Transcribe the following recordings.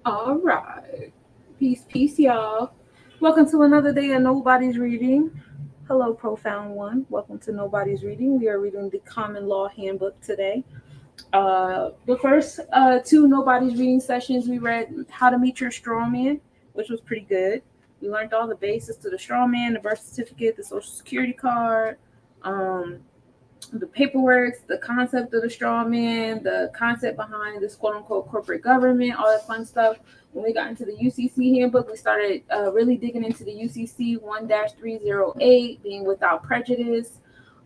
All right. Peace, peace, y'all. Welcome to another day of Nobody's Reading. Hello, Profound One. Welcome to Nobody's Reading. We are reading the Common Law Handbook today. The first two Nobody's Reading sessions, we read How to Meet Your Straw Man, which was pretty good. We learned all the basics to the straw man, the birth certificate, the social security card, um, the paperwork, the concept of the straw man, the concept behind this quote unquote corporate government, all that fun stuff. When we got into the UCC handbook, we started really digging into the UCC 1-308, being without prejudice,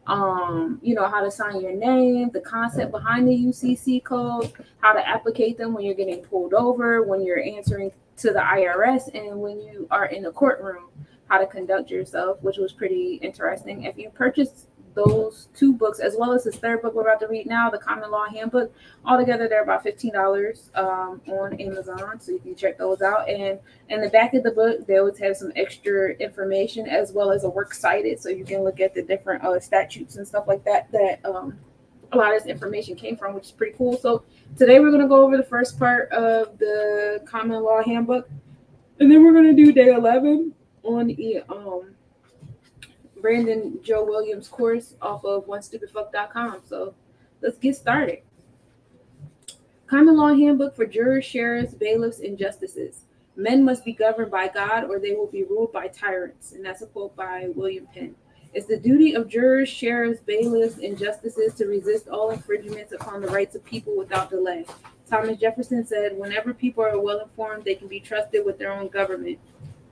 how to sign your name, the concept behind the UCC codes, how to applicate them when you're getting pulled over, when you're answering to the IRS, and when you are in the courtroom, how to conduct yourself, which was pretty interesting. If you purchase those two books as well as this third book we're about to read now, the Common Law Handbook, altogether they're about $15 on Amazon, so you can check those out. And in the back of the book, they always have some extra information as well as a works cited, so you can look at the different statutes and stuff like that a lot of this information came from, which is pretty cool. So today we're going to go over the first part of the Common Law Handbook, and then we're going to do day 11 on the Brandon Joe Williams course off of onestupidfuck.com. So let's get started. Common Law Handbook for Jurors, Sheriffs, Bailiffs, and Justices. Men must be governed by God or they will be ruled by tyrants. And that's a quote by William Penn. It's the duty of jurors, sheriffs, bailiffs, and justices to resist all infringements upon the rights of people without delay. Thomas Jefferson said, whenever people are well informed, they can be trusted with their own government.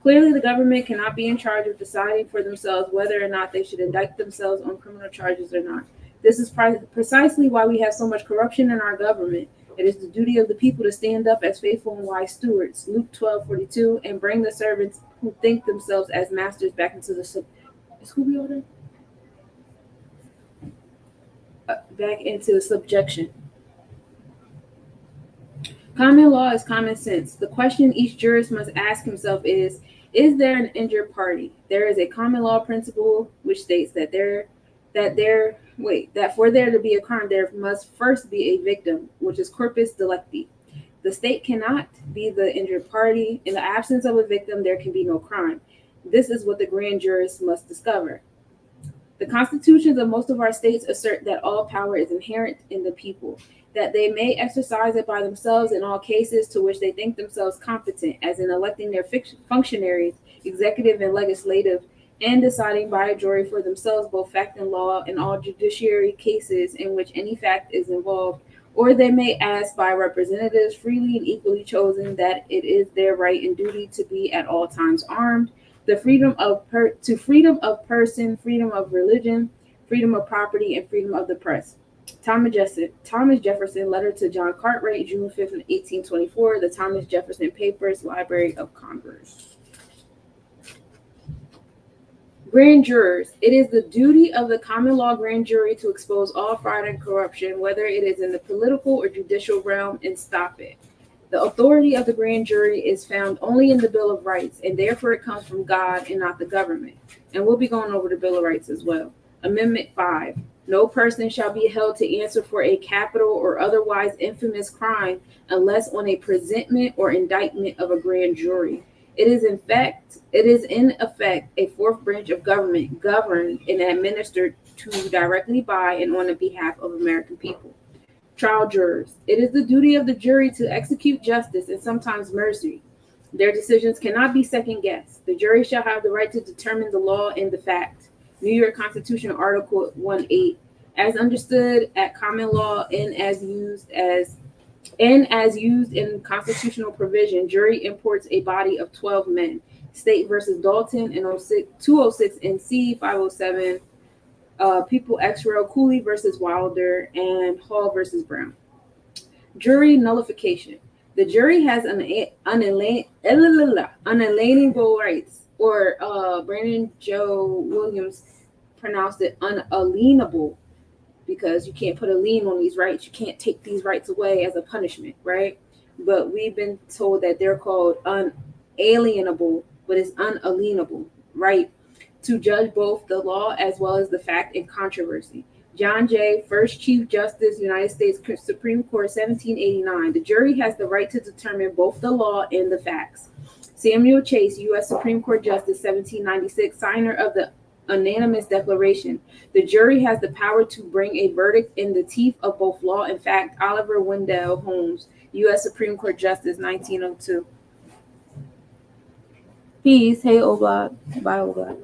Clearly, the government cannot be in charge of deciding for themselves whether or not they should indict themselves on criminal charges or not. This is precisely why we have so much corruption in our government. It is the duty of the people to stand up as faithful and wise stewards, Luke 12:42, and bring the servants who think themselves as masters back into the is who we order? Back into subjection. Common law is common sense. The question each jurist must ask himself is there an injured party? There is a common law principle which states that for there to be a crime, there must first be a victim, which is corpus delicti. The state cannot be the injured party. In the absence of a victim, there can be no crime. This is what the grand jurist must discover. The constitutions of most of our states assert that all power is inherent in the people, that they may exercise it by themselves in all cases to which they think themselves competent, as in electing their functionaries, executive and legislative, and deciding by a jury for themselves both fact and law in all judiciary cases in which any fact is involved, or they may ask by representatives freely and equally chosen that it is their right and duty to be at all times armed, the freedom of person, freedom of religion, freedom of property, and freedom of the press. Thomas Jefferson, letter to John Cartwright, June 5th, 1824, the Thomas Jefferson Papers, Library of Congress. Grand jurors. It is the duty of the common law grand jury to expose all fraud and corruption, whether it is in the political or judicial realm, and stop it. The authority of the grand jury is found only in the Bill of Rights, and therefore it comes from God and not the government. And we'll be going over the Bill of Rights as well. Amendment 5. No person shall be held to answer for a capital or otherwise infamous crime unless on a presentment or indictment of a grand jury. It is in effect a fourth branch of government governed and administered to directly by and on the behalf of American people. Trial jurors. It is the duty of the jury to execute justice and sometimes mercy. Their decisions cannot be second guessed. The jury shall have the right to determine the law and the fact. New York Constitution Article 1:8. As understood at common law and as used in constitutional provision, jury imports a body of 12 men. State versus Dalton in 206 NC 507. People X Rel Cooley versus Wilder, and Hall versus Brown. Jury nullification. The jury has unalienable rights, or Brandon Joe Williams pronounced it unalienable because you can't put a lien on these rights. You can't take these rights away as a punishment, right? But we've been told that they're called unalienable, but it's unalienable, right? To judge both the law as well as the fact in controversy. John Jay, First Chief Justice, United States Supreme Court, 1789. The jury has the right to determine both the law and the facts. Samuel Chase, U.S. Supreme Court Justice, 1796, signer of the unanimous declaration. The jury has the power to bring a verdict in the teeth of both law and fact. Oliver Wendell Holmes, U.S. Supreme Court Justice, 1902. Peace. Hey, Oblad. Bye, Oblad.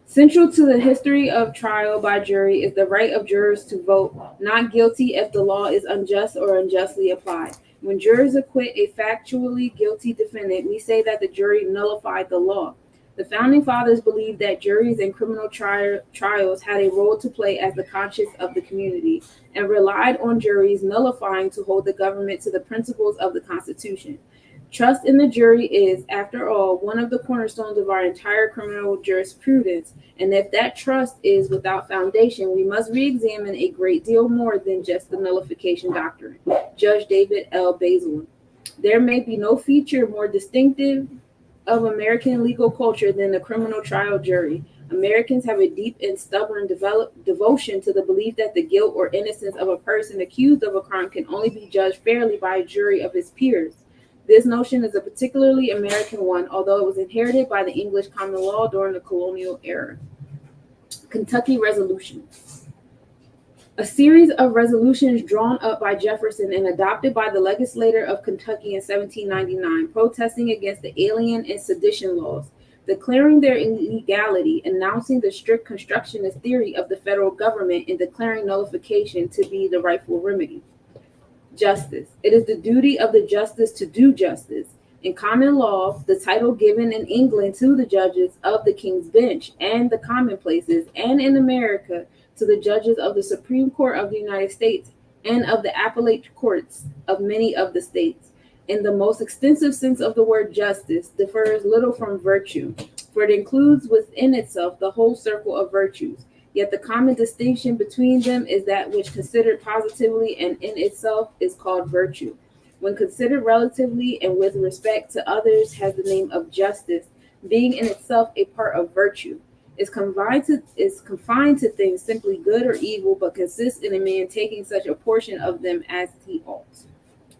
Central to the history of trial by jury is the right of jurors to vote not guilty if the law is unjust or unjustly applied. When jurors acquit a factually guilty defendant, we say that the jury nullified the law. The founding fathers believed that juries in criminal trials had a role to play as the conscience of the community and relied on juries nullifying to hold the government to the principles of the Constitution. Trust in the jury is, after all, one of the cornerstones of our entire criminal jurisprudence, and if that trust is without foundation, we must re-examine a great deal more than just the nullification doctrine. Judge David L. Bazelon. There may be no feature more distinctive of American legal culture than the criminal trial jury. Americans have a deep and stubborn devotion to the belief that the guilt or innocence of a person accused of a crime can only be judged fairly by a jury of his peers. This notion is a particularly American one, although it was inherited by the English common law during the colonial era. Kentucky Resolution. A series of resolutions drawn up by Jefferson and adopted by the legislature of Kentucky in 1799, protesting against the alien and sedition laws, declaring their illegality, announcing the strict constructionist theory of the federal government, and declaring nullification to be the rightful remedy. Justice. It is the duty of the justice to do justice. In common law, the title given in England to the judges of the King's Bench and the commonplaces, and in America to the judges of the Supreme Court of the United States and of the appellate courts of many of the states, in the most extensive sense of the word justice, differs little from virtue, for it includes within itself the whole circle of virtues. Yet the common distinction between them is that which considered positively and in itself is called virtue. When considered relatively and with respect to others has the name of justice, being in itself a part of virtue. Is confined to things simply good or evil, but consists in a man taking such a portion of them as he ought.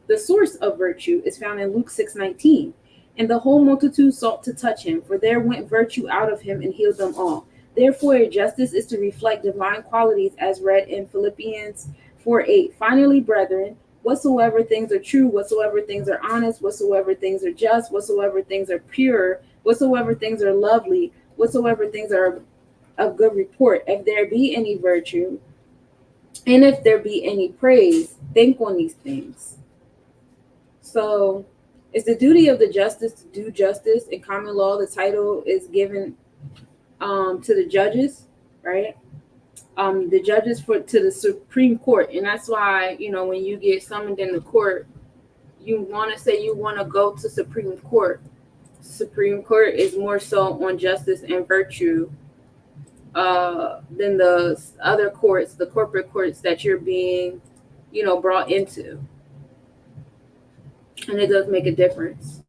The source of virtue is found in Luke 6:19. And the whole multitude sought to touch him, for there went virtue out of him and healed them all. Therefore, justice is to reflect divine qualities as read in Philippians 4:8. Finally, brethren, whatsoever things are true, whatsoever things are honest, whatsoever things are just, whatsoever things are pure, whatsoever things are lovely, whatsoever things are of good report, if there be any virtue, and if there be any praise, think on these things. So it's the duty of the justice to do justice. In common law, the title is given to the judges, right? The judges to the Supreme Court. And that's why, when you get summoned in the court, you want to say you want to go to Supreme Court. Supreme Court is more so on justice and virtue than the other courts, the corporate courts that you're being, brought into. And it does make a difference.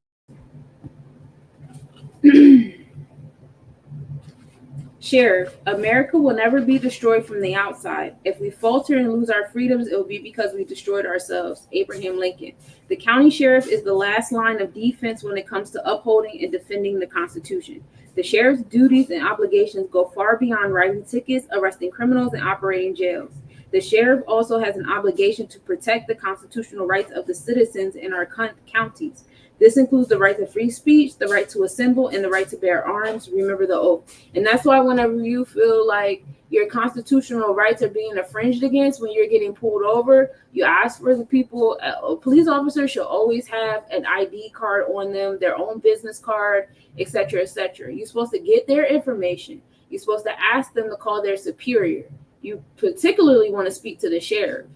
Sheriff, America will never be destroyed from the outside. If we falter and lose our freedoms, it will be because we destroyed ourselves. Abraham Lincoln. The county sheriff is the last line of defense when it comes to upholding and defending the Constitution. The sheriff's duties and obligations go far beyond writing tickets, arresting criminals, and operating jails. The sheriff also has an obligation to protect the constitutional rights of the citizens in our counties. This includes the right to free speech, the right to assemble, and the right to bear arms. Remember the oath. And that's why whenever you feel like your constitutional rights are being infringed against when you're getting pulled over, you ask for the people. A police officer should always have an ID card on them, their own business card, etc., etc. You're supposed to get their information. You're supposed to ask them to call their superior. You particularly want to speak to the sheriff.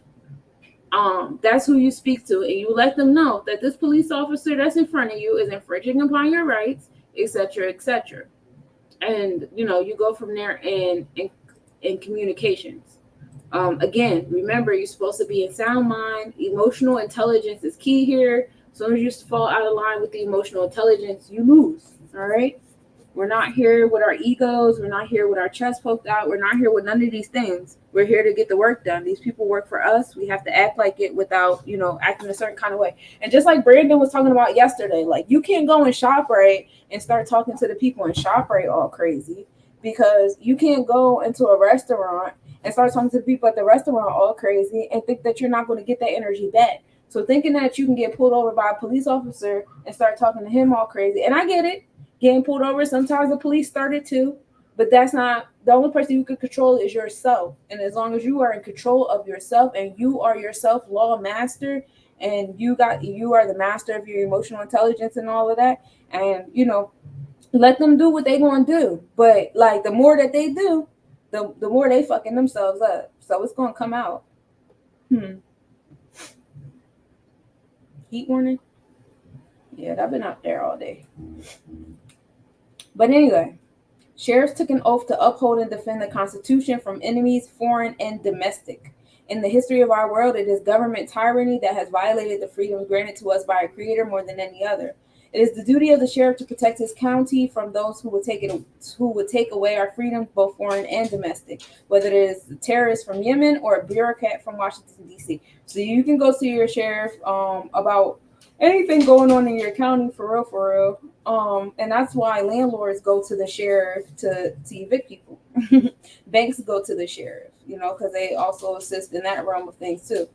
That's who you speak to, and you let them know that this police officer that's in front of you is infringing upon your rights, etc., etc. And you go from there in communications. Again, remember, you're supposed to be in sound mind. Emotional intelligence is key here. As soon as you fall out of line with the emotional intelligence, you lose. All right. We're not here with our egos. We're not here with our chest poked out. We're not here with none of these things. We're here to get the work done. These people work for us. We have to act like it without, acting a certain kind of way. And just like Brandon was talking about yesterday, like you can't go in ShopRite and start talking to the people in ShopRite all crazy, because you can't go into a restaurant and start talking to the people at the restaurant all crazy and think that you're not going to get that energy back. So thinking that you can get pulled over by a police officer and start talking to him all crazy. And I get it, getting pulled over, sometimes the police started too, but that's not the only person you can control is yourself. And as long as you are in control of yourself and you are yourself law master, and you are the master of your emotional intelligence and all of that, and let them do what they gonna do. But like the more that they do, the more they fucking themselves up. So it's gonna come out. Heat warning. Yeah, I've been out there all day. But anyway, sheriffs took an oath to uphold and defend the Constitution from enemies, foreign and domestic. In the history of our world, it is government tyranny that has violated the freedoms granted to us by our Creator more than any other. It is the duty of the sheriff to protect his county from those who would take away our freedoms, both foreign and domestic, whether it is a terrorist from Yemen or a bureaucrat from Washington, D.C. So you can go see your sheriff about anything going on in your county, for real. And that's why landlords go to the sheriff to evict people. Banks go to the sheriff, because they also assist in that realm of things too.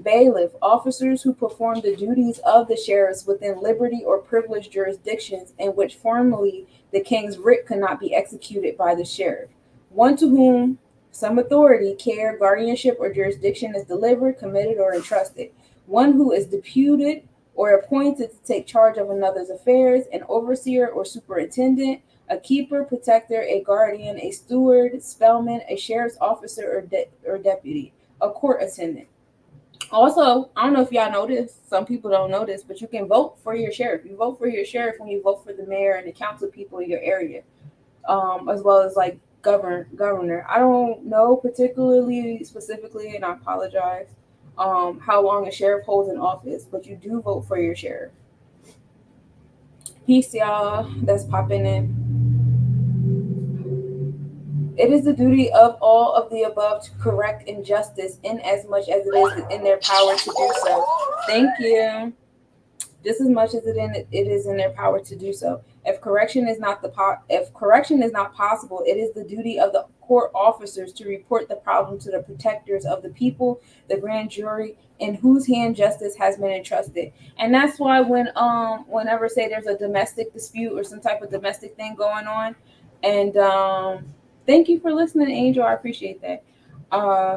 Bailiff, officers who perform the duties of the sheriffs within liberty or privileged jurisdictions in which formerly the king's writ could not be executed by the sheriff. One to whom some authority, care, guardianship, or jurisdiction is delivered, committed, or entrusted. One who is deputed or appointed to take charge of another's affairs, an overseer or superintendent, a keeper, protector, a guardian, a steward, spellman, a sheriff's officer or deputy, a court attendant. Also, I don't know if y'all know this, some people don't know this, but you can vote for your sheriff. You vote for your sheriff when you vote for the mayor and the council people in your area, as well as like governor. I don't know specifically, and I apologize, how long a sheriff holds in office, but you do vote for your sheriff. Peace, y'all. That's popping in. It is the duty of all of the above to correct injustice in as much as it is in their power to do so. Thank you. Just as much as it is in their power to do so. If correction is not possible, it is the duty of the court officers to report the problem to the protectors of the people, the grand jury, in whose hand justice has been entrusted. And that's why whenever say there's a domestic dispute or some type of domestic thing going on, and thank you for listening, Angel. I appreciate that.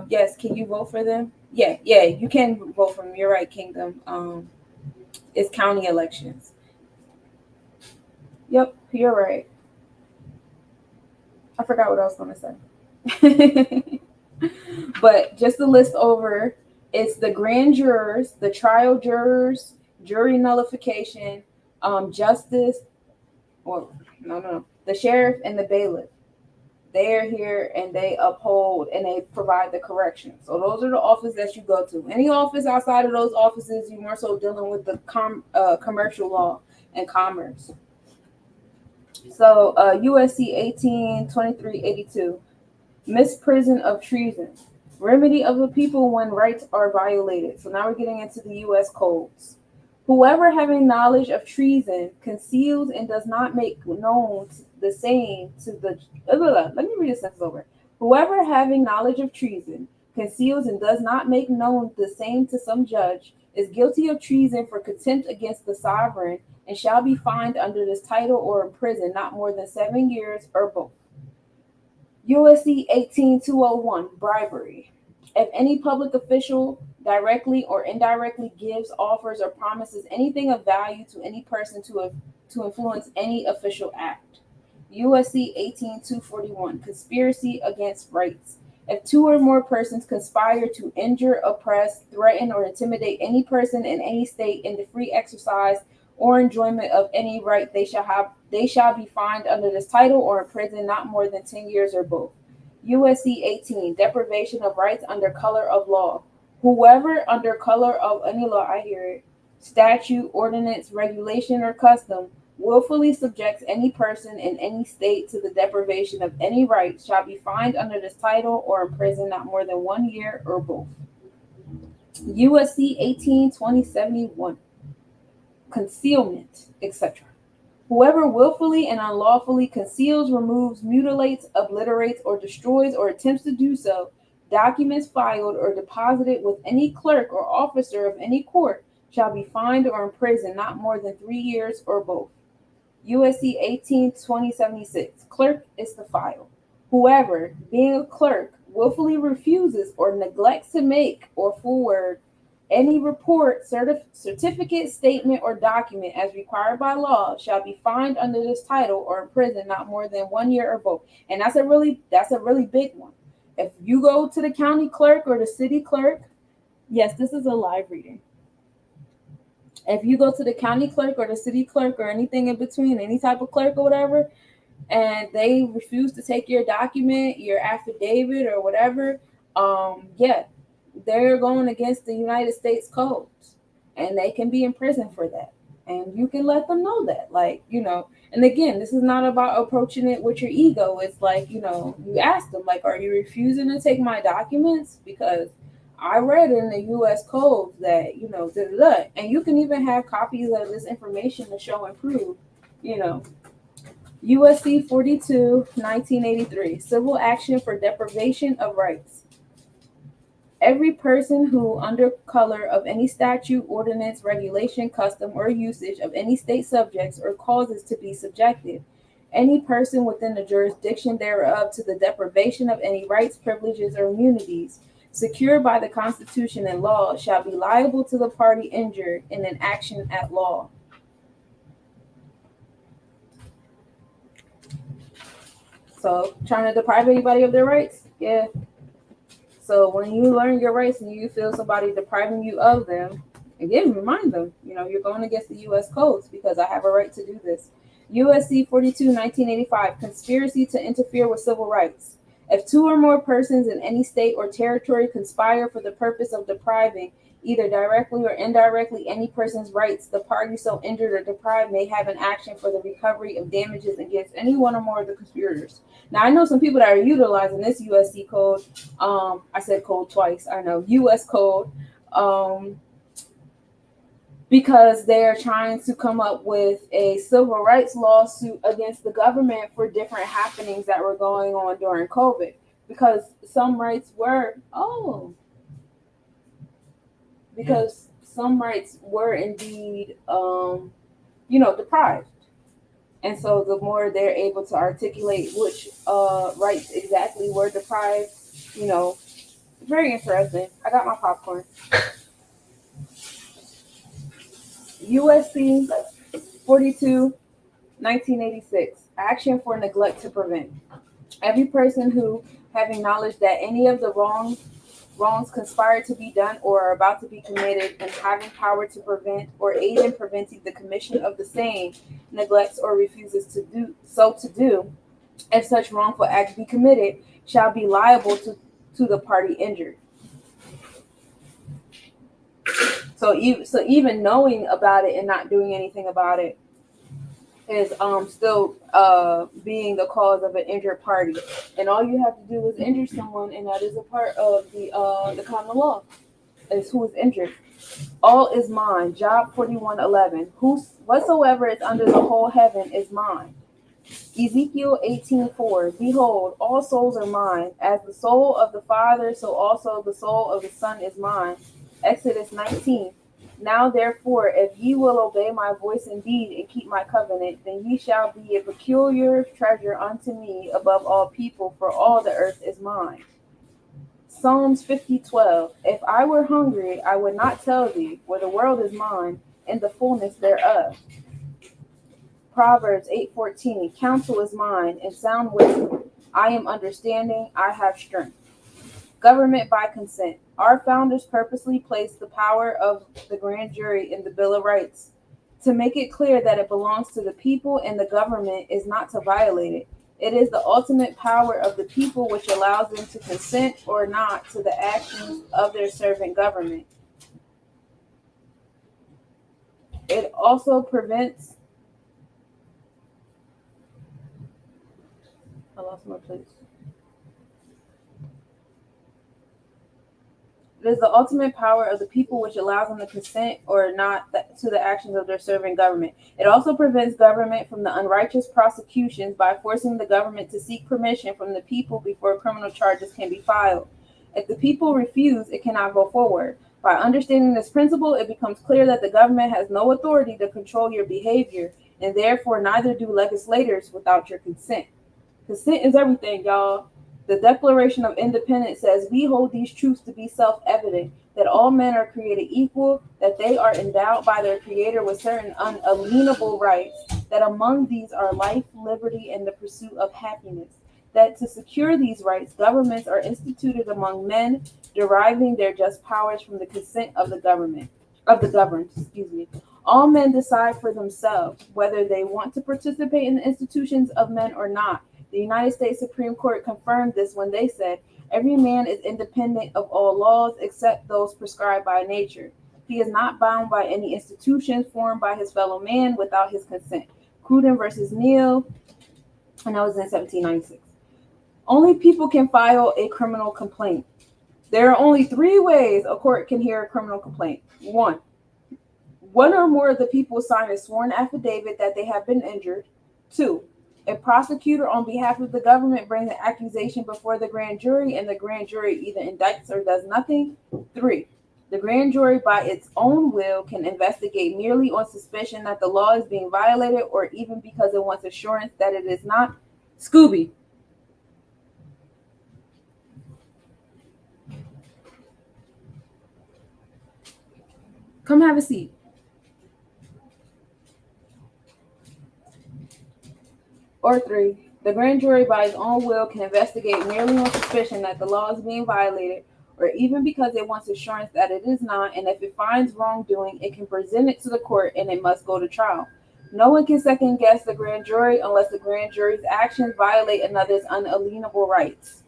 Yes, can you vote for them? Yeah, you can vote for them. You're right, Kingdom. It's county elections. Yep, you're right. I forgot what I was going to say. But just to list over, it's the grand jurors, the trial jurors, jury nullification, justice, the sheriff and the bailiff. They are here and they uphold and they provide the correction. So those are the offices that you go to. Any office outside of those offices, you're more so dealing with the commercial law and commerce. So USC 182382, misprision of treason, remedy of the people when rights are violated. So now we're getting into the U.S. codes. Whoever having knowledge of treason conceals and does not make known the same to the... Let me read this sentence over. Whoever having knowledge of treason conceals and does not make known the same to some judge is guilty of treason for contempt against the sovereign and shall be fined under this title or imprisoned not more than 7 years or both. USC 18201, bribery. If any public official directly or indirectly gives, offers, or promises anything of value to any person to influence any official act. USC 18241, conspiracy against rights. If 2 or more persons conspire to injure, oppress, threaten, or intimidate any person in any state in the free exercise or enjoyment of any right, they shall be fined under this title or imprisoned not more than 10 years or both. USC 18, deprivation of rights under color of law. Whoever under color of any law, statute, ordinance, regulation, or custom willfully subjects any person in any state to the deprivation of any right shall be fined under this title or imprisoned not more than 1 year or both. USC 18-2071. Concealment, etc. Whoever willfully and unlawfully conceals, removes, mutilates, obliterates, or destroys, or attempts to do so, documents filed or deposited with any clerk or officer of any court shall be fined or imprisoned not more than 3 years or both. USC 18-2076. Clerk is the file. Whoever, being a clerk, willfully refuses or neglects to make or forward any report, certificate, statement, or document as required by law shall be fined under this title or imprisoned not more than 1 year or both. And that's a really big one. If you go to the county clerk or the city clerk, yes, this is a live reading. If you go to the county clerk or the city clerk or anything in between, any type of clerk or whatever, and they refuse to take your document, your affidavit or whatever, they're going against the United States codes, and they can be in prison for that. And you can let them know that, and again, this is not about approaching it with your ego. It's like, you ask them, like, are you refusing to take my documents? Because I read in the U.S. codes that, and you can even have copies of this information to show and prove, USC 42, 1983, Civil Action for Deprivation of Rights. Every person who, under color of any statute, ordinance, regulation, custom, or usage of any state subjects or causes to be subjected, any person within the jurisdiction thereof to the deprivation of any rights, privileges, or immunities secured by the Constitution and law shall be liable to the party injured in an action at law. So, trying to deprive anybody of their rights? Yeah. So when you learn your rights and you feel somebody depriving you of them, again, remind them, you're going against the U.S. codes because I have a right to do this. USC 42, 1985, conspiracy to interfere with civil rights. If two or more persons in any state or territory conspire for the purpose of depriving, either directly or indirectly, any person's rights, the party so injured or deprived may have an action for the recovery of damages against any one or more of the conspirators. Now, I know some people that are utilizing this USC code. I said code twice. I know, U.S. code, because they're trying to come up with a civil rights lawsuit against the government for different happenings that were going on during COVID. Because some rights were, indeed, deprived. And so the more they're able to articulate which rights exactly were deprived, very interesting. I got my popcorn. USC 42, 1986, action for neglect to prevent. Every person who, having knowledge that any of the wrongs conspired to be done or are about to be committed, and having power to prevent or aid in preventing the commission of the same, neglects or refuses to do, if such wrongful act be committed, shall be liable to the party injured. So even knowing about it and not doing anything about it is still being the cause of an injured party. And all you have to do is injure someone, and that is a part of the common law, is who is injured. All is mine. Job 41:11. Whatsoever is under the whole heaven is mine. Ezekiel 18:4. Behold, all souls are mine. As the soul of the Father, so also the soul of the Son is mine. Exodus 19. Now therefore, if ye will obey my voice indeed and keep my covenant, then ye shall be a peculiar treasure unto me above all people, for all the earth is mine. Psalms 50:12. If I were hungry, I would not tell thee, for the world is mine, and the fullness thereof. Proverbs 8:14. Counsel is mine, and sound wisdom. I am understanding, I have strength. Government by consent. Our founders purposely placed the power of the grand jury in the Bill of Rights to make it clear that it belongs to the people, and the government is not to violate it. It is the ultimate power of the people which allows them to consent or not to the actions of their servant government. It also prevents please. It is the ultimate power of the people which allows them to consent or not to the actions of their serving government. It also prevents government from the unrighteous prosecutions by forcing the government to seek permission from the people before criminal charges can be filed. If the people refuse, it cannot go forward. By understanding this principle, it becomes clear that the government has no authority to control your behavior, and therefore neither do legislators without your consent. Consent is everything, y'all. The Declaration of Independence says, "We hold these truths to be self-evident, that all men are created equal, that they are endowed by their Creator with certain unalienable rights, that among these are life, liberty, and the pursuit of happiness, that to secure these rights, governments are instituted among men, deriving their just powers from the consent of the governed. All men decide for themselves whether they want to participate in the institutions of men or not. The United States Supreme Court confirmed this when they said, every man is independent of all laws except those prescribed by nature. He is not bound by any institutions formed by his fellow man without his consent." Cruden versus Neal, and that was in 1796. Only people can file a criminal complaint. There are only 3 ways a court can hear a criminal complaint. One or more of the people sign a sworn affidavit that they have been injured. 2, a prosecutor on behalf of the government brings an accusation before the grand jury, and the grand jury either indicts or does nothing. 3, the grand jury by its own will can investigate merely on suspicion that the law is being violated or even because it wants assurance that it is not. Scooby. Come have a seat. Or 3, the grand jury by its own will can investigate merely on suspicion that the law is being violated or even because it wants assurance that it is not, and if it finds wrongdoing, it can present it to the court and it must go to trial. No one can second guess the grand jury unless the grand jury's actions violate another's unalienable rights.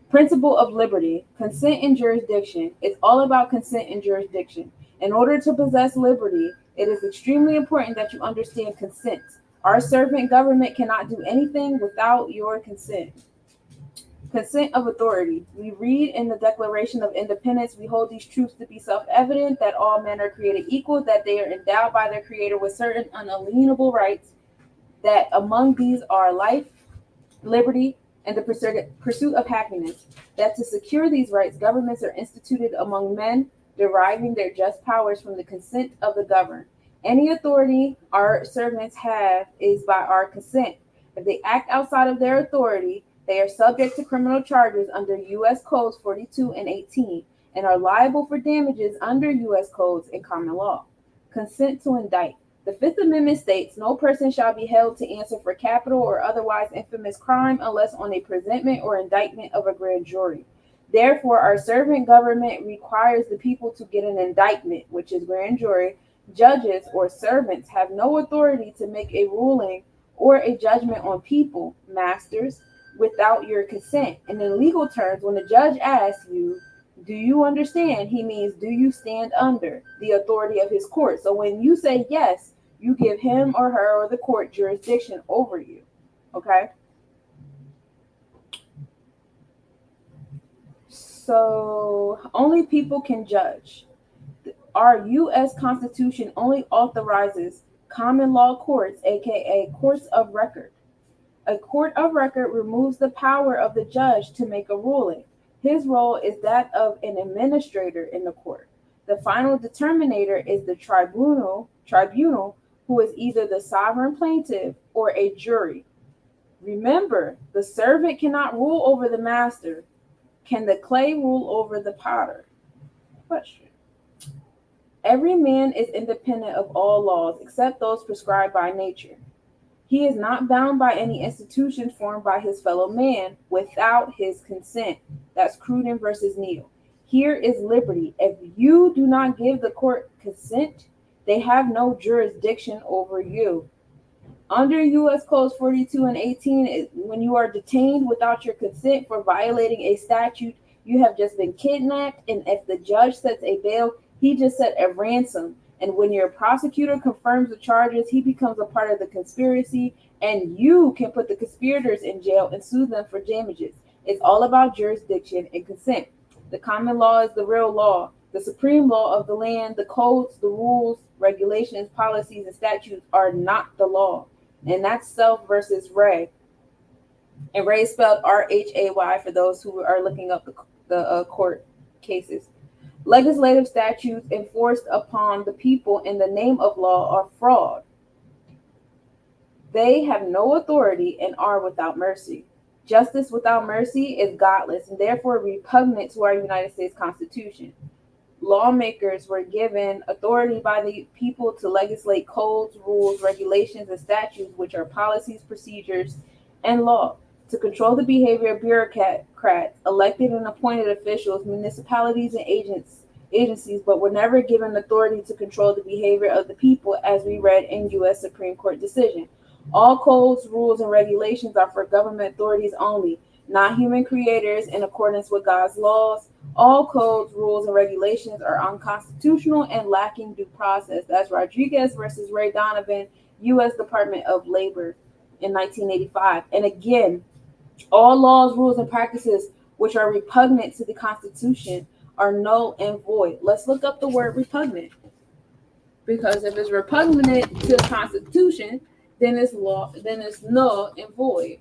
Principle of liberty, consent and jurisdiction. It's all about consent and jurisdiction. In order to possess liberty, it is extremely important that you understand consent. Our servant government cannot do anything without your consent. Consent of authority. We read in the Declaration of Independence, we hold these truths to be self-evident, that all men are created equal, that they are endowed by their Creator with certain unalienable rights, that among these are life, liberty, and the pursuit of happiness, that to secure these rights, governments are instituted among men, deriving their just powers from the consent of the governed. Any authority our servants have is by our consent. If they act outside of their authority, they are subject to criminal charges under U.S. Codes 42 and 18 and are liable for damages under U.S. Codes and common law. Consent to indict. The Fifth Amendment states, no person shall be held to answer for capital or otherwise infamous crime unless on a presentment or indictment of a grand jury. Therefore, our servant government requires the people to get an indictment, which is grand jury. Judges or servants have no authority to make a ruling or a judgment on people, masters, without your consent. And in legal terms, when the judge asks you, do you understand? He means, do you stand under the authority of his court? So when you say yes, you give him or her or the court jurisdiction over you. Okay? So only people can judge. Our U.S. Constitution only authorizes common law courts, aka courts of record. A court of record removes the power of the judge to make a ruling. His role is that of an administrator in the court. The final determinator is the tribunal, who is either the sovereign plaintiff or a jury. Remember, the servant cannot rule over the master. Can the clay rule over the potter? Question. Every man is independent of all laws except those prescribed by nature. He is not bound by any institution formed by his fellow man without his consent. That's Cruden versus Neal. Here is liberty. If you do not give the court consent, they have no jurisdiction over you. Under U.S. Codes 42 and 18, when you are detained without your consent for violating a statute, you have just been kidnapped, and if the judge sets a bail, he just set a ransom. And when your prosecutor confirms the charges, he becomes a part of the conspiracy, and you can put the conspirators in jail and sue them for damages. It's all about jurisdiction and consent. The common law is the real law, the supreme law of the land. The codes, the rules, regulations, policies, and statutes are not the law. And that's Self versus Ray. And Ray is spelled Rhay for those who are looking up the court cases. Legislative statutes enforced upon the people in the name of law are fraud. They have no authority and are without mercy. Justice without mercy is godless and therefore repugnant to our United States Constitution. Lawmakers were given authority by the people to legislate codes, rules, regulations, and statutes, which are policies, procedures, and law, to control the behavior of bureaucrats, elected and appointed officials, municipalities, and agencies, but were never given authority to control the behavior of the people, as we read in U.S. Supreme Court decision. All codes, rules, and regulations are for government authorities only, not human creators in accordance with God's laws. All codes, rules, and regulations are unconstitutional and lacking due process. That's Rodriguez versus Ray Donovan, U.S. Department of Labor in 1985. And again, all laws, rules, and practices which are repugnant to the Constitution are null and void. Let's look up the word repugnant. Because if it's repugnant to the Constitution, then it's null and void.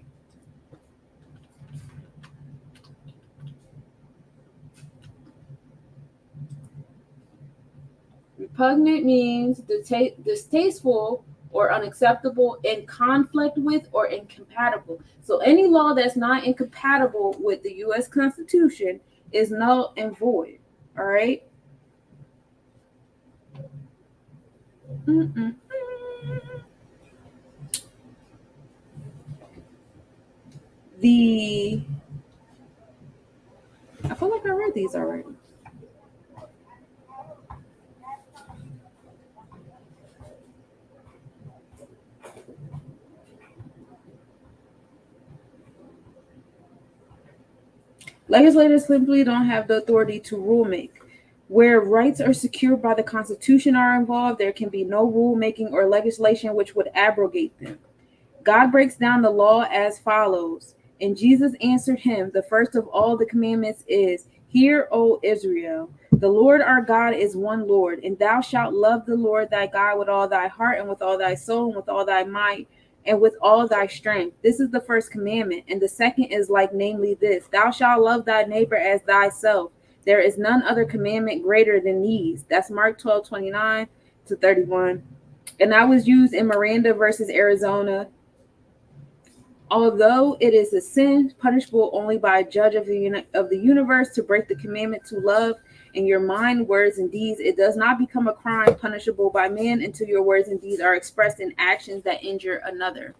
Repugnant means distasteful or unacceptable, in conflict with, or incompatible. So any law that's not incompatible with the U.S. Constitution is null and void. All right. I feel like I read these already. Legislators simply don't have the authority to rulemaking. Where rights are secured by the Constitution are involved, there can be no rulemaking or legislation which would abrogate them. God breaks down the law as follows. And Jesus answered him, the first of all the commandments is, Hear, O Israel, the Lord our God is one Lord, and thou shalt love the Lord thy God with all thy heart and with all thy soul and with all thy might and with all thy strength. This is the first commandment. And the second is like, namely this, thou shalt love thy neighbor as thyself. There is none other commandment greater than these. That's Mark 12:29-31. And that was used in Miranda versus Arizona. Although it is a sin punishable only by a judge of the universe to break the commandment to love in your mind, words, and deeds, it does not become a crime punishable by man until your words and deeds are expressed in actions that injure another.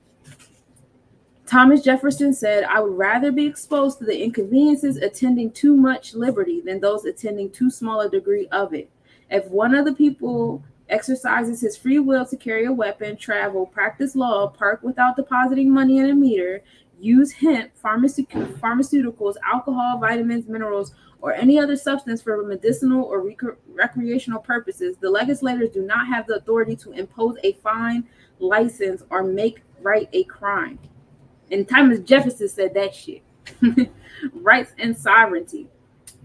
Thomas Jefferson said, I would rather be exposed to the inconveniences attending too much liberty than those attending too small a degree of it. If one of the people exercises his free will to carry a weapon, travel, practice law, park without depositing money in a meter, use hemp, pharmaceuticals, alcohol, vitamins, minerals, or any other substance for medicinal or recreational purposes, the legislators do not have the authority to impose a fine, license, or make right a crime. And Thomas Jefferson said that shit. Rights and sovereignty.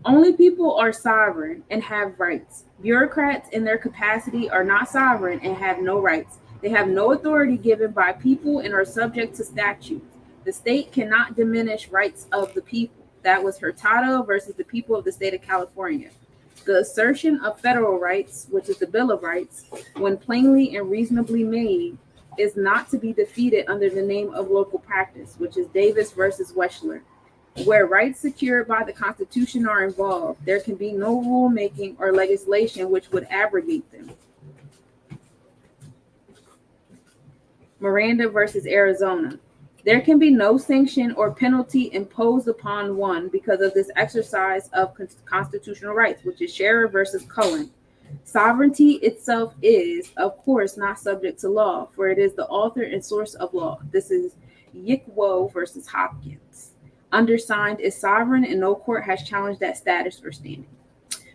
Only people are sovereign and have rights. Bureaucrats in their capacity are not sovereign and have no rights. They have no authority given by people and are subject to statutes. The state cannot diminish rights of the people. That was Hurtado versus the people of the state of California. The assertion of federal rights, which is the Bill of Rights, when plainly and reasonably made, is not to be defeated under the name of local practice, which is Davis versus Weschler. Where rights secured by the Constitution are involved, there can be no rulemaking or legislation which would abrogate them. Miranda versus Arizona. There can be no sanction or penalty imposed upon one because of this exercise of constitutional rights, which is Scherer versus Cohen. Sovereignty itself is, of course, not subject to law, for it is the author and source of law. This is Yickwo versus Hopkins. Undersigned is sovereign, and no court has challenged that status or standing.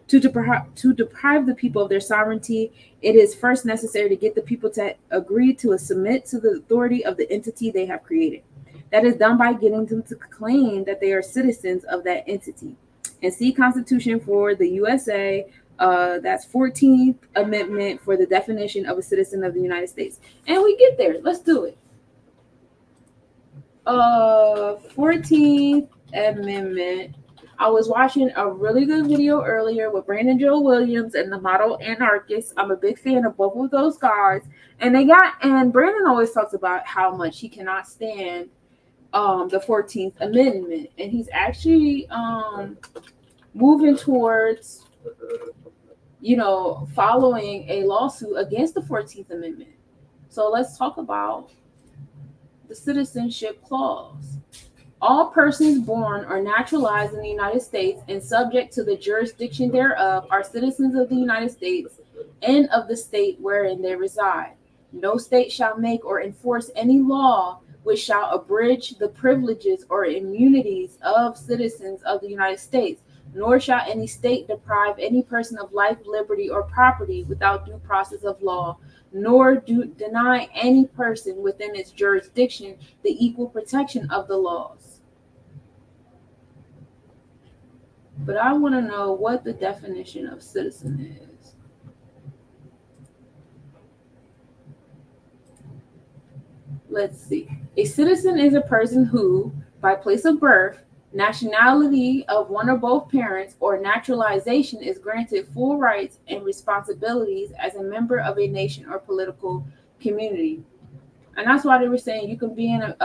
To deprive the people of their sovereignty, it is first necessary to get the people to agree to submit to the authority of the entity they have created. That is done by getting them to claim that they are citizens of that entity. And see Constitution for the USA, that's 14th Amendment for the definition of a citizen of the United States. And we get there. Let's do it. 14th Amendment. I was watching a really good video earlier with Brandon Joe Williams and the model anarchist. I'm a big fan of both of those guys. And Brandon always talks about how much he cannot stand the 14th Amendment. And he's actually moving towards, following a lawsuit against the 14th Amendment. So let's talk about the citizenship clause. All persons born or naturalized in the United States and subject to the jurisdiction thereof are citizens of the United States and of the state wherein they reside. No state shall make or enforce any law which shall abridge the privileges or immunities of citizens of the United States, nor shall any state deprive any person of life, liberty, or property without due process of law, nor deny any person within its jurisdiction the equal protection of the laws. But I want to know what the definition of citizen is. Let's see. A citizen is a person who, by place of birth, nationality of one or both parents, or naturalization, is granted full rights and responsibilities as a member of a nation or political community. And that's why they were saying you can be an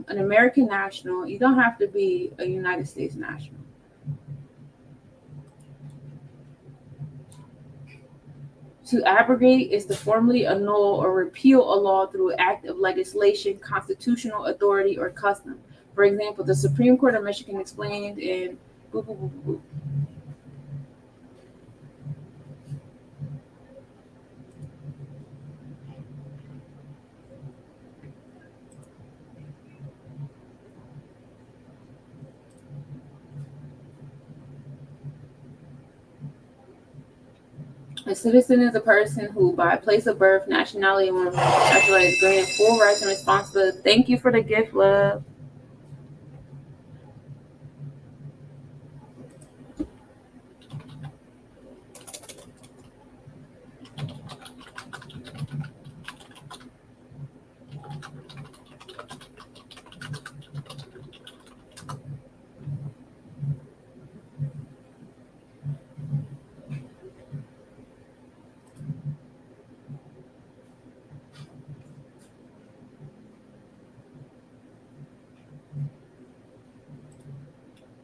American national. You don't have to be a United States national. To abrogate is to formally annul or repeal a law through act of legislation, constitutional authority, or custom. For example, the Supreme Court of Michigan explained in a citizen is a person who, by place of birth, nationality, and is granted full rights and responsibility. Thank you for the gift, love.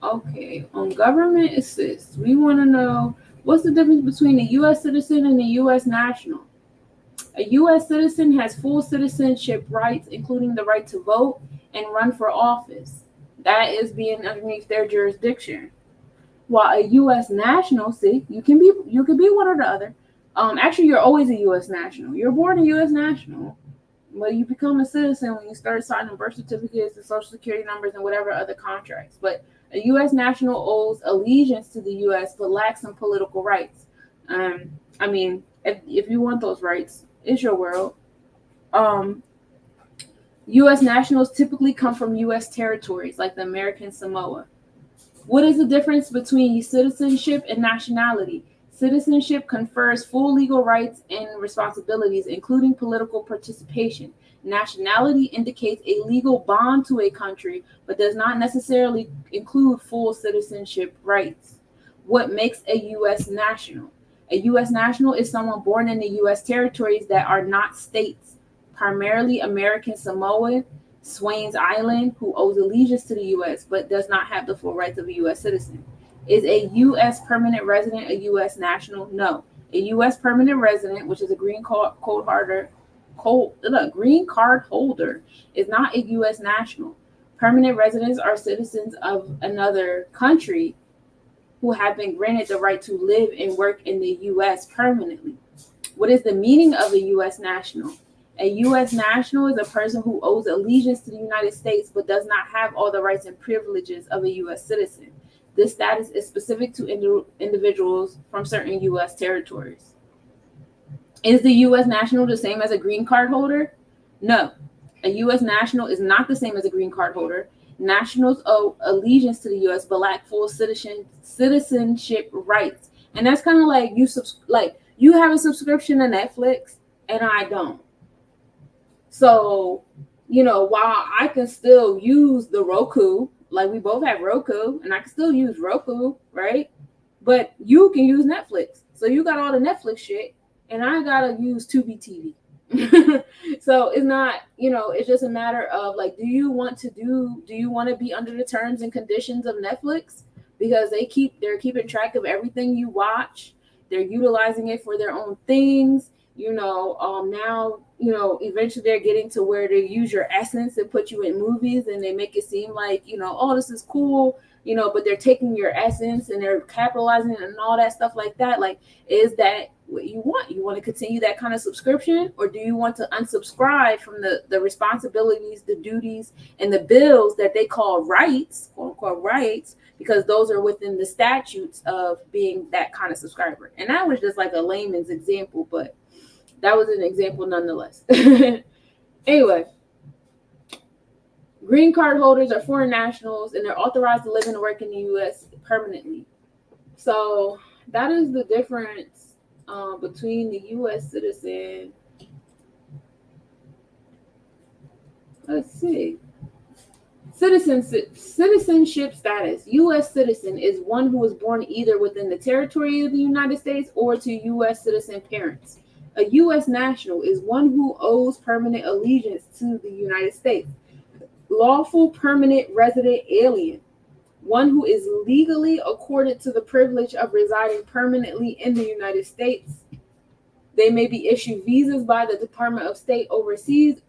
Okay, on government assist, we want to know what's the difference between a U.S. citizen and a U.S. national. A U.S. citizen has full citizenship rights, including the right to vote and run for office. That is being underneath their jurisdiction. While a U.S. national, see, you can be one or the other. Actually, you're always a U.S. national. You're born a U.S. national. Well, you become a citizen when you start signing birth certificates and social security numbers and whatever other contracts. But a U.S. national owes allegiance to the U.S. but lacks some political rights. If you want those rights, it's your world. U.S. nationals typically come from U.S. territories like the American Samoa. What is the difference between citizenship and nationality? Citizenship confers full legal rights and responsibilities, including political participation. Nationality indicates a legal bond to a country, but does not necessarily include full citizenship rights. What makes a U.S. national? A U.S. national is someone born in the U.S. territories that are not states, primarily American Samoa, Swains Island, who owes allegiance to the U.S. but does not have the full rights of a U.S. citizen. Is a U.S. permanent resident a U.S. national? No. A U.S. permanent resident, which is a green card holder, is not a U.S. national. Permanent residents are citizens of another country who have been granted the right to live and work in the U.S. permanently. What is the meaning of a U.S. national? A U.S. national is a person who owes allegiance to the United States but does not have all the rights and privileges of a U.S. citizen. This status is specific to individuals from certain U.S. territories. Is the U.S. national the same as a green card holder? No. A U.S. national is not the same as a green card holder. Nationals owe allegiance to the U.S. but lack full citizenship rights. And that's kind of like you have a subscription to Netflix and I don't. So, while I can still use the Roku, like we both have Roku, and I can still use Roku, right? But you can use Netflix. So you got all the Netflix shit, and I gotta use Tubi TV. So it's not, it's just a matter of like, do you want to be under the terms and conditions of Netflix? Because they're keeping track of everything you watch. They're utilizing it for their own things. Now, eventually they're getting to where they use your essence and put you in movies and they make it seem like, oh, this is cool, but they're taking your essence and they're capitalizing it and all that stuff like that. Like, is that what you want? You want to continue that kind of subscription, or do you want to unsubscribe from the responsibilities, the duties, and the bills that they call rights, quote unquote rights, because those are within the statutes of being that kind of subscriber? And that was just like a layman's example, but that was an example nonetheless. Anyway, green card holders are foreign nationals and they're authorized to live and work in the U.S. permanently. So that is the difference between the U.S. citizen. Let's see. Citizenship status. U.S. citizen is one who was born either within the territory of the United States or to U.S. citizen parents. A U.S. national is one who owes permanent allegiance to the United States. Lawful permanent resident alien, one who is legally accorded to the privilege of residing permanently in the United States. They may be issued visas by the Department of State overseas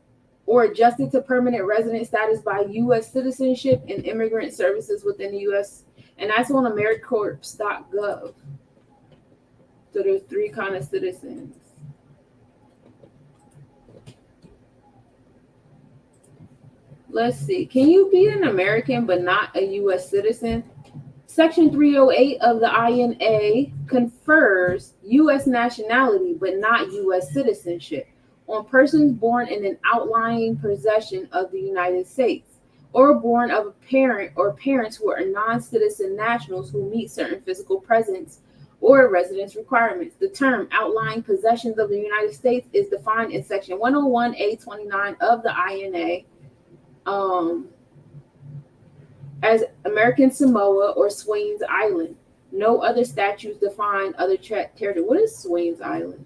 or adjusted to permanent resident status by U.S. Citizenship and Immigrant Services within the U.S. And that's on AmeriCorps.gov. So there's three kind of citizens. Let's see. Can you be an American but not a U.S. citizen? Section 308 of the INA confers U.S. nationality but not U.S. citizenship on persons born in an outlying possession of the United States or born of a parent or parents who are non-citizen nationals who meet certain physical presence or residence requirements. The term outlying possessions of the United States is defined in Section 101A29 of the INA as American Samoa or Swains Island. No other statutes define other territory. What is Swains Island?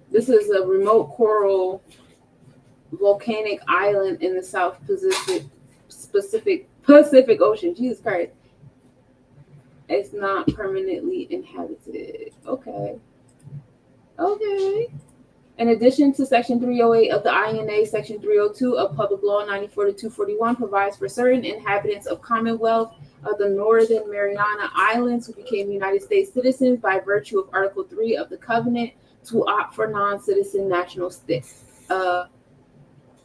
This is a remote coral volcanic island in the South Pacific Ocean. Jesus Christ. It's not permanently inhabited. Okay. In addition to Section 308 of the INA, Section 302 of Public Law 94 to 241 provides for certain inhabitants of Commonwealth of the Northern Mariana Islands who became United States citizens by virtue of Article 3 of the Covenant to opt for non-citizen national status.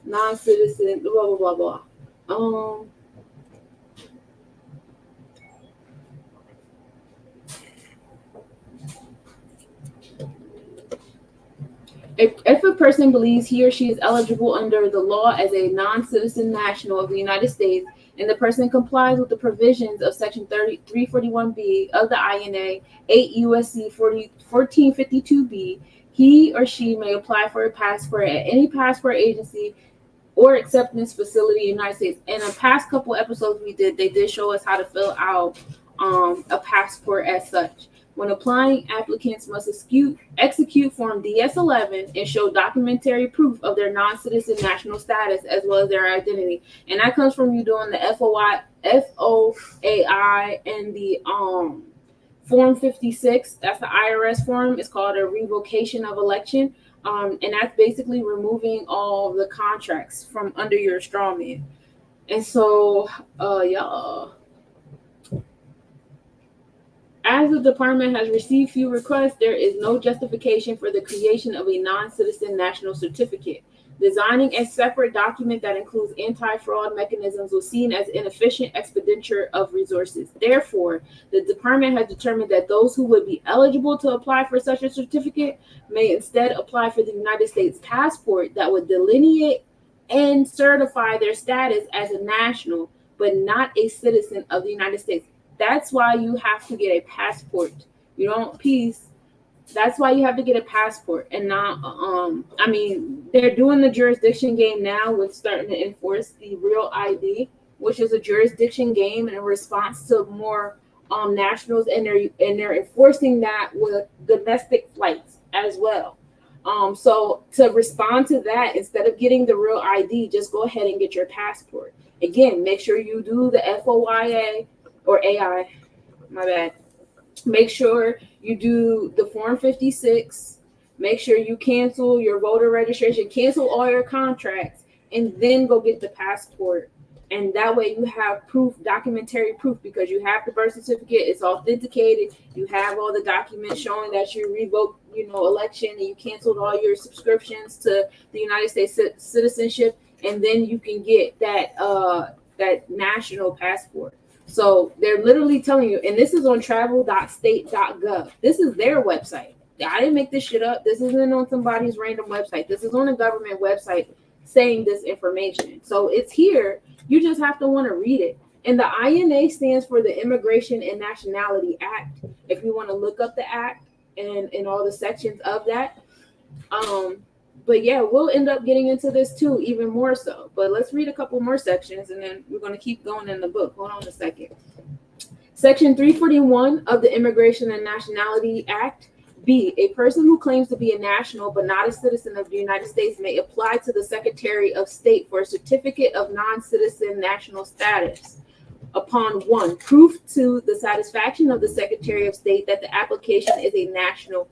Non-citizen, blah, blah, blah, blah. If a person believes he or she is eligible under the law as a non-citizen national of the United States, and the person complies with the provisions of Section 341B of the INA, 8 U.S.C. 1452B, he or she may apply for a passport at any passport agency or acceptance facility in the United States. In a past couple episodes they did show us how to fill out a passport as such. When applying, applicants must execute Form DS-11 and show documentary proof of their non-citizen national status as well as their identity. And that comes from you doing the FOAI and the Form 56. That's the IRS form. It's called a revocation of election. And that's basically removing all the contracts from under your straw man. And so, As the department has received few requests, there is no justification for the creation of a non-citizen national certificate. Designing a separate document that includes anti-fraud mechanisms was seen as inefficient expenditure of resources. Therefore, the department has determined that those who would be eligible to apply for such a certificate may instead apply for the United States passport that would delineate and certify their status as a national, but not a citizen of the United States. That's why you have to get a passport. You don't peace. That's why you have to get a passport and not I mean, they're doing the jurisdiction game now with starting to enforce the real ID, which is a jurisdiction game in response to more nationals, and they're enforcing that with domestic flights as well. So to respond to that, instead of getting the real ID, just go ahead and get your passport. Again, make sure you do the FOIA or AI, my bad. Make sure you do the Form 56. Make sure you cancel your voter registration, cancel all your contracts, and then go get the passport. And that way you have proof, documentary proof, because you have the birth certificate, it's authenticated, you have all the documents showing that you revoked, election, and you canceled all your subscriptions to the United States citizenship, and then you can get that national passport. So they're literally telling you, and this is on travel.state.gov. This is their website. I didn't make this shit up. This isn't on somebody's random website. This is on a government website saying this information. So it's here. You just have to want to read it. And the INA stands for the Immigration and Nationality Act. If you want to look up the act and all the sections of that. But yeah, we'll end up getting into this too, even more so. But let's read a couple more sections, and then we're going to keep going in the book. Hold on a second. Section 341 of the Immigration and Nationality Act. B, a person who claims to be a national but not a citizen of the United States may apply to the Secretary of State for a certificate of non-citizen national status upon 1, proof to the satisfaction of the Secretary of State that the application is a national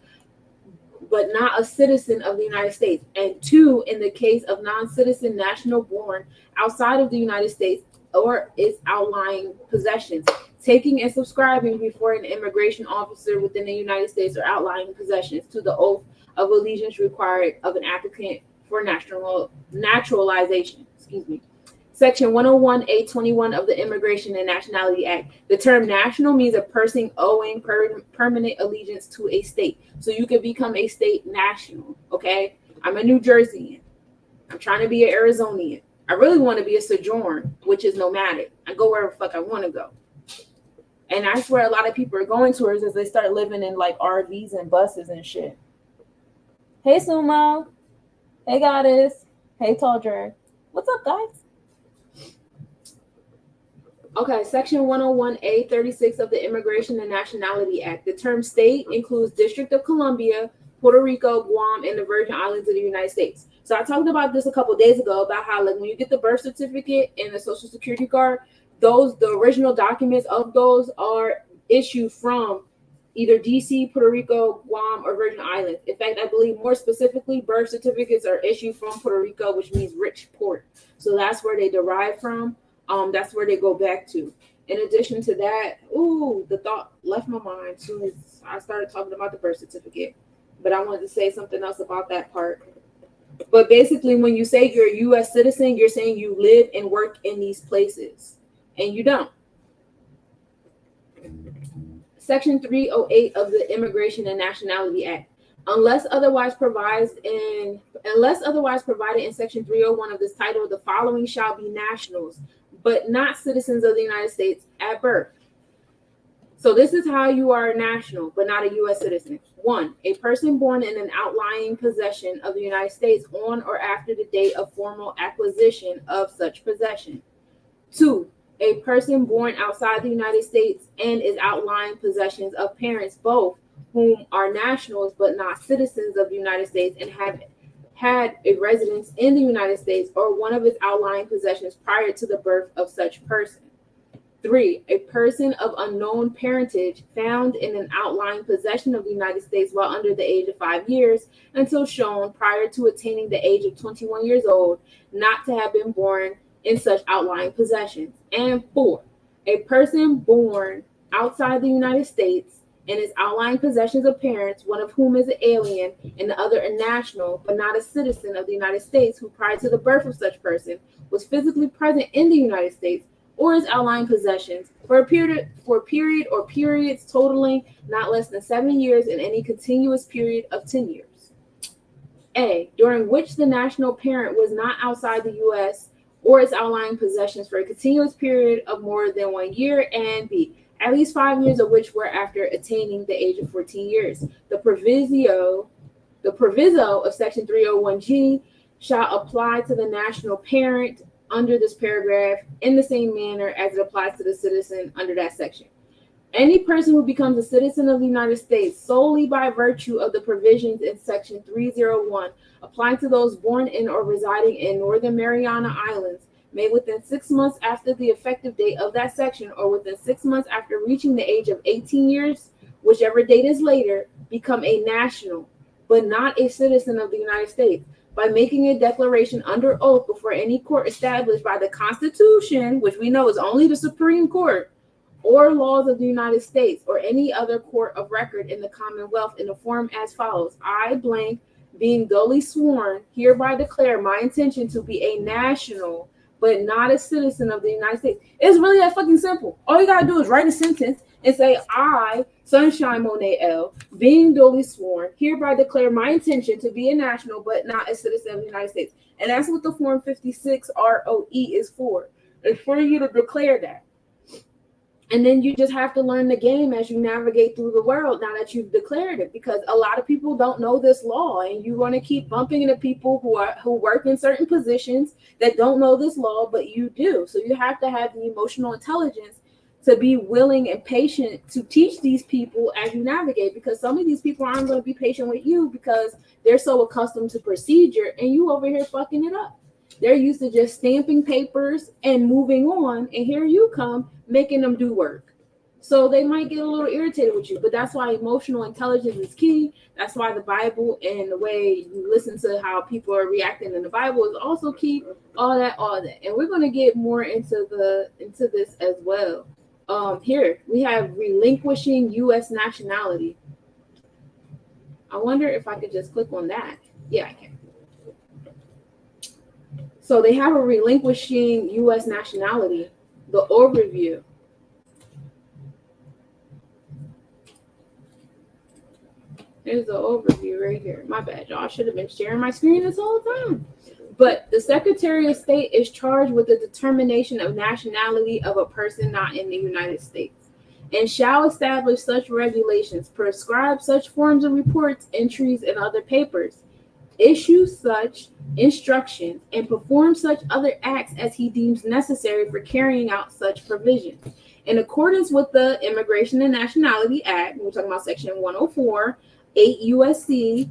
but not a citizen of the United States, and 2, in the case of non-citizen national born outside of the United States or its outlying possessions, taking and subscribing before an immigration officer within the United States or outlying possessions to the oath of allegiance required of an applicant for naturalization. Section 101A21 of the Immigration and Nationality Act. The term national means a person owing permanent allegiance to a state. So you can become a state national, okay? I'm a New Jerseyan. I'm trying to be an Arizonian. I really want to be a sojourn, which is nomadic. I go wherever the fuck I want to go. And that's where a lot of people are going towards as they start living in like RVs and buses and shit. Hey, Sumo. Hey, Goddess. Hey, Tall Drag. What's up, guys? Okay, Section 101A36 of the Immigration and Nationality Act. The term state includes District of Columbia, Puerto Rico, Guam, and the Virgin Islands of the United States. So I talked about this a couple days ago about how like when you get the birth certificate and the Social Security card, the original documents of those are issued from either DC, Puerto Rico, Guam, or Virgin Islands. In fact, I believe more specifically, birth certificates are issued from Puerto Rico, which means rich port. So that's where they derive from. That's where they go back to. In addition to that, the thought left my mind as soon as I started talking about the birth certificate. But I wanted to say something else about that part. But basically, when you say you're a U.S. citizen, you're saying you live and work in these places. And you don't. Section 308 of the Immigration and Nationality Act. Unless otherwise provided in Section 301 of this title, the following shall be nationals, but not citizens of the United States at birth. So this is how you are a national, but not a U.S. citizen. 1, a person born in an outlying possession of the United States on or after the date of formal acquisition of such possession. 2, a person born outside the United States and is outlying possessions of parents, both whom are nationals but not citizens of the United States and have had a residence in the United States or one of its outlying possessions prior to the birth of such person. 3, a person of unknown parentage found in an outlying possession of the United States while under the age of 5 years until shown prior to attaining the age of 21 years old not to have been born in such outlying possessions. And 4, a person born outside the United States and its outlying possessions of parents, one of whom is an alien and the other a national, but not a citizen of the United States, who prior to the birth of such person was physically present in the United States, or its outlying possessions for a period or periods totaling not less than 7 years in any continuous period of 10 years. A, during which the national parent was not outside the U.S. or its outlying possessions for a continuous period of more than 1 year, and B, at least 5 years of which were after attaining the age of 14 years. The proviso of Section 301G shall apply to the national parent under this paragraph in the same manner as it applies to the citizen under that section. Any person who becomes a citizen of the United States solely by virtue of the provisions in Section 301 applying to those born in or residing in Northern Mariana Islands may within 6 months after the effective date of that section or within 6 months after reaching the age of 18 years, whichever date is later, become a national, but not a citizen of the United States by making a declaration under oath before any court established by the Constitution, which we know is only the Supreme Court, or laws of the United States, or any other court of record in the Commonwealth in the form as follows. I, blank, being duly sworn, hereby declare my intention to be a national, but not a citizen of the United States. It's really that fucking simple. All you gotta do is write a sentence and say, I, Sunshine Monet L, being duly sworn, hereby declare my intention to be a national, but not a citizen of the United States. And that's what the Form 56 ROE is for. It's for you to declare that. And then you just have to learn the game as you navigate through the world now that you've declared it, because a lot of people don't know this law, and you want to keep bumping into people who work in certain positions that don't know this law, but you do. So you have to have the emotional intelligence to be willing and patient to teach these people as you navigate, because some of these people aren't going to be patient with you because they're so accustomed to procedure and you over here fucking it up. They're used to just stamping papers and moving on, and here you come making them do work. So they might get a little irritated with you, but that's why emotional intelligence is key. That's why the Bible and the way you listen to how people are reacting in the Bible is also key. All that. And we're going to get more into this as well. Here we have relinquishing U.S. nationality. I wonder if I could just click on that. Yeah, I can. So they have a relinquishing U.S. nationality, the overview. There's the overview right here. My bad, y'all. I should have been sharing my screen this whole time. But the Secretary of State is charged with the determination of nationality of a person not in the United States, and shall establish such regulations, prescribe such forms of reports, entries, and other papers, issue such instructions, and perform such other acts as he deems necessary for carrying out such provisions. In accordance with the Immigration and Nationality Act, we're talking about Section 104, 8 U.S.C.,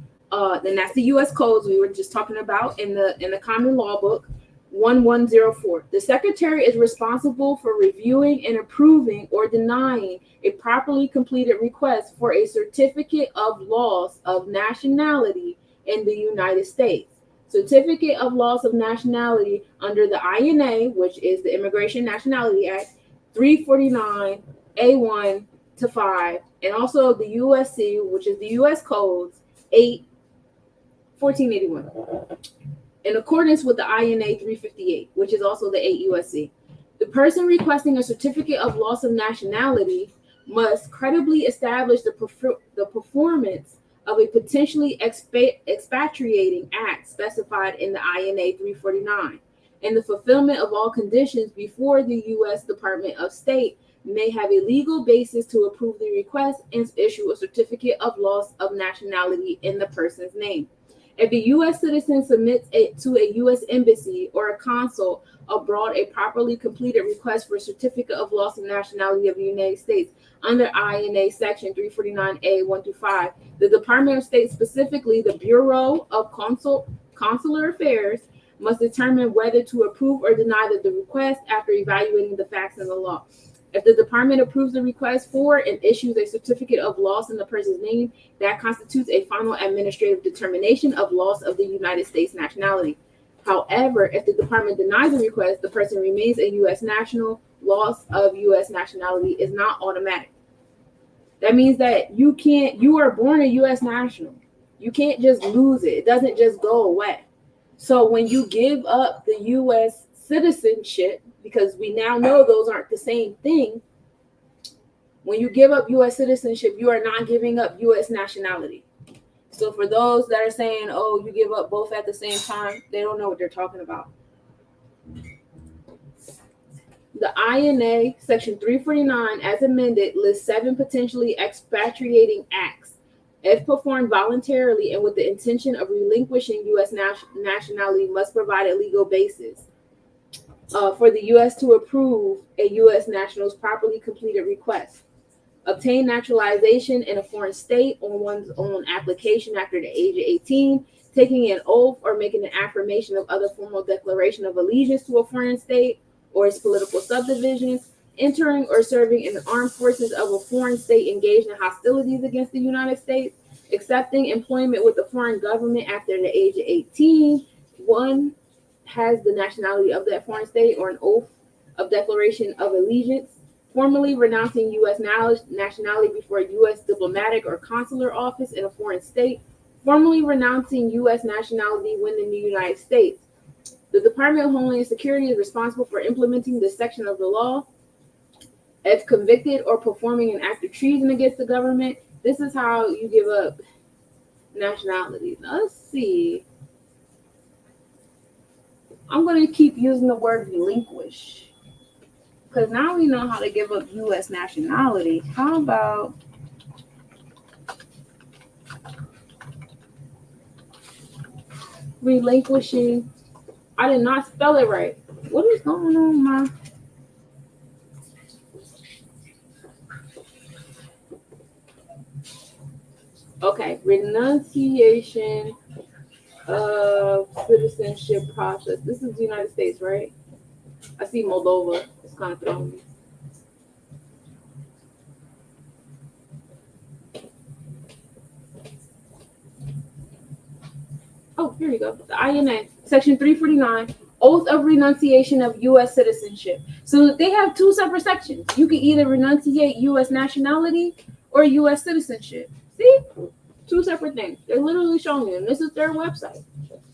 then that's the U.S. codes we were just talking about in the Common Law book, 1104. The Secretary is responsible for reviewing and approving or denying a properly completed request for a certificate of loss of nationality in the United States. Certificate of loss of nationality under the INA, which is the Immigration and Nationality Act, 349 A1 to 5, and also the USC, which is the U.S. codes, 1481. In accordance with the INA 358, which is also the 8 USC. The person requesting a certificate of loss of nationality must credibly establish the performance of a potentially expatriating act specified in the INA 349, and the fulfillment of all conditions before the U.S. Department of State may have a legal basis to approve the request and issue a certificate of loss of nationality in the person's name. If a U.S. citizen submits it to a U.S. embassy or a consul abroad a properly completed request for a certificate of loss of nationality of the United States under INA Section 349A 1 through 5, the Department of State, specifically the Bureau of Consular Affairs, must determine whether to approve or deny the request after evaluating the facts and the law. If the department approves the request for and issues a certificate of loss in the person's name, that constitutes a final administrative determination of loss of the United States nationality. However, if the department denies the request, the person remains a U.S. national. Loss of U.S. nationality is not automatic. That means that you are born a U.S. national. You can't just lose it. It doesn't just go away. So when you give up the U.S. citizenship, because we now know those aren't the same thing, when you give up U.S. citizenship, you are not giving up U.S. nationality. So for those that are saying, oh, you give up both at the same time, they don't know what they're talking about. The INA, Section 349, as amended, lists 7 potentially expatriating acts if performed voluntarily and with the intention of relinquishing U.S. nationality must provide a legal basis for the U.S. to approve a U.S. national's properly completed request. Obtain naturalization in a foreign state on one's own application after the age of 18, taking an oath or making an affirmation of other formal declaration of allegiance to a foreign state or its political subdivisions, entering or serving in the armed forces of a foreign state engaged in hostilities against the United States, accepting employment with the foreign government after the age of 18. One has the nationality of that foreign state or an oath of declaration of allegiance, formally renouncing U.S. nationality before a U.S. diplomatic or consular office in a foreign state, formally renouncing U.S. nationality when in the United States. The Department of Homeland Security is responsible for implementing this section of the law. If convicted or performing an act of treason against the government, this is how you give up nationality. Now, let's see. I'm going to keep using the word relinquish, because now we know how to give up U.S. nationality. How about relinquishing? I did not spell it right. What is going on, my? Okay, renunciation of citizenship process. This is the United States, right? I see Moldova. It's kind of throwing me. Oh, here you go. The INA, Section 349, Oath of Renunciation of U.S. Citizenship. So they have 2 separate sections. You can either renunciate U.S. nationality or U.S. citizenship. See? 2 separate things. They're literally showing you, and this is their website.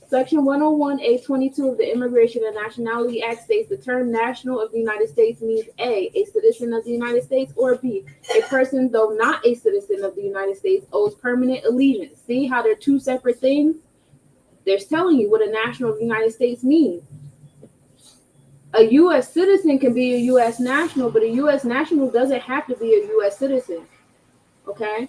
Section 101A22 of the Immigration and Nationality Act states the term national of the United States means A citizen of the United States, or B, a person, though not a citizen of the United States, owes permanent allegiance. See how they're 2 separate things? They're telling you what a national of the United States means. A U.S. citizen can be a U.S. national, but a U.S. national doesn't have to be a U.S. citizen. Okay?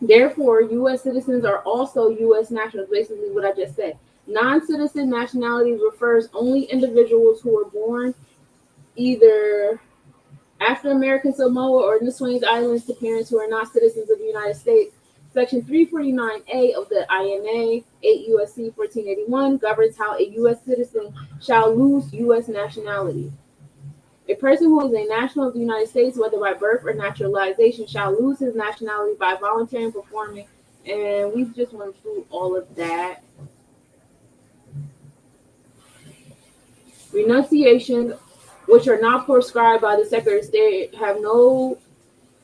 Therefore, U.S. citizens are also U.S. nationals, basically what I just said. Non-citizen nationality refers only individuals who were born either after American Samoa or in the Swains Islands to parents who are not citizens of the United States. Section 349A of the INA, 8 U.S.C. 1481, governs how a U.S. citizen shall lose U.S. nationality. A person who is a national of the United States, whether by birth or naturalization, shall lose his nationality by voluntarily performing. And we just went through all of that. Renunciations, which are not prescribed by the Secretary of State, have no.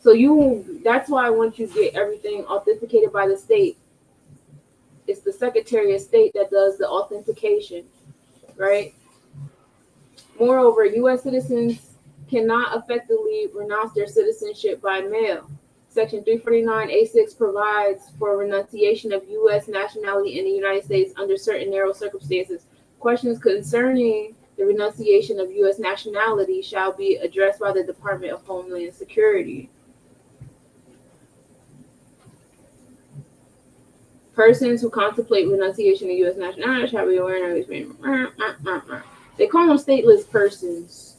So that's why once you get everything authenticated by the state, it's the Secretary of State that does the authentication, right? Moreover, U.S. citizens cannot effectively renounce their citizenship by mail. Section 349A6 provides for renunciation of U.S. nationality in the United States under certain narrow circumstances. Questions concerning the renunciation of U.S. nationality shall be addressed by the Department of Homeland Security. Persons who contemplate renunciation of U.S. nationality shall be aware of this. They call them stateless persons.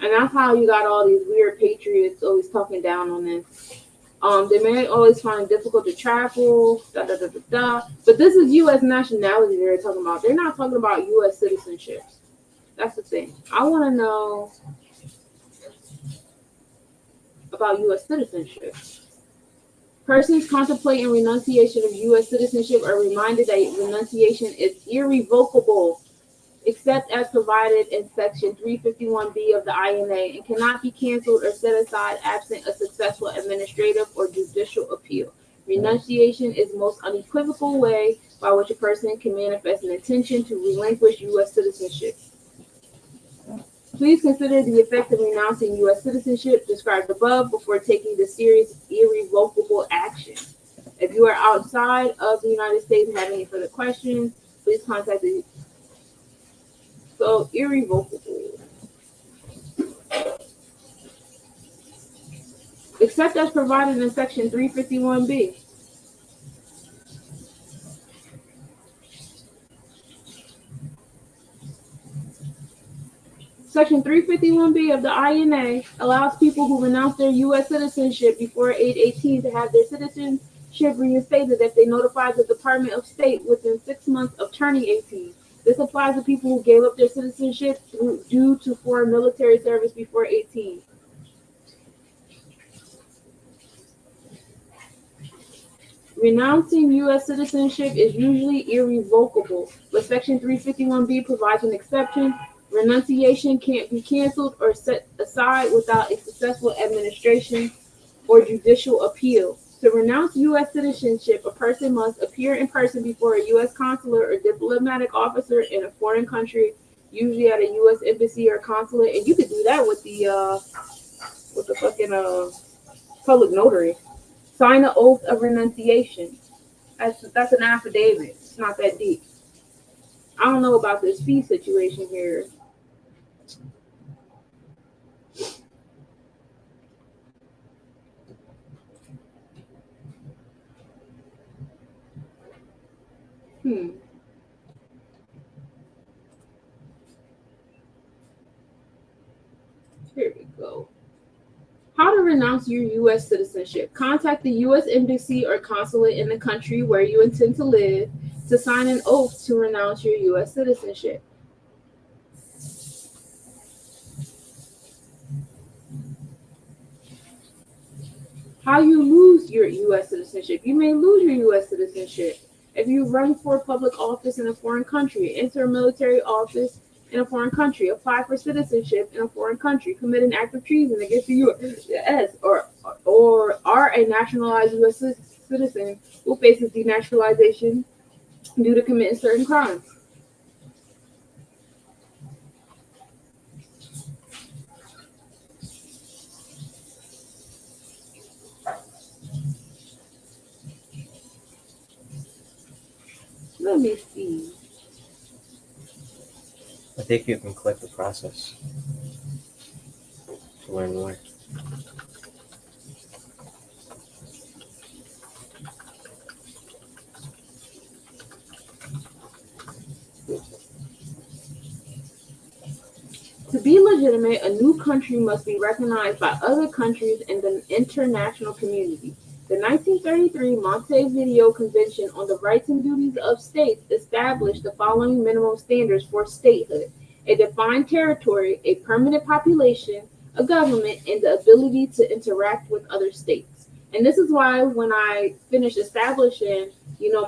And that's how you got all these weird patriots always talking down on this. They may always find it difficult to travel, But this is U.S. nationality they're talking about. They're not talking about U.S. citizenship. That's the thing. I want to know about U.S. citizenship. Persons contemplating renunciation of U.S. citizenship are reminded that renunciation is irrevocable. except as provided in Section 351B of the INA, and cannot be canceled or set aside absent a successful administrative or judicial appeal. Renunciation is the most unequivocal way by which a person can manifest an intention to relinquish U.S. citizenship. Please consider the effect of renouncing U.S. citizenship described above before taking the serious, irrevocable action. If you are outside of the United States and have any further questions, please contact the irrevocable. Except as provided in Section 351B. Section 351B of the INA allows people who renounce their U.S. citizenship before age 18 to have their citizenship reinstated if they notify the Department of State within 6 months of turning 18. This applies to people who gave up their citizenship due to foreign military service before 18. Renouncing U.S. citizenship is usually irrevocable, but Section 351B provides an exception. Renunciation can't be canceled or set aside without a successful administration or judicial appeal. To renounce U.S. citizenship, a person must appear in person before a U.S. consular or diplomatic officer in a foreign country, usually at a U.S. embassy or consulate. And you could do that with the fucking public notary. Sign an oath of renunciation. That's an affidavit. It's not that deep. I don't know about this fee situation here. Here we go. How to renounce your U.S. citizenship. Contact the U.S. embassy or consulate in the country where you intend to live to sign an oath to renounce your U.S. citizenship. How you lose your U.S. citizenship. You may lose your U.S. citizenship if you run for public office in a foreign country, enter a military office in a foreign country, apply for citizenship in a foreign country, commit an act of treason against the U.S., or are a nationalized U.S. citizen who faces denaturalization due to committing certain crimes. Let me see. I think you can click the process to learn more. To be legitimate, a new country must be recognized by other countries and the international community. The 1933 Montevideo Convention on the Rights and Duties of States established the following minimum standards for statehood: a defined territory, a permanent population, a government, and the ability to interact with other states. And this is why when I finish establishing,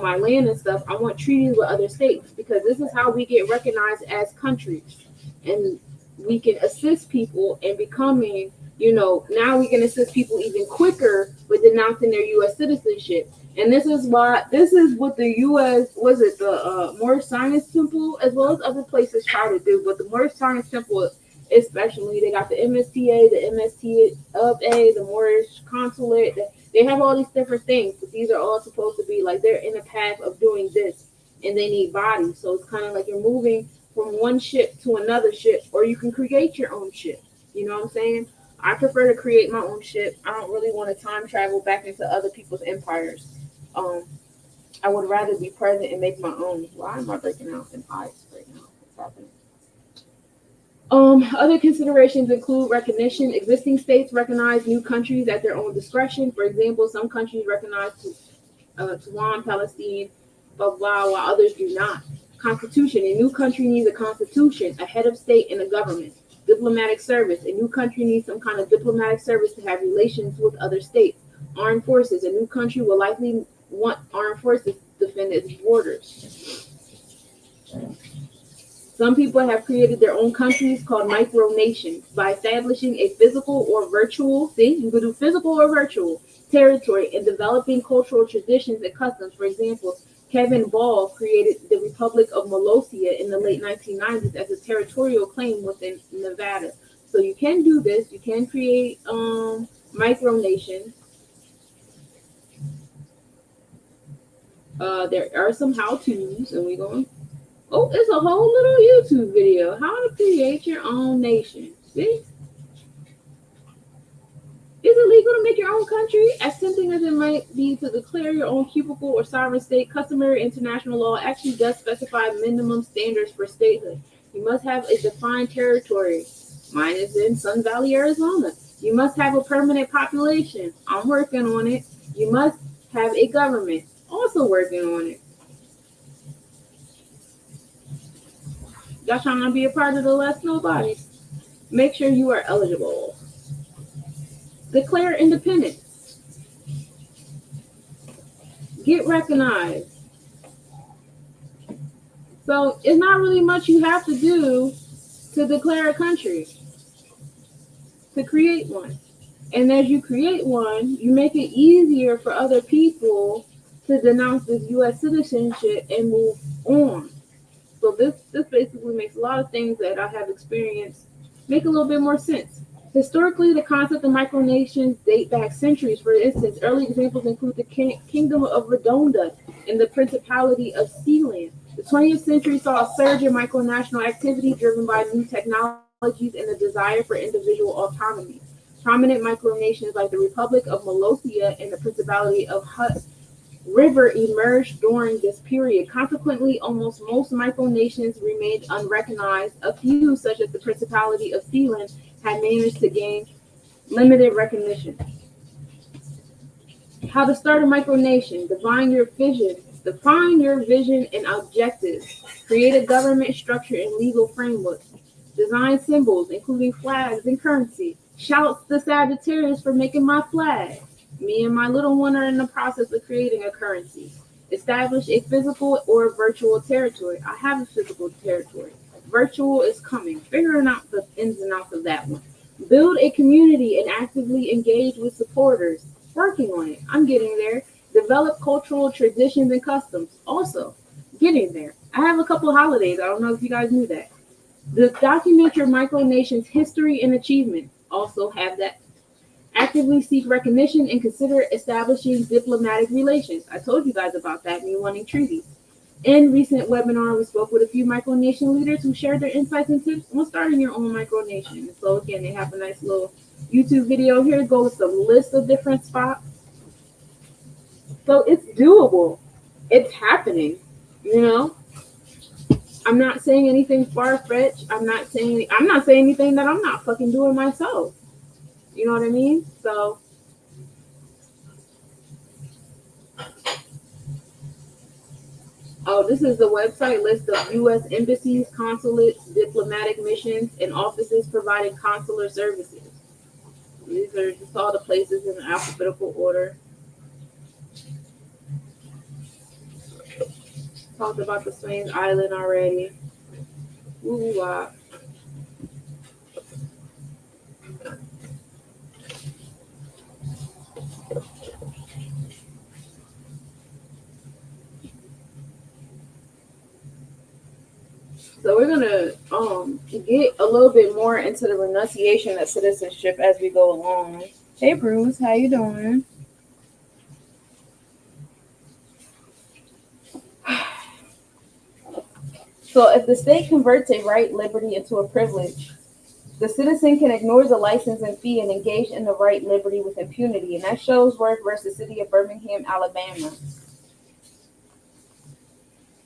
my land and stuff, I want treaties with other states, because this is how we get recognized as countries. And we can assist people in becoming, now we can assist people even quicker with denouncing their U.S. citizenship. And this is what the U.S., was it the Moorish Science Temple, as well as other places try to do. But the Moorish Science Temple, especially, they got the MSTA, the MSTA, the Moorish Consulate. They have all these different things, but these are all supposed to be like they're in a path of doing this, and they need bodies. So it's kind of like you're moving from one ship to another ship, or you can create your own ship. You know what I'm saying? I prefer to create my own ship. I don't really want to time travel back into other people's empires. I would rather be present and make my own. Why am I breaking out in ice right now? What's happening? Other considerations include recognition. Existing states recognize new countries at their own discretion. For example, some countries recognize Taiwan, Palestine, blah, blah, while others do not. Constitution. A new country needs a constitution, a head of state, and a government. Diplomatic service. A new country needs some kind of diplomatic service to have relations with other states. Armed forces. A new country will likely want armed forces to defend its borders. Some people have created their own countries called micronations by establishing a physical or virtual, see, you could do physical or virtual territory and developing cultural traditions and customs. For example, Kevin Ball created the Republic of Molossia in the late 1990s as a territorial claim within Nevada. So you can do this. You can create micronations. There are some how-tos, and we're going. Oh, it's a whole little YouTube video. How to create your own nation. See? Is it legal to make your own country? As tempting as it might be to declare your own cubicle or sovereign state, customary international law actually does specify minimum standards for statehood. You must have a defined territory. Mine is in Sun Valley, Arizona. You must have a permanent population. I'm working on it. You must have a government. Also working on it. Y'all trying to be a part of the Less Nobodies? Make sure you are eligible. Declare independence. Get recognized. So it's not really much you have to do to declare a country, to create one. And as you create one, you make it easier for other people to denounce this U.S. citizenship and move on. So this basically makes a lot of things that I have experienced make a little bit more sense. Historically, the concept of micronations date back centuries. For instance, early examples include the Kingdom of Redonda and the Principality of Sealand. The 20th century saw a surge in micronational activity driven by new technologies and the desire for individual autonomy. Prominent micronations like the Republic of Molossia and the Principality of Hut River emerged during this period. Consequently, almost most micronations remained unrecognized. A few, such as the Principality of Sealand, had managed to gain limited recognition. How to start a micronation. Define your vision and objectives. Create a government structure and legal framework. Design symbols, including flags and currency. Shouts to Sagittarius for making my flag. Me and my little one are in the process of creating a currency. Establish a physical or virtual territory. I have a physical territory. Virtual is coming. Figuring out the ins and outs of that one. Build a community and actively engage with supporters. Working on it. I'm getting there. Develop cultural traditions and customs. Also, getting there. I have a couple holidays. I don't know if you guys knew that. Document your micronation's history and achievements. Also have that. Actively seek recognition and consider establishing diplomatic relations. I told you guys about that, me wanting treaties. In recent webinar, we spoke with a few micronation leaders who shared their insights and tips on starting your own micronation. So again, they have a nice little YouTube video here to go with some list of different spots. So it's doable. It's happening, you know? I'm not saying anything far-fetched. I'm not saying anything that I'm not fucking doing myself. You know what I mean? So this is the website list of U.S. embassies, consulates, diplomatic missions, and offices providing consular services. These are just all the places in alphabetical order. Talked about the Swains Island already. Ooh, So we're gonna get a little bit more into the renunciation of citizenship as we go along. Hey Bruce, how you doing? So if the state converts a right liberty into a privilege, the citizen can ignore the license and fee and engage in the right liberty with impunity. And that shows Worth versus City of Birmingham, Alabama.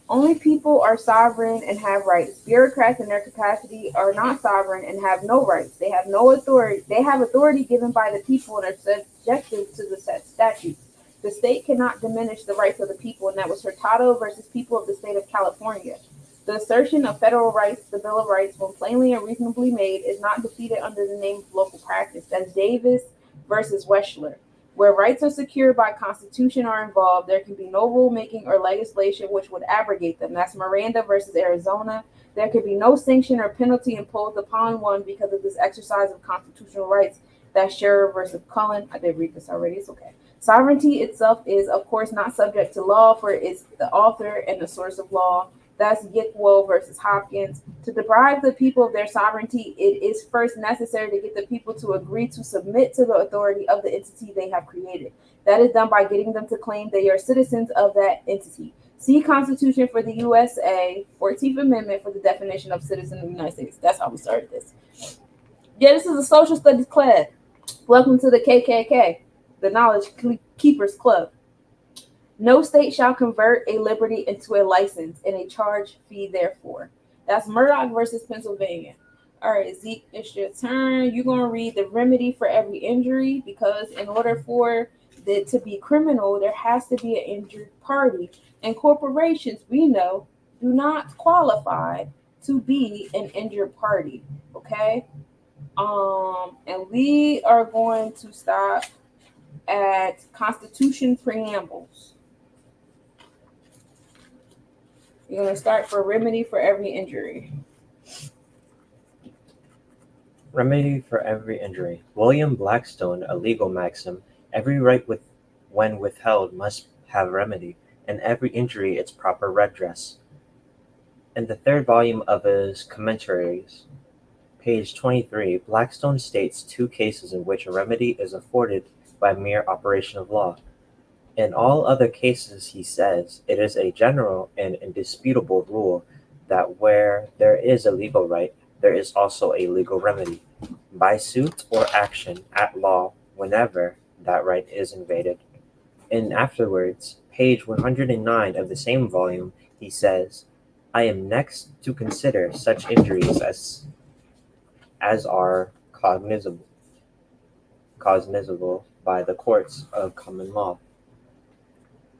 Only people are sovereign and have rights. Bureaucrats in their capacity are not sovereign and have no rights. They have no authority. They have authority given by the people and are subjected to the set statutes. The state cannot diminish the rights of the people, and that was Hurtado versus people of the state of California. The assertion of federal rights, the Bill of Rights, when plainly and reasonably made, is not defeated under the name of local practice. That's Davis versus Weschler. Where rights are secured by Constitution are involved, there can be no rulemaking or legislation which would abrogate them. That's Miranda versus Arizona. There can be no sanction or penalty imposed upon one because of this exercise of constitutional rights. That's Scherer versus Cullen. I did read this already. It's okay. Sovereignty itself is, of course, not subject to law, for it's the author and the source of law. That's Yickwo versus Hopkins. To deprive the people of their sovereignty, it is first necessary to get the people to agree to submit to the authority of the entity they have created. That is done by getting them to claim they are citizens of that entity. See Constitution for the USA, 14th Amendment for the definition of citizen of the United States. That's how we started this. Yeah, this is a social studies class. Welcome to the KKK, the Knowledge Keepers Club. No state shall convert a liberty into a license and a charge fee therefore. That's Murdoch versus Pennsylvania. All right, Zeke, it's your turn. You're going to read the remedy for every injury because in order for it to be criminal, there has to be an injured party. And corporations, we know, do not qualify to be an injured party. Okay? And we are going to stop at Constitution preambles. You're going to start for remedy for every injury. Remedy for every injury. William Blackstone, a legal maxim, every right when withheld must have remedy, and every injury its proper redress. In the third volume of his Commentaries, page 23, Blackstone states two cases in which a remedy is afforded by mere operation of law. In all other cases, he says, it is a general and indisputable rule that where there is a legal right, there is also a legal remedy, by suit or action at law whenever that right is invaded. And afterwards, page 109 of the same volume, he says, I am next to consider such injuries as are cognizable by the courts of common law.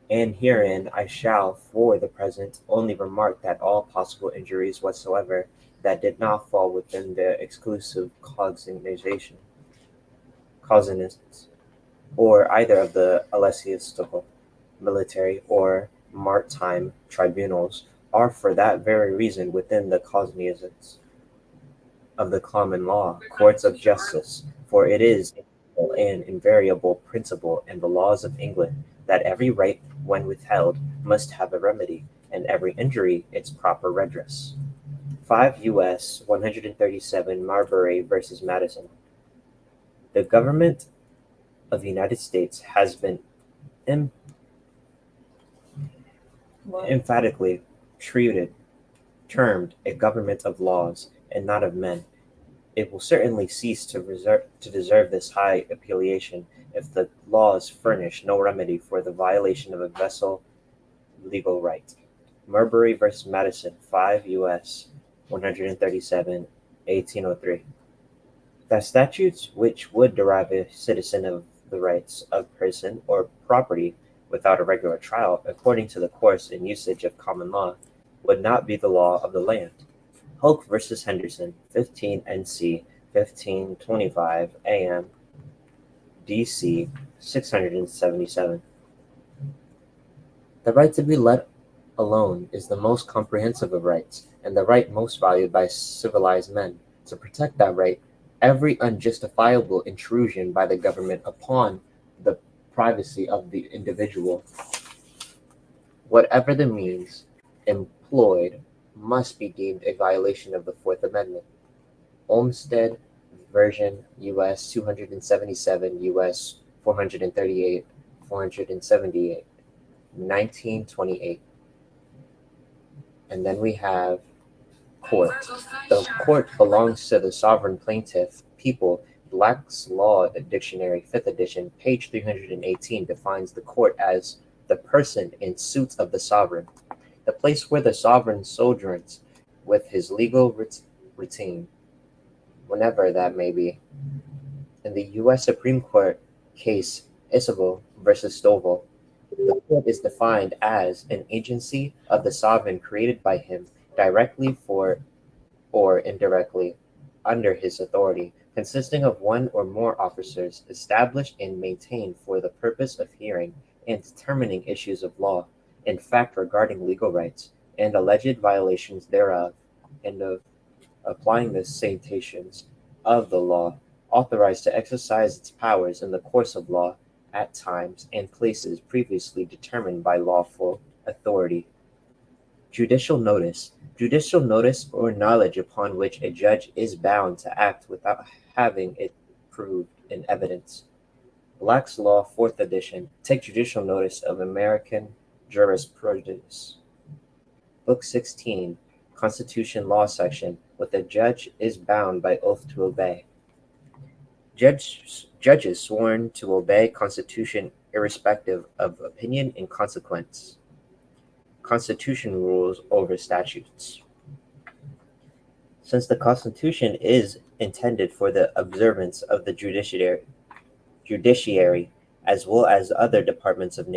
And herein I shall, for the present, only remark that all possible injuries whatsoever that did not fall within the exclusive cognizance, or either of the ecclesiastical, military, or maritime tribunals, are for that very reason within the cognizance of the common law, courts of justice, for it is an invariable principle in the laws of England that every right, when withheld, must have a remedy, and every injury its proper redress. 5 U.S. 137 Marbury versus Madison. The government of the United States has been emphatically termed a government of laws and not of men. It will certainly cease to deserve this high appellation if the laws furnish no remedy for the violation of a vessel legal right. Marbury versus Madison, 5 U.S. 137, 1803. That statutes which would deprive a citizen of the rights of person or property without a regular trial, according to the course and usage of common law, would not be the law of the land. Hulk versus Henderson, 15 NC 1525 AM, DC 677. The right to be let alone is the most comprehensive of rights, and the right most valued by civilized men. To protect that right, every unjustifiable intrusion by the government upon the privacy of the individual, whatever the means employed, must be deemed a violation of the Fourth Amendment. Olmsted version U.S. 277, U.S. 438, 478, 1928. And then we have court. The court belongs to the sovereign plaintiff, people. Black's Law Dictionary, 5th edition, page 318, defines the court as the person in suit of the sovereign, the place where the sovereign sojourns with his legal routine, whenever that may be. In the U.S. Supreme Court case Isabel versus Stovall, the court is defined as an agency of the sovereign created by him directly for or indirectly under his authority, consisting of one or more officers established and maintained for the purpose of hearing and determining issues of law, in fact regarding legal rights, and alleged violations thereof, and of applying the citations of the law, authorized to exercise its powers in the course of law at times and places previously determined by lawful authority. Judicial notice. Judicial notice or knowledge upon which a judge is bound to act without having it proved in evidence. Black's Law, 4th edition. Take judicial notice of American jurisprudence. Book 16, Constitution Law section, what the judge is bound by oath to obey. Judges sworn to obey Constitution irrespective of opinion and consequence. Constitution rules over statutes. Since the Constitution is intended for the observance of the judiciary as well as other departments of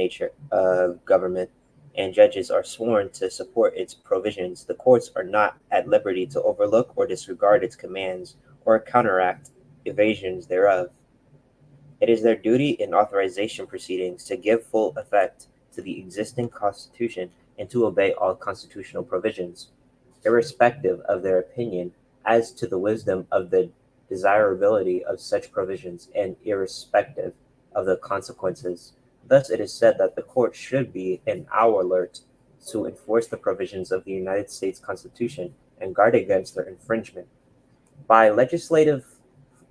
government, and judges are sworn to support its provisions, the courts are not at liberty to overlook or disregard its commands or counteract evasions thereof. It is their duty in authorization proceedings to give full effect to the existing Constitution and to obey all constitutional provisions, irrespective of their opinion as to the wisdom of the desirability of such provisions and irrespective of the consequences. Thus, it is said that the court should be an hour alert to enforce the provisions of the United States Constitution and guard against their infringement. By legislative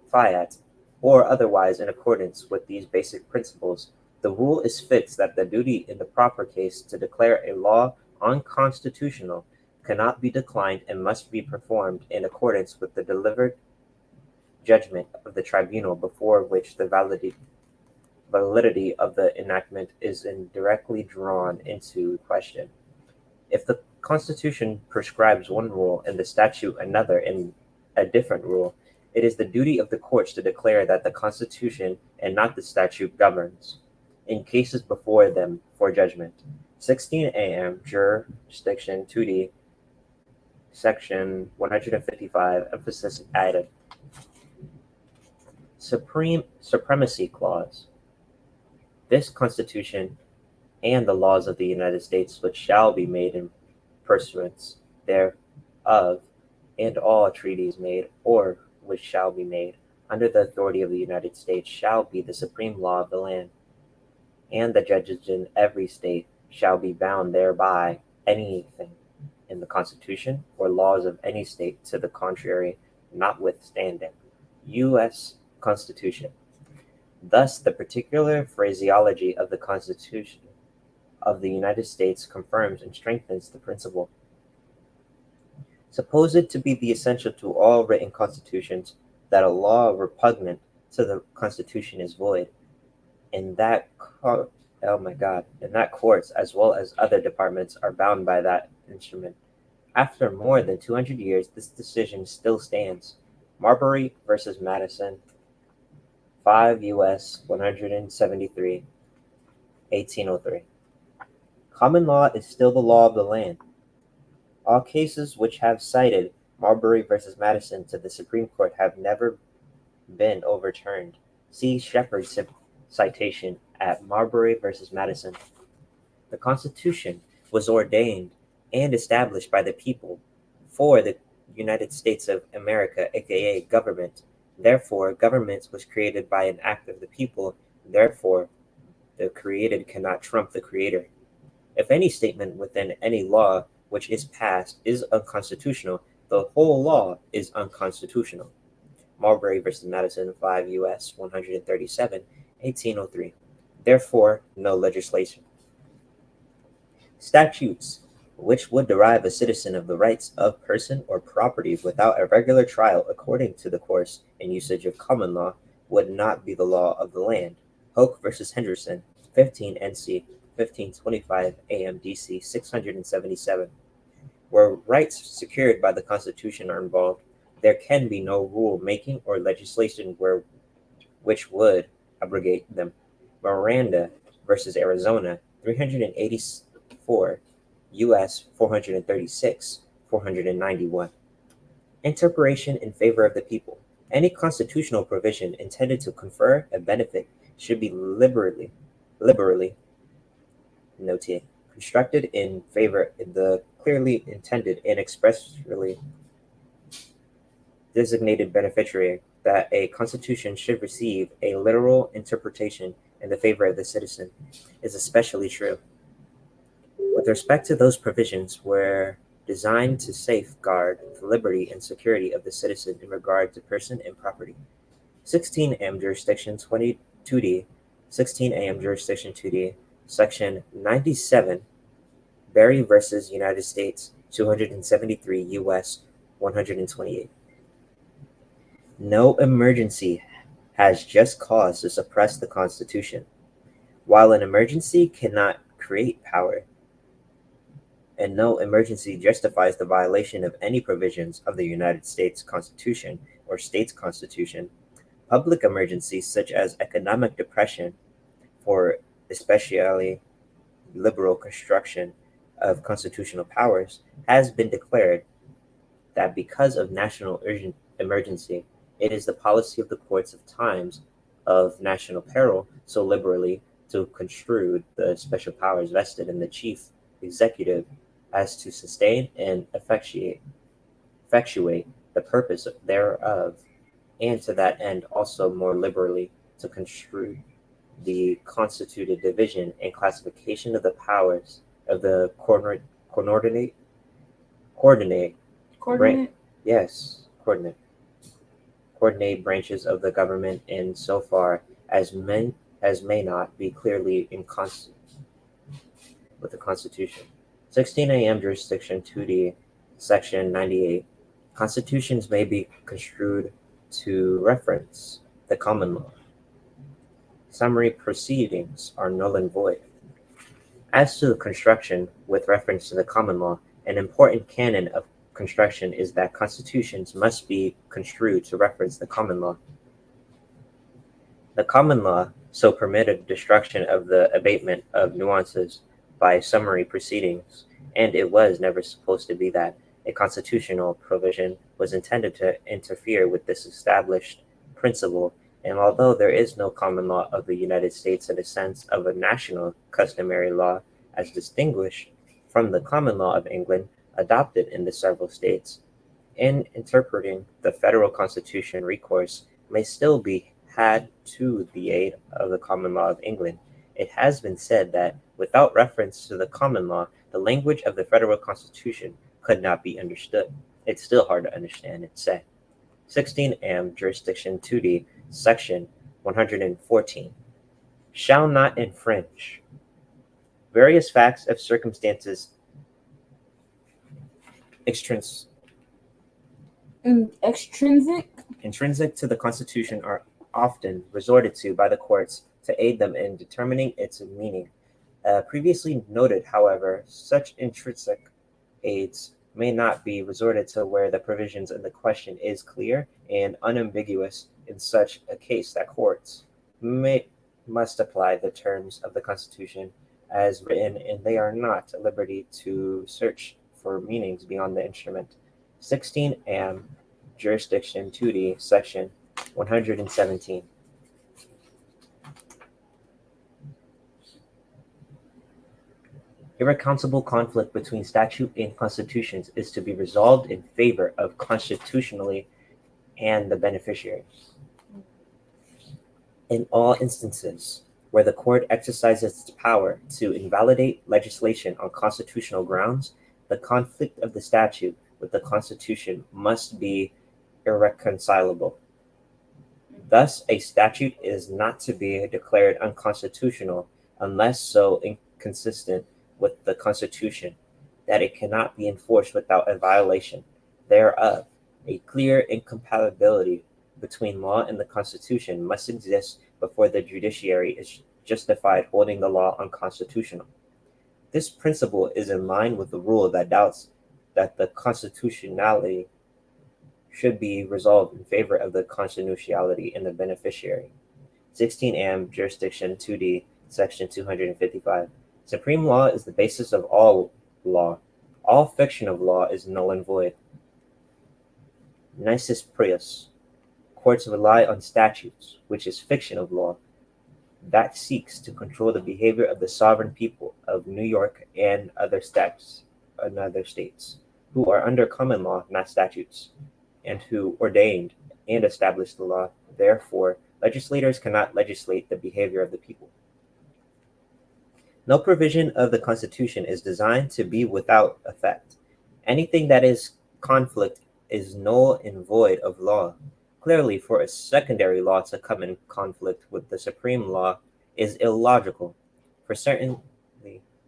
fiat, or otherwise in accordance with these basic principles, the rule is fixed that the duty in the proper case to declare a law unconstitutional cannot be declined and must be performed in accordance with the delivered judgment of the tribunal before which the validity of the enactment is indirectly drawn into question. If the Constitution prescribes one rule and the statute another in a different rule, it is the duty of the courts to declare that the Constitution and not the statute governs, in cases before them for judgment. 16 AM, Jurisdiction 2D, Section 155, emphasis added. Supremacy Clause. This Constitution and the laws of the United States which shall be made in pursuance thereof, and all treaties made or which shall be made under the authority of the United States shall be the supreme law of the land, and the judges in every state shall be bound thereby. Anything in the Constitution or laws of any state to the contrary notwithstanding. U.S. Constitution. Thus, the particular phraseology of the Constitution of the United States confirms and strengthens the principle. Suppose it to be the essential to all written constitutions that a law repugnant to the Constitution is void, and that courts as well as other departments are bound by that instrument. After more than 200 years, this decision still stands. Marbury versus Madison, 5 U.S. 173, 1803. Common law is still the law of the land. All cases which have cited Marbury versus Madison to the Supreme Court have never been overturned. See Shepard's citation at Marbury versus Madison. The Constitution was ordained and established by the people for the United States of America, aka government. Therefore, government was created by an act of the people. Therefore, the created cannot trump the creator. If any statement within any law which is passed is unconstitutional, the whole law is unconstitutional. Marbury versus Madison, 5 U.S. 137, 1803. Therefore, no legislation. Statutes which would deprive a citizen of the rights of person or property without a regular trial according to the course and usage of common law would not be the law of the land. Hoke versus Henderson, 15 NC 1525 AMDC 677. Where rights secured by the Constitution are involved, there can be no rule making or legislation which would abrogate them. Miranda versus Arizona, 384 U.S. 436, 491. Interpretation in favor of the people. Any constitutional provision intended to confer a benefit should be liberally noted, constructed in favor of the clearly intended and expressly designated beneficiary. That a constitution should receive a literal interpretation in the favor of the citizen is especially true with respect to those provisions were designed to safeguard the liberty and security of the citizen in regard to person and property. 16 AM Jurisdiction 22D, 16 AM Jurisdiction 2D, Section 97, Berry versus United States, 273 U.S. 128. No emergency has just cause to suppress the Constitution. While an emergency cannot create power, and no emergency justifies the violation of any provisions of the United States Constitution or state's constitution, public emergencies such as economic depression for especially liberal construction of constitutional powers has been declared that because of national urgent emergency, it is the policy of the courts of times of national peril so liberally to construe the special powers vested in the chief executive as to sustain and effectuate the purpose thereof, and to that end also more liberally to construe the constituted division and classification of the powers of the coordinate coordinate Coordinate? yes coordinate branches of the government in so far as may not be clearly in consonance with the Constitution. 16 AM Jurisdiction 2D, Section 98. Constitutions may be construed to reference the common law. Summary proceedings are null and void. As to the construction with reference to the common law, an important canon of construction is that constitutions must be construed to reference the common law. The common law so permitted destruction of the abatement of nuances by summary proceedings, and it was never supposed to be that a constitutional provision was intended to interfere with this established principle. And although there is no common law of the United States in the sense of a national customary law as distinguished from the common law of England adopted in the several states, in interpreting the federal constitution, recourse may still be had to the aid of the common law of England. It has been said that without reference to the common law, the language of the federal constitution could not be understood. It's still hard to understand, it said. 16 AM Jurisdiction 2D, Section 114. Shall not infringe. Various facts of circumstances Extrinsic? intrinsic to the Constitution are often resorted to by the courts to aid them in determining its meaning. Previously noted, however, such intrinsic aids may not be resorted to where the provisions in the question is clear and unambiguous. In such a case, that courts must apply the terms of the Constitution as written, and they are not at liberty to search for meanings beyond the instrument. 16 AM Jurisdiction 2D, Section 117. Irreconcilable conflict between statute and constitutions is to be resolved in favor of constitutionally and the beneficiary. In all instances where the court exercises its power to invalidate legislation on constitutional grounds, the conflict of the statute with the Constitution must be irreconcilable. Thus, a statute is not to be declared unconstitutional unless so inconsistent with the Constitution that it cannot be enforced without a violation thereof. A clear incompatibility between law and the Constitution must exist before the judiciary is justified holding the law unconstitutional. This principle is in line with the rule that doubts that the constitutionality should be resolved in favor of the constitutionality in the beneficiary. 16 AM Jurisdiction 2D, Section 255. Supreme law is the basis of all law. All fiction of law is null and void. Nisus prius. Courts rely on statutes, which is fiction of law, that seeks to control the behavior of the sovereign people of New York and other states, who are under common law, not statutes, and who ordained and established the law. Therefore, legislators cannot legislate the behavior of the people. No provision of the Constitution is designed to be without effect. Anything that is conflict is null and void of law. Clearly, for a secondary law to come in conflict with the supreme law is illogical. For certainly,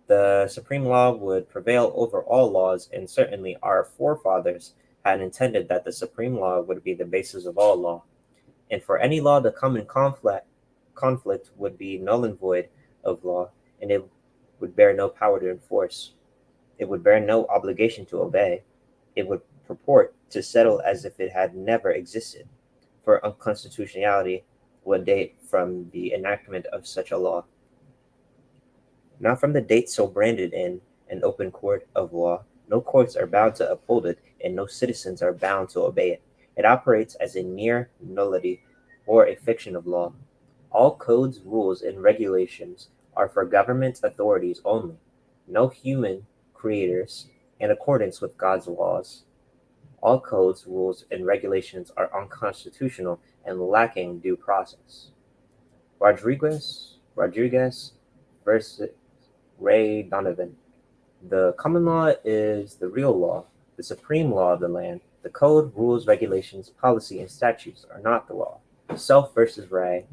the supreme law would prevail over all laws, and certainly our forefathers had intended that the supreme law would be the basis of all law. And for any law to come in conflict would be null and void of law, and it would bear no power to enforce. It would bear no obligation to obey. It would purport to settle as if it had never existed, for unconstitutionality would date from the enactment of such a law, not from the date so branded in an open court of law. No courts are bound to uphold it, and no citizens are bound to obey it. It operates as a mere nullity or a fiction of law. All codes, rules, and regulations are for government authorities only, no human creators, in accordance with God's laws. All codes, rules, and regulations are unconstitutional and lacking due process. Rodriguez versus Ray Donovan. The common law is the real law, the supreme law of the land. The code, rules, regulations, policy, and statutes are not the law. Self versus Ray,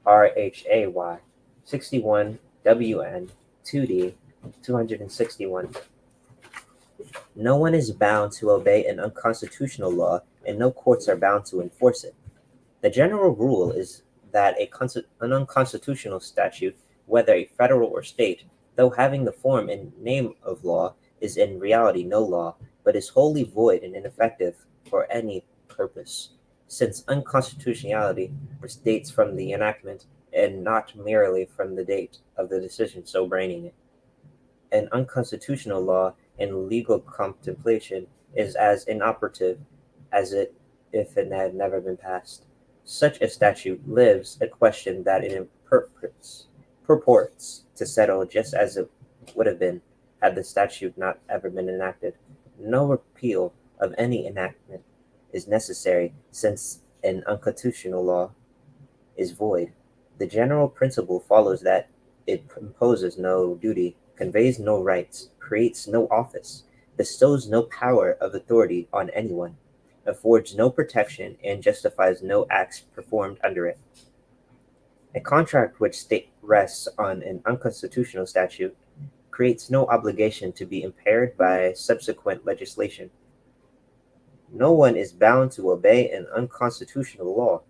RHAY, 61 WN 2D 261. No one is bound to obey an unconstitutional law, and no courts are bound to enforce it. The general rule is that an unconstitutional statute, whether a federal or state, though having the form and name of law, is in reality no law, but is wholly void and ineffective for any purpose, since unconstitutionality dates from the enactment and not merely from the date of the decision so braining it. An unconstitutional law in legal contemplation is as inoperative as if it had never been passed. Such a statute lives a question that it purports to settle just as it would have been had the statute not ever been enacted. No repeal of any enactment is necessary, since an unconstitutional law is void. The general principle follows that it imposes no duty, conveys no rights, creates no office, bestows no power of authority on anyone, affords no protection, and justifies no acts performed under it. A contract which rests on an unconstitutional statute creates no obligation to be impaired by subsequent legislation. No one is bound to obey an unconstitutional law.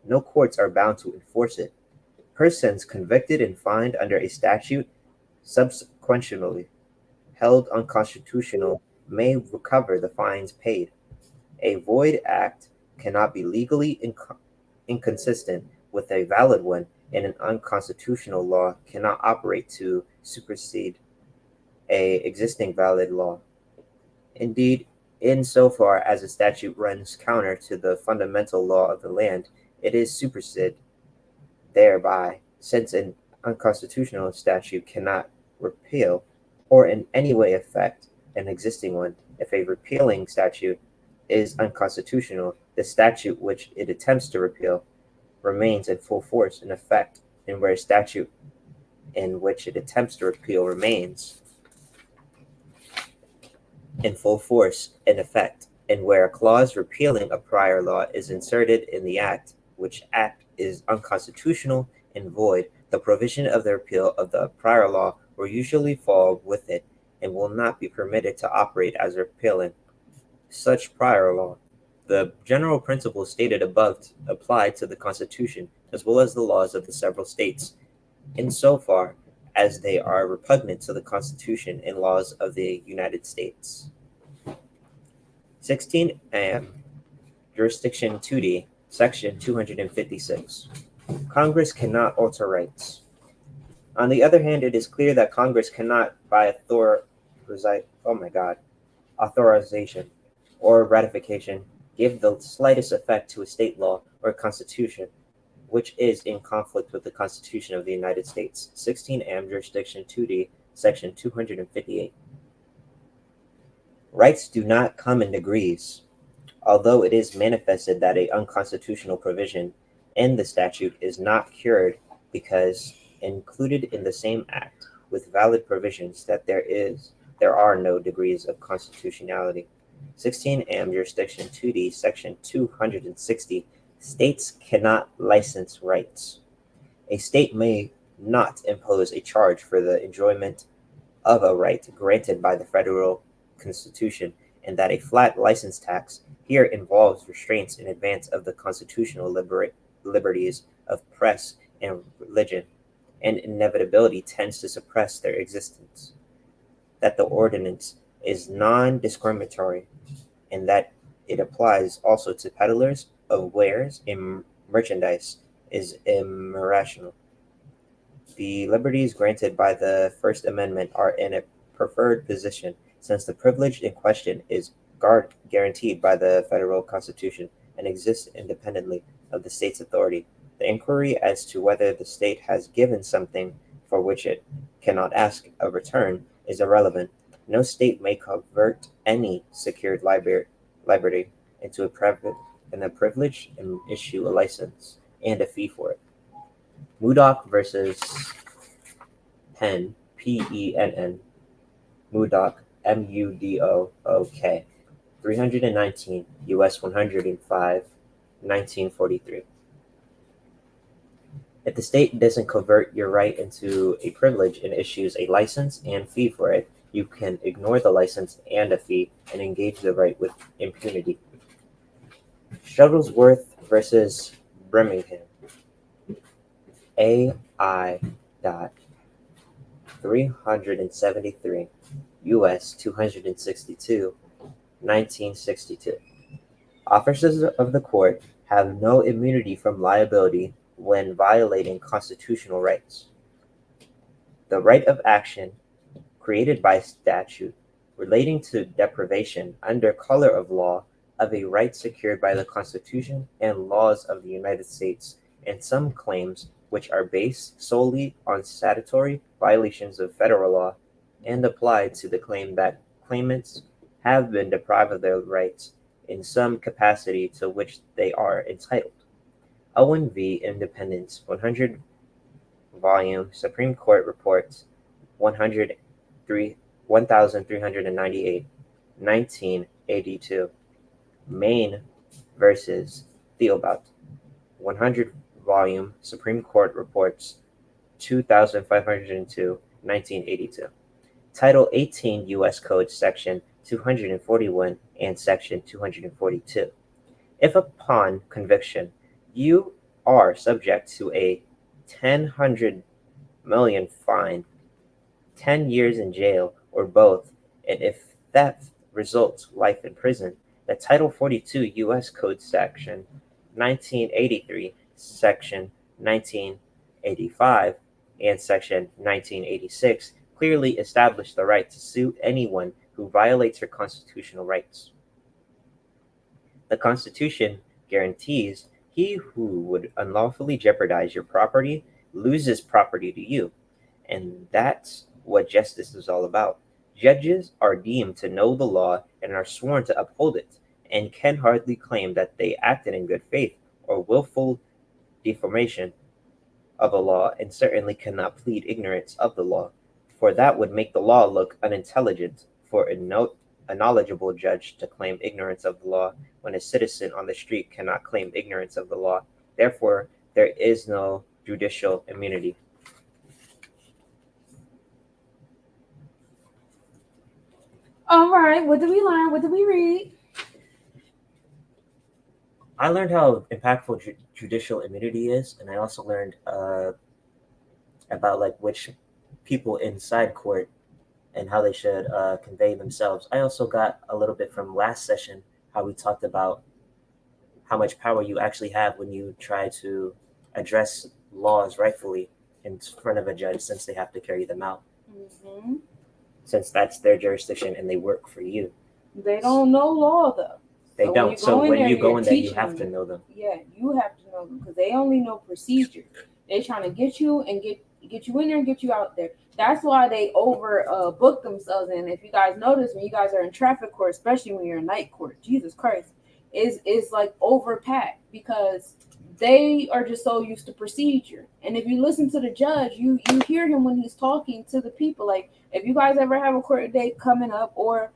No courts are bound to enforce it. Persons convicted and fined under a statute subsequently held unconstitutional may recover the fines paid. A void act cannot be legally inconsistent with a valid one, and an unconstitutional law cannot operate to supersede a existing valid law. Indeed, insofar as a statute runs counter to the fundamental law of the land, it is superseded thereby, since an unconstitutional statute cannot repeal or in any way affect an existing one. If a repealing statute is unconstitutional, the statute which it attempts to repeal remains in full force and effect, and where a statute in which it attempts to repeal remains in full force and effect, and where a clause repealing a prior law is inserted in the act, which act is unconstitutional and void, the provision of the repeal of the prior law will usually fall with it and will not be permitted to operate as repealing such prior law. The general principles stated above apply to the Constitution as well as the laws of the several states, insofar as they are repugnant to the Constitution and laws of the United States. 16 AM, Jurisdiction 2D, Section 256. Congress cannot alter rights. On the other hand, it is clear that Congress cannot, by authorization or ratification, give the slightest effect to a state law or constitution which is in conflict with the Constitution of the United States. 16 Am Jurisdiction 2D, Section 258. Rights do not come in degrees. Although it is manifested that a unconstitutional provision in the statute is not cured because included in the same act with valid provisions that there are no degrees of constitutionality. 16 Am Jurisdiction 2D Section 260 states cannot license rights. A state may not impose a charge for the enjoyment of a right granted by the federal constitution, and that a flat license tax here involves restraints in advance of the constitutional liberties of press and religion, and inevitability tends to suppress their existence. That the ordinance is non discriminatory, and that it applies also to peddlers of wares and merchandise is irrational. The liberties granted by the First Amendment are in a preferred position, since the privilege in question is guaranteed by the federal Constitution and exists independently of the state's authority. The inquiry as to whether the state has given something for which it cannot ask a return is irrelevant. No state may convert any secured liberty into a privilege and issue a license and a fee for it. Mudock versus Penn, Penn, Mudock, Mudook, 319 U.S. 105, 1943. If the state doesn't convert your right into a privilege and issues a license and fee for it, you can ignore the license and a fee and engage the right with impunity. Shuttlesworth versus Birmingham, AI. 373 U.S. 262, 1962. Officers of the court have no immunity from liability when violating constitutional rights. The right of action created by statute relating to deprivation under color of law of a right secured by the Constitution and laws of the United States, and some claims which are based solely on statutory violations of federal law and apply to the claim that claimants have been deprived of their rights in some capacity to which they are entitled. Owen v. Independence, 100 volume Supreme Court Reports, 1398, 1982. Maine versus Theobald, 100 volume Supreme Court Reports, 2502, 1982. Title 18 U.S. Code Section 241 and Section 242. If upon conviction you are subject to a 100 million fine, 10 years in jail, or both, and if theft results life in prison, the Title 42 U.S. Code Section 1983, Section 1985, and Section 1986 clearly establish the right to sue anyone who violates your constitutional rights. The Constitution guarantees he who would unlawfully jeopardize your property loses property to you, and that's what justice is all about. Judges are deemed to know the law and are sworn to uphold it, and can hardly claim that they acted in good faith or willful deformation of a law, and certainly cannot plead ignorance of the law, for that would make the law look unintelligent for a knowledgeable judge to claim ignorance of the law when a citizen on the street cannot claim ignorance of the law. Therefore, there is no judicial immunity. All right, what did we learn? What did we read? I learned how impactful judicial immunity is, and I also learned about like which people inside court and how they should convey themselves. I also got a little bit from last session how we talked about how much power you actually have when you try to address laws rightfully in front of a judge, since they have to carry them out, since that's their jurisdiction and they work for you. They don't know law though. They So when you don't. So go in when there, you you're go in there, you teaching have to them. know them. Yeah, you have to know them because they only know procedure. They're trying to get you and get you in there and get you out there. That's why they over book themselves. And if you guys notice, when you guys are in traffic court, especially when you're in night court, Jesus Christ, is like overpacked because they are just so used to procedure. And if you listen to the judge, you hear him when he's talking to the people. Like if you guys ever have a court date coming up, or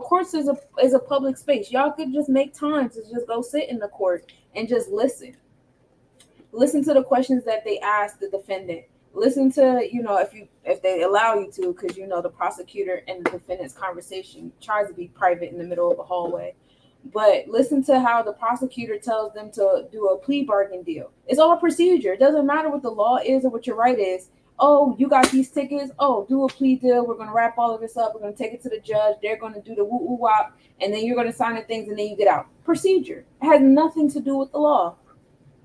courts is a public space. Y'all could just make time to just go sit in the court and just listen to the questions that they ask the defendant. Listen to if they allow you to, because the prosecutor and the defendant's conversation tries to be private in the middle of a hallway. But listen to how the prosecutor tells them to do a plea bargain deal. It's all procedure. It doesn't matter what the law is or what your right is. Oh, you got these tickets. Oh, do a plea deal. We're going to wrap all of this up. We're going to take it to the judge. They're going to do the woo woo wop. And then you're going to sign the things and then you get out. Procedure. It has nothing to do with the law.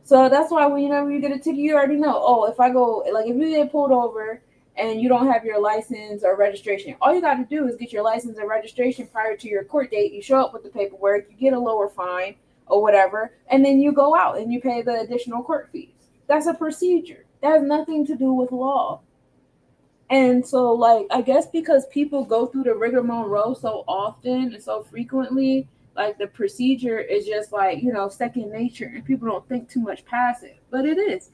So that's why whenever you get a ticket, you already know. Oh, if I go, like if you get pulled over and you don't have your license or registration, all you got to do is get your license and registration prior to your court date. You show up with the paperwork, you get a lower fine or whatever, and then you go out and you pay the additional court fees. That's a procedure. That has nothing to do with law. And so, like, I guess because people go through the rigmarole so often and so frequently, like the procedure is just like, second nature, and people don't think too much past it. But it is.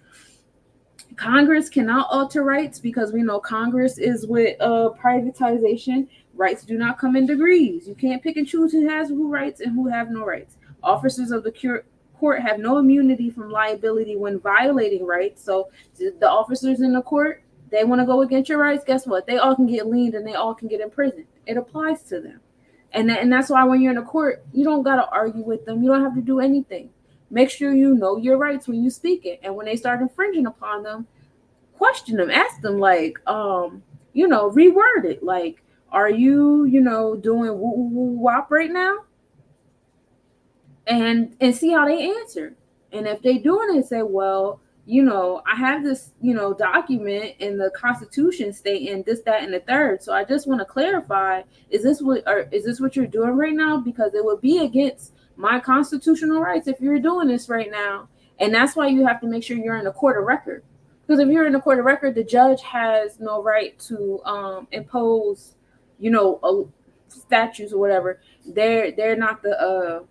Congress cannot alter rights because we know Congress is with privatization. Rights do not come in degrees. You can't pick and choose who rights and who have no rights. Officers of the court have no immunity from liability when violating rights. So the officers in the court, they want to go against your rights. Guess what? They all can get leaned and they all can get imprisoned. It applies to them. And that's why when you're in a court, you don't got to argue with them. You don't have to do anything. Make sure you know your rights when you speak it. And when they start infringing upon them, question them, ask them, like, reword it. Like, are you, doing woo woo wop right now? And see how they answer. And if they doing it, say, well, I have this, document in the Constitution stating this, that, and the third. So I just want to clarify: is this what you're doing right now? Because it would be against my constitutional rights if you're doing this right now. And that's why you have to make sure you're in a court of record. Because if you're in a court of record, the judge has no right to impose, statutes or whatever. They're not the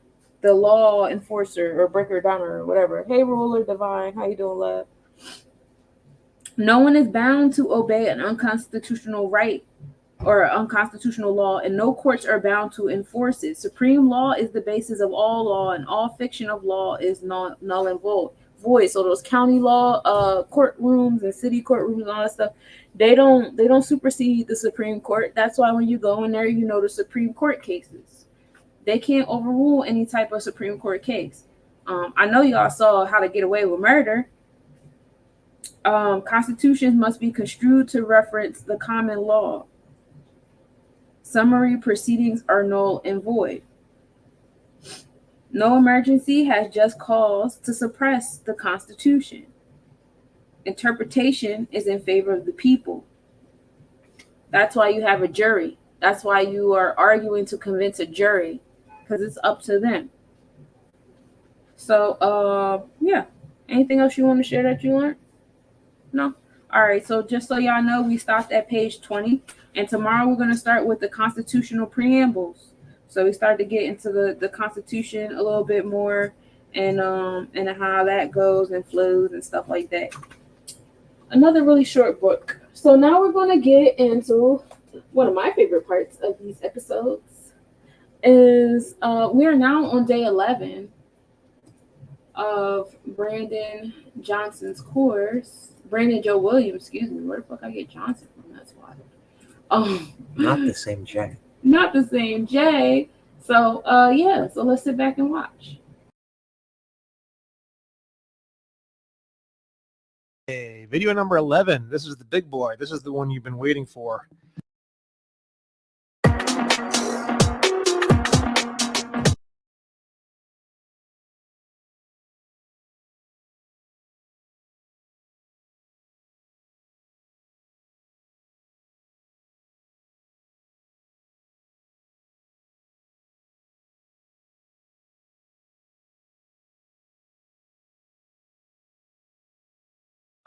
law enforcer or breaker downer or whatever. Hey, ruler divine, how you doing, love? No one is bound to obey an unconstitutional right or unconstitutional law, and no courts are bound to enforce it. Supreme law is the basis of all law, and all fiction of law is null and void. So those county law courtrooms and city courtrooms and all that stuff, they don't supersede the Supreme Court. That's why when you go in there, the Supreme Court cases. They can't overrule any type of Supreme Court case. I know y'all saw How to Get Away with Murder. Constitutions must be construed to reference the common law. Summary proceedings are null and void. No emergency has just cause to suppress the Constitution. Interpretation is in favor of the people. That's why you have a jury. That's why you are arguing to convince a jury, because it's up to them. So, yeah. Anything else you want to share that you learned? No? All right. So just so y'all know, we stopped at page 20. And tomorrow we're going to start with the constitutional preambles. So we start to get into the Constitution a little bit more and how that goes and flows and stuff like that. Another really short book. So now we're going to get into one of my favorite parts of these episodes is we are now on day 11 of Brandon Johnson's course. Brandon Joe Williams, excuse me. Where the fuck I get Johnson from? That's why. Not the same J. Not the same J. So yeah, so let's sit back and watch. Hey, video number 11. This is the big boy. This is the one you've been waiting for.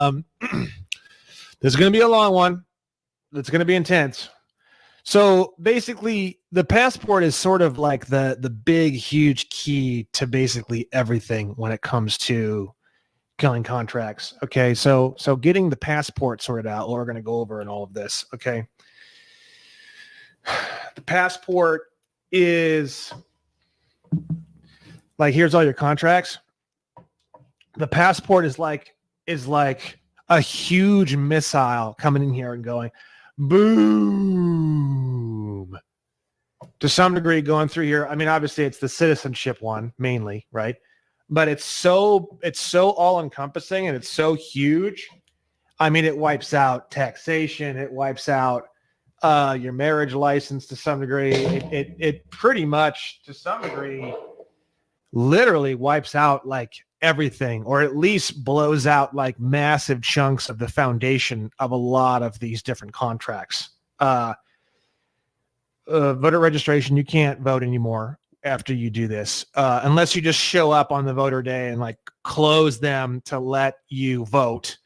This is going to be a long one. It's going to be intense. So basically, the passport is sort of like the big, huge key to basically everything when it comes to killing contracts. Okay, so getting the passport sorted out, what we're going to go over in all of this. Okay, the passport is like, here's all your contracts. The passport is like a huge missile coming in here and going boom. To some degree, going through here. I mean, obviously, it's the citizenship one mainly, right? But it's so all encompassing and it's so huge. I mean, it wipes out taxation. It wipes out your marriage license to some degree. It pretty much, to some degree, literally wipes out like everything, or at least blows out like massive chunks of the foundation of a lot of these different contracts. Voter registration, you can't vote anymore after you do this, unless you just show up on the voter day and like close them to let you vote.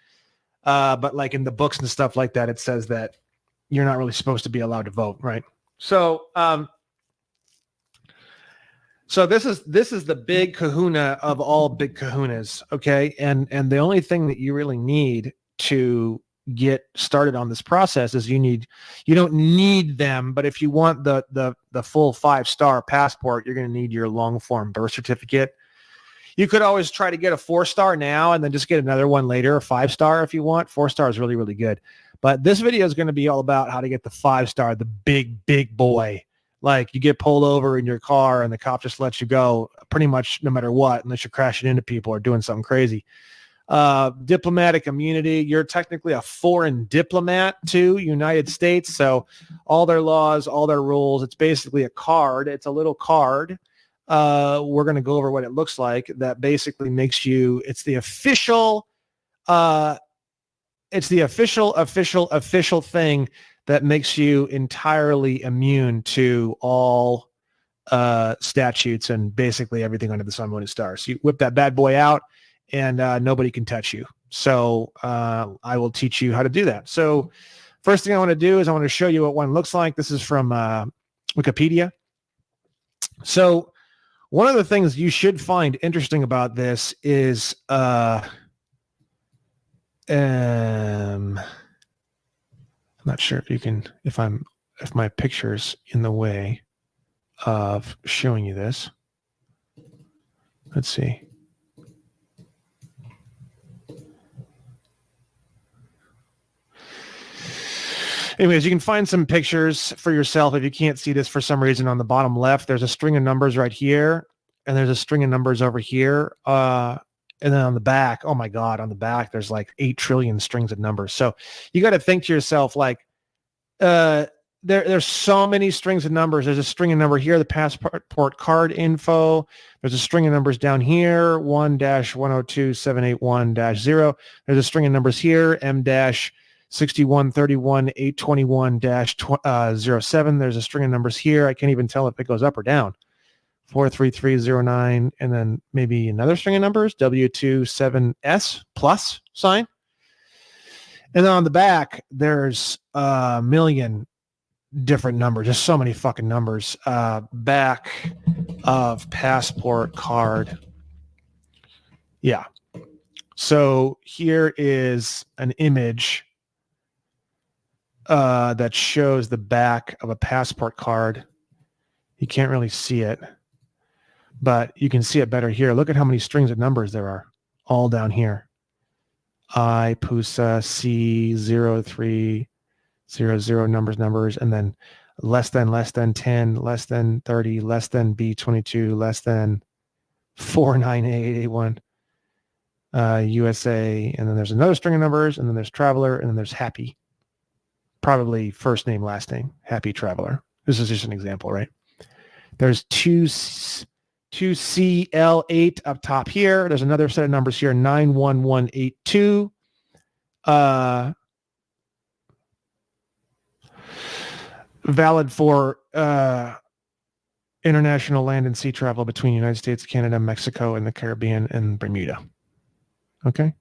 But like in the books and stuff like that, it says that you're not really supposed to be allowed to vote, right? So, so this is the big kahuna of all big kahunas, okay? And the only thing that you really need to get started on this process is you don't need them, but if you want the full 5-star passport, you're going to need your long form birth certificate. You could always try to get a 4-star now and then just get another one later, a 5-star if you want. 4-star is really, really good. But this video is going to be all about how to get the 5-star, the big boy. Like you get pulled over in your car and the cop just lets you go pretty much no matter what, unless you're crashing into people or doing something crazy. Diplomatic immunity. You're technically a foreign diplomat to United States. So all their laws, all their rules, it's basically a card. It's a little card. We're going to go over what it looks like. That basically makes you, it's the official thing that makes you entirely immune to all statutes and basically everything under the sun, moon, and stars. So you whip that bad boy out and nobody can touch you. So I will teach you how to do that. So first thing I want to do is I want to show you what one looks like. This is from Wikipedia. So one of the things you should find interesting about this is I'm not sure if you can, if my picture's in the way of showing you this. Let's see. Anyways, you can find some pictures for yourself if you can't see this for some reason. On the bottom left, there's a string of numbers right here, and there's a string of numbers over here. And then on the back, oh my God, on the back, there's like 8 trillion strings of numbers. So you got to think to yourself, like, there's so many strings of numbers. There's a string of number here, the passport card info. There's a string of numbers down here, 1-102781-0. There's a string of numbers here, M-6131-821-07. There's a string of numbers here. I can't even tell if it goes up or down. 43309, and then maybe another string of numbers, W27S plus sign. And then on the back, there's a million different numbers, just so many fucking numbers. Back of passport card. Yeah. So here is an image that shows the back of a passport card. You can't really see it, but you can see it better here. Look at how many strings of numbers there are all down here. I, PUSA, C, 0300 numbers, and then less than 10, less than 30, less than B22, less than 49881, USA, and then there's another string of numbers, and then there's traveler, and then there's happy. Probably first name, last name, happy traveler. This is just an example, right? There's 2CL8 up top here. There's another set of numbers here, 91182. Valid for international land and sea travel between the United States, Canada, Mexico, and the Caribbean and Bermuda. Okay.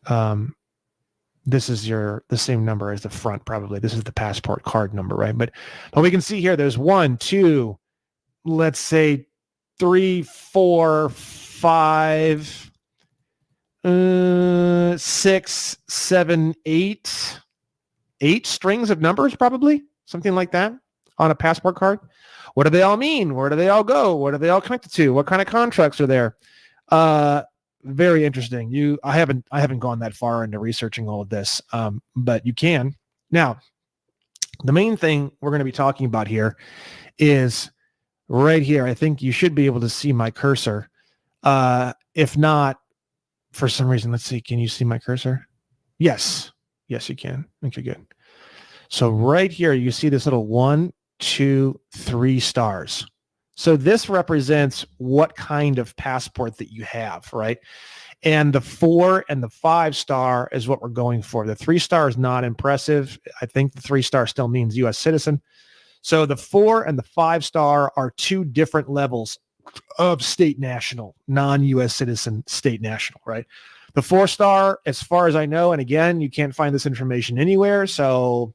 this is the same number as the front, probably. This is the passport card number, right? But we can see here, there's 1, 2, let's say 3, 4, 5, 6, 7, 8 strings of numbers, probably something like that on a passport card. What do they all mean? Where do they all go? What are they all connected to? What kind of contracts are there? Very interesting. I haven't gone that far into researching all of this, but you can. Now, the main thing we're going to be talking about here is right here. I think you should be able to see my cursor. If not, for some reason, let's see. Can you see my cursor? Yes, you can. Okay, good. So right here, you see this little 1, 2, 3 stars. So this represents what kind of passport that you have, right? And the 4 and the 5 star is what we're going for. The 3 star is not impressive. I think the 3 star still means U.S. citizen. So the 4 and the 5 star are 2 different levels of state national, non-U.S. citizen state national, right? The 4 star, as far as I know, and again, you can't find this information anywhere, so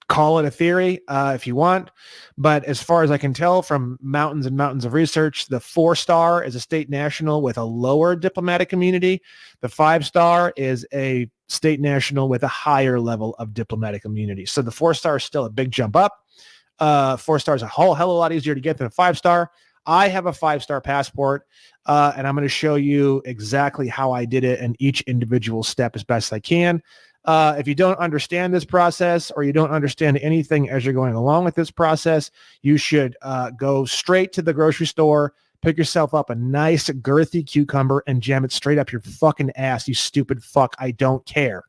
call it a theory if you want. But as far as I can tell from mountains and mountains of research, the 4 star is a state national with a lower diplomatic immunity. The 5 star is a state national with a higher level of diplomatic immunity. So the 4 star is still a big jump up. 4 star is a whole hell of a lot easier to get than a 5 star. I have a 5-star passport, and I'm going to show you exactly how I did it in each individual step as best I can. If you don't understand this process or you don't understand anything as you're going along with this process, you should go straight to the grocery store, pick yourself up a nice girthy cucumber and jam it straight up your fucking ass, you stupid fuck. I don't care.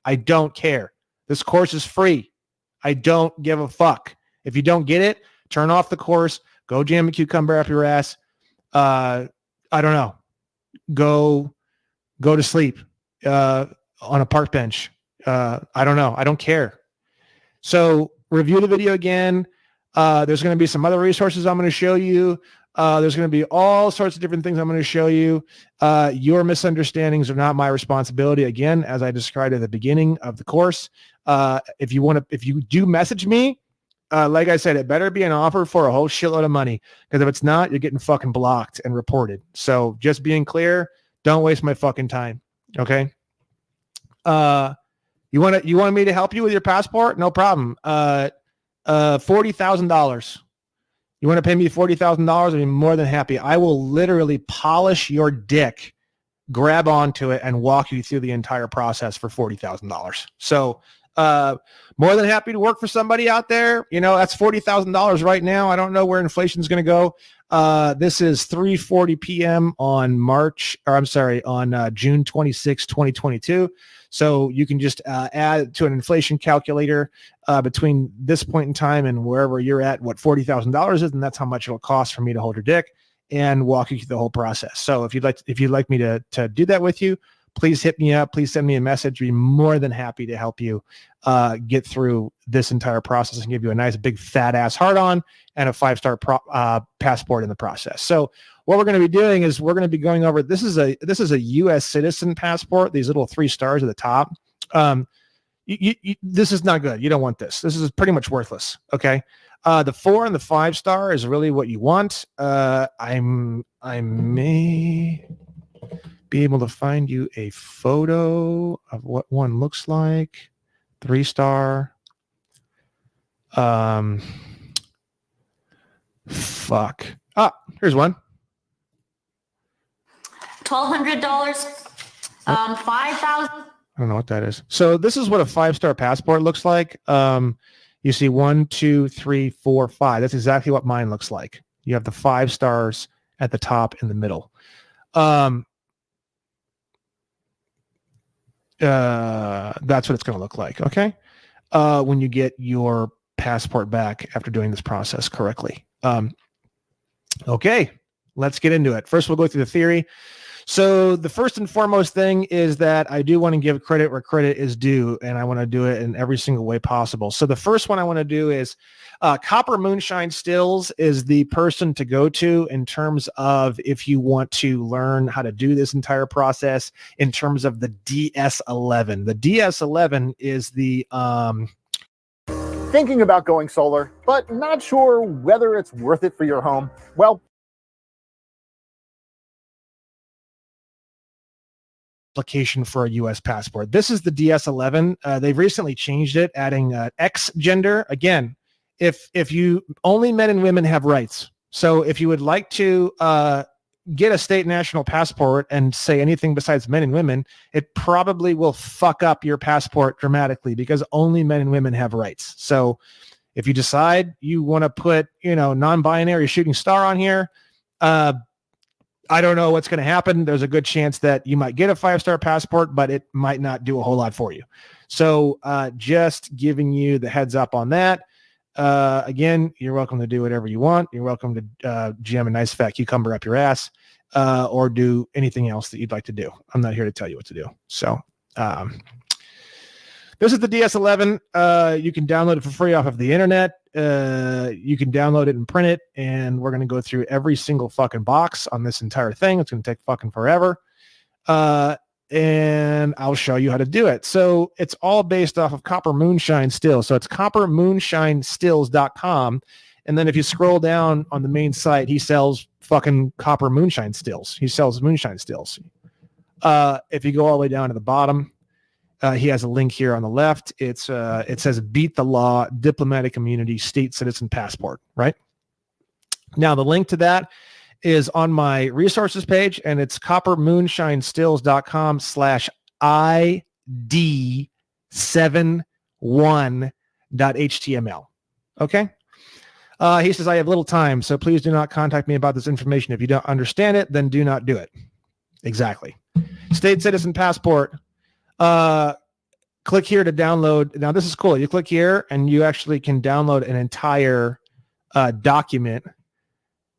I don't care. This course is free. I don't give a fuck. If you don't get it, turn off the course, go jam a cucumber up your ass. I don't know. Go to sleep on a park bench. I don't know. I don't care. So review the video again. There's going to be some other resources I'm going to show you. There's going to be all sorts of different things I'm going to show you. Your misunderstandings are not my responsibility. Again, as I described at the beginning of the course, if you do message me, like I said, it better be an offer for a whole shitload of money, because if it's not, you're getting fucking blocked and reported. So just being clear, don't waste my fucking time. Okay. You want me to help you with your passport? No problem. $40,000. You want to pay me $40,000? I'd be more than happy. I will literally polish your dick, grab onto it, and walk you through the entire process for $40,000. So more than happy to work for somebody out there. You know, that's $40,000 right now. I don't know where inflation is going to go. This is 3:40 p.m. on June 26, 2022. So you can just add to an inflation calculator between this point in time and wherever you're at, what $40,000 is, and that's how much it'll cost for me to hold your dick and walk you through the whole process. So if you'd like me to do that with you, please hit me up. Please send me a message. I'd be more than happy to help you get through this entire process and give you a nice big fat ass hard-on and a 5-star passport in the process. So what we're going to be doing is we're going to be going over, this is a U.S. citizen passport, these little 3 stars at the top. This is not good. You don't want this. This is pretty much worthless. Okay. The 4 and the 5 star is really what you want. I may be able to find you a photo of what one looks like. 3 star. Fuck. Here's one. $1,200, $5,000. I don't know what that is. So this is what a 5-star passport looks like. You see 1, 2, 3, 4, 5. That's exactly what mine looks like. You have the 5 stars at the top in the middle. That's what it's going to look like. Okay. When you get your passport back after doing this process correctly. Okay. Let's get into it. First, we'll go through the theory. So the first and foremost thing is that I do want to give credit where credit is due, and I want to do it in every single way possible. So the first one I want to do is Copper Moonshine Stills is the person to go to in terms of if you want to learn how to do this entire process in terms of the DS11. The DS11 is the Thinking about going solar, but not sure whether it's worth it for your home? Well, application for a U.S. passport. This is the DS11. They've recently changed it, adding X gender. Again, if you only men and women have rights. So if you would like to get a state national passport and say anything besides men and women, it probably will fuck up your passport dramatically because only men and women have rights. So if you decide you want to put, non-binary shooting star on here, I don't know what's going to happen. There's a good chance that you might get a 5-star passport, but it might not do a whole lot for you. So just giving you the heads up on that. Again, you're welcome to do whatever you want. You're welcome to jam a nice fat cucumber up your ass or do anything else that you'd like to do. I'm not here to tell you what to do. So this is the DS11. You can download it for free off of the internet. You can download it and print it, and we're going to go through every single fucking box on this entire thing. It's going to take fucking forever. And I'll show you how to do it. So it's all based off of Copper Moonshine Stills. So it's coppermoonshinestills.com. And then if you scroll down on the main site, he sells fucking Copper Moonshine Stills. He sells moonshine stills. If you go all the way down to the bottom, he has a link here on the left. It says beat the law, diplomatic immunity, state citizen passport, right? Now the link to that is on my resources page, and it's coppermoonshinestills.com/ID71.html. Okay. He says, I have little time, so please do not contact me about this information. If you don't understand it, then do not do it. Exactly. State citizen passport. Click here to download. Now this is cool. You click here and you actually can download an entire document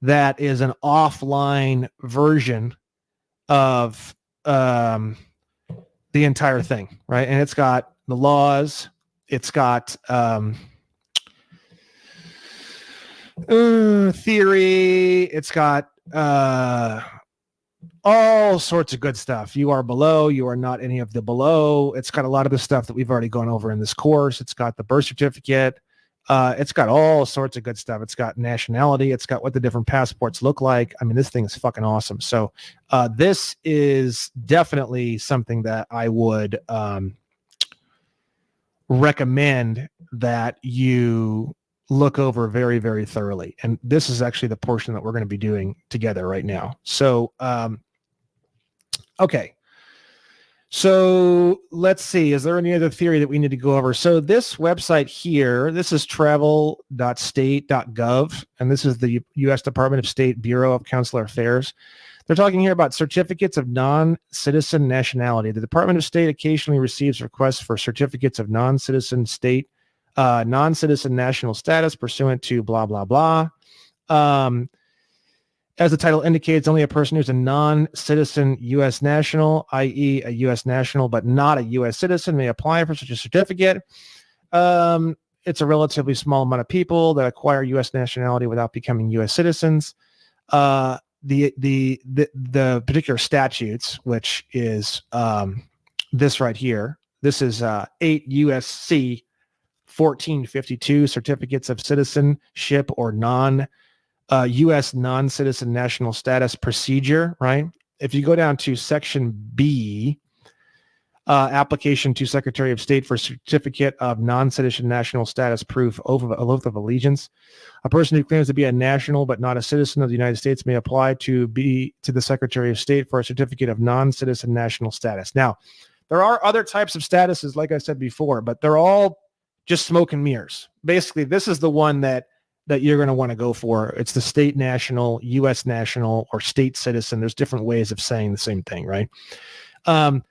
that is an offline version of the entire thing, right? And it's got the laws. It's got theory. It's got all sorts of good stuff. You are below. You are not any of the below. It's got a lot of the stuff that we've already gone over in this course. It's got the birth certificate. It's got all sorts of good stuff. It's got nationality. It's got what the different passports look like. I mean, this thing is fucking awesome. So this is definitely something that I would recommend that you look over very, very thoroughly. And this is actually the portion that we're going to be doing together right now. So, okay. So let's see, is there any other theory that we need to go over? So this website here, this is travel.state.gov, and this is the U.S. Department of State Bureau of Consular Affairs. They're talking here about certificates of non-citizen nationality. The Department of State occasionally receives requests for certificates of non-citizen national status pursuant to blah, blah, blah. As the title indicates, only a person who's a non-citizen U.S. national, i.e. a U.S. national, but not a U.S. citizen, may apply for such a certificate. It's a relatively small amount of people that acquire U.S. nationality without becoming U.S. citizens. The particular statutes, which is this right here, this is 8 U.S.C. 1452, certificates of citizenship or U.S. non-citizen national status procedure, right? If you go down to section B, application to Secretary of State for certificate of non-citizen national status proof of oath of allegiance, a person who claims to be a national but not a citizen of the United States may apply to the Secretary of State for a certificate of non-citizen national status. Now, there are other types of statuses, like I said before, but they're all just smoke and mirrors. Basically, this is the one that you're going to want to go for. It's the state national, U.S. national, or state citizen. There's different ways of saying the same thing, right? Now,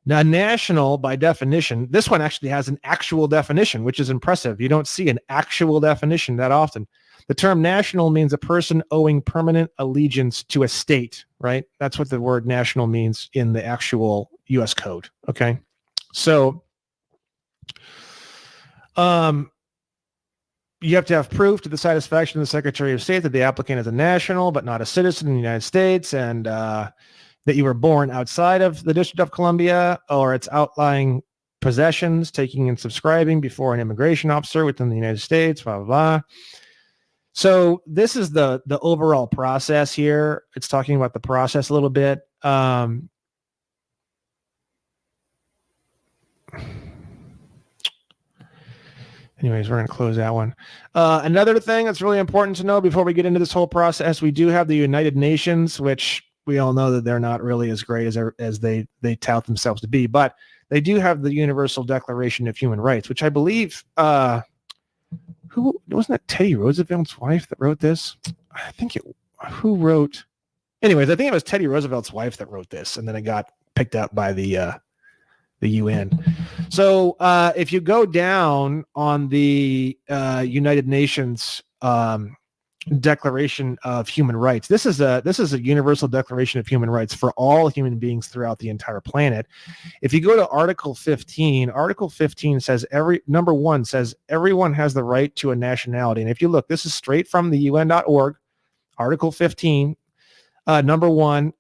national, by definition, this one actually has an actual definition, which is impressive. You don't see an actual definition that often. The term national means a person owing permanent allegiance to a state, right? That's what the word national means in the actual U.S. code, okay? So you have to have proof to the satisfaction of the Secretary of State that the applicant is a national but not a citizen in the United States, and that you were born outside of the District of Columbia or its outlying possessions, taking and subscribing before an immigration officer within the United States, blah, blah, blah. So this is the overall process here. It's talking about the process a little bit. Anyways, we're going to close that one. Another thing that's really important to know before we get into this whole process, we do have the United Nations, which we all know that they're not really as great as they tout themselves to be, but they do have the Universal Declaration of Human Rights, which I believe, who wasn't it Teddy Roosevelt's wife that wrote this? I think who wrote? Anyways, I think it was Teddy Roosevelt's wife that wrote this, and then it got picked up by the UN. So if you go down on the United Nations Declaration of Human Rights, this is a universal declaration of human rights for all human beings throughout the entire planet. If you go to Article 15, Article 15 says number 1 says everyone has the right to a nationality. And if you look, this is straight from the UN.org, Article 15, number 1,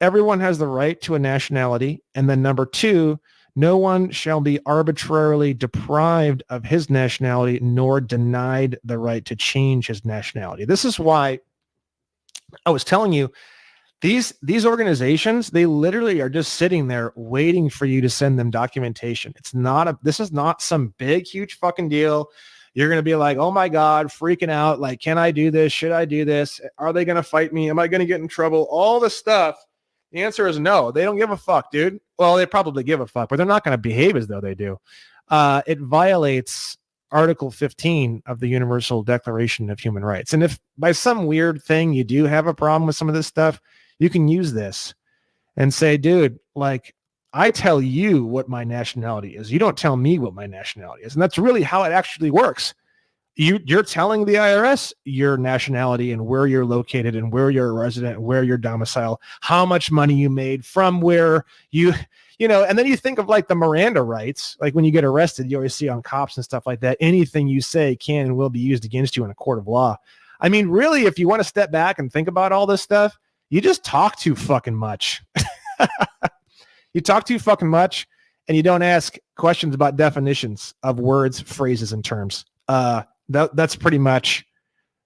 everyone has the right to a nationality. And then number 2, no one shall be arbitrarily deprived of his nationality nor denied the right to change his nationality. This is why I was telling you, these organizations, they literally are just sitting there waiting for you to send them documentation. This is not some big, huge fucking deal. You're going to be like, oh my God, freaking out. Like, can I do this? Should I do this? Are they going to fight me? Am I going to get in trouble? All this stuff. The answer is no. They don't give a fuck, dude. Well, they probably give a fuck, but they're not going to behave as though they do. It violates Article 15 of the Universal Declaration of Human Rights. And if by some weird thing you do have a problem with some of this stuff, you can use this and say, dude, like, I tell you what my nationality is. You don't tell me what my nationality is. And that's really how it actually works. You're telling the IRS your nationality and where you're located and where you're a resident, where you're domiciled, how much money you made from where you know, and then you think of like the Miranda rights, like when you get arrested, you always see on cops and stuff like that, anything you say can and will be used against you in a court of law. I mean, really, if you want to step back and think about all this stuff, you just talk too fucking much. You talk too fucking much and you don't ask questions about definitions of words, phrases, and terms. That's pretty much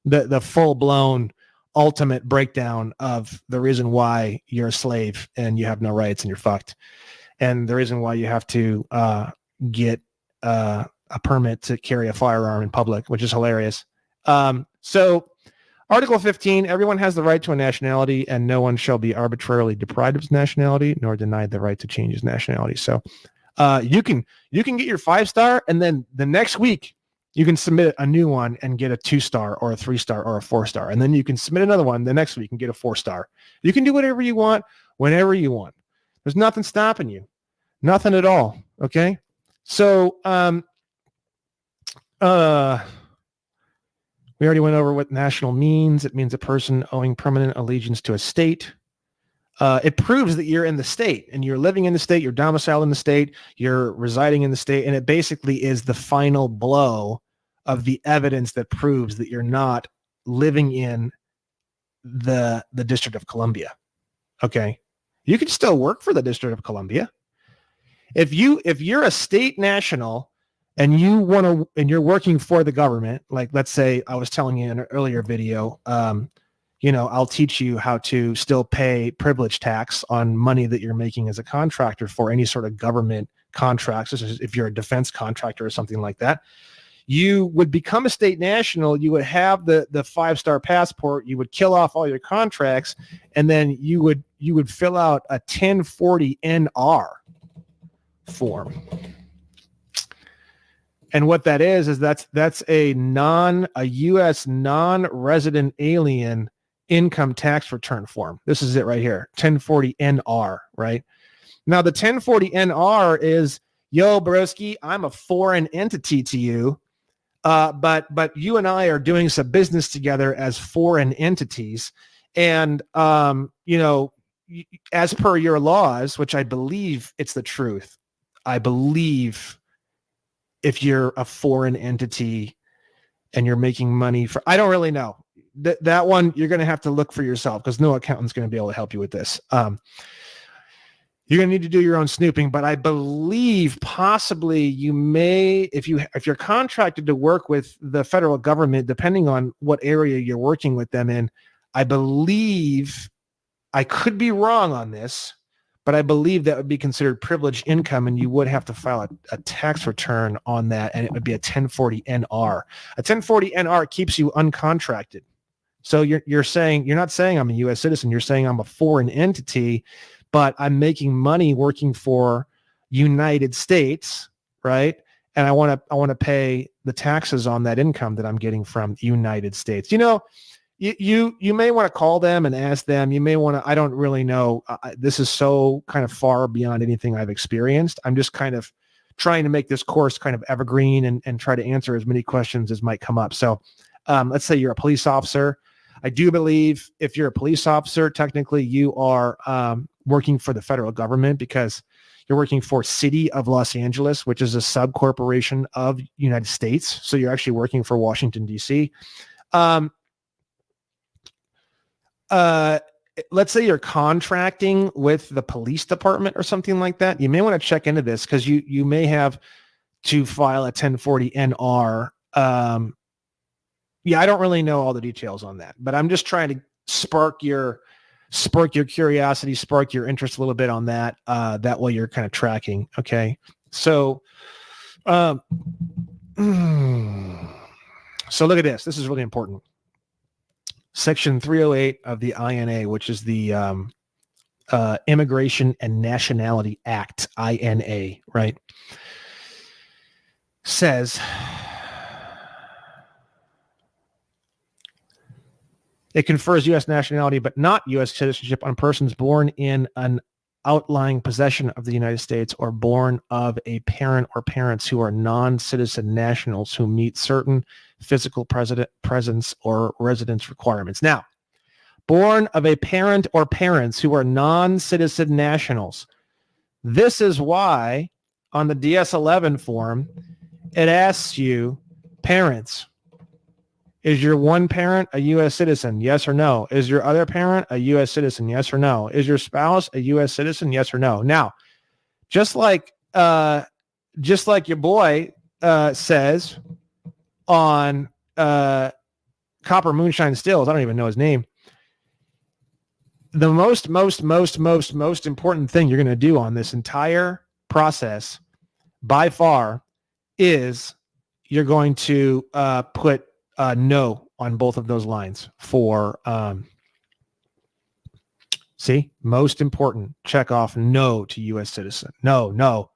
the full-blown ultimate breakdown of the reason why you're a slave and you have no rights and you're fucked, and the reason why you have to get a permit to carry a firearm in public, which is hilarious. So Article 15, everyone has the right to a nationality and no one shall be arbitrarily deprived of his nationality nor denied the right to change his nationality. So you can get your 5-star, and then the next week you can submit a new one and get a 2-star or a 3-star or a 4-star. And then you can submit another one the next week and get a 4-star. You can do whatever you want, whenever you want. There's nothing stopping you. Nothing at all. Okay. So, we already went over what national means. It means a person owing permanent allegiance to a state. It proves that you're in the state and you're living in the state, you're domiciled in the state, you're residing in the state, and it basically is the final blow of the evidence that proves that you're not living in the District of Columbia. Okay. You can still work for the District of Columbia. If you're a state national and you're working for the government, like let's say I was telling you in an earlier video, I'll teach you how to still pay privilege tax on money that you're making as a contractor for any sort of government contracts. If you're a defense contractor or something like that, you would become a state national. You would have the 5-star passport. You would kill off all your contracts, and then you would fill out a 1040 NR form. And what that is that's a U.S. non-resident alien income tax return form. This is it right here, 1040 NR, right? Now the 1040 NR is, yo, broski, I'm a foreign entity to you. But you and I are doing some business together as foreign entities, and as per your laws, which I believe it's the truth, I believe if you're a foreign entity and you're making money for, I don't really know that one. You're going to have to look for yourself because no accountant's going to be able to help you with this. You're going to need to do your own snooping, but I believe possibly you may, if you're contracted to work with the federal government, depending on what area you're working with them in, I believe, I could be wrong on this, but I believe that would be considered privileged income, and you would have to file a tax return on that, and it would be a 1040 NR. A 1040 NR keeps you uncontracted. So you're not saying I'm a U.S. citizen. You're saying I'm a foreign entity, but I'm making money working for United States, right? And I want to pay the taxes on that income that I'm getting from United States. You may want to call them and ask them. You may want to. I don't really know. This is so kind of far beyond anything I've experienced. I'm just kind of trying to make this course kind of evergreen and try to answer as many questions as might come up. So let's say you're a police officer. I do believe if you're a police officer, technically you are working for the federal government because you're working for City of Los Angeles, which is a sub corporation of United States. So you're actually working for Washington, D.C. Let's say you're contracting with the police department or something like that. You may want to check into this because you may have to file a 1040 NR. I don't really know all the details on that, but I'm just trying to spark your curiosity, spark your interest a little bit on that. That way you're kind of tracking. Okay. So, so look at this. This is really important. Section 308 of the INA, which is the Immigration and Nationality Act, INA, right? Says it confers U.S. nationality, but not U.S. citizenship on persons born in an outlying possession of the United States or born of a parent or parents who are non-citizen nationals who meet certain physical presence or residence requirements. Now, born of a parent or parents who are non-citizen nationals. This is why on the DS-11 form, it asks you, parents, is your one parent a U.S. citizen? Yes or no? Is your other parent a U.S. citizen? Yes or no? Is your spouse a U.S. citizen? Yes or no? Now, just like your boy says on Copper Moonshine Stills, I don't even know his name. The most important thing you're going to do on this entire process, by far, is you're going to put no on both of those lines for see, most important, check off no to U.S. citizen. No.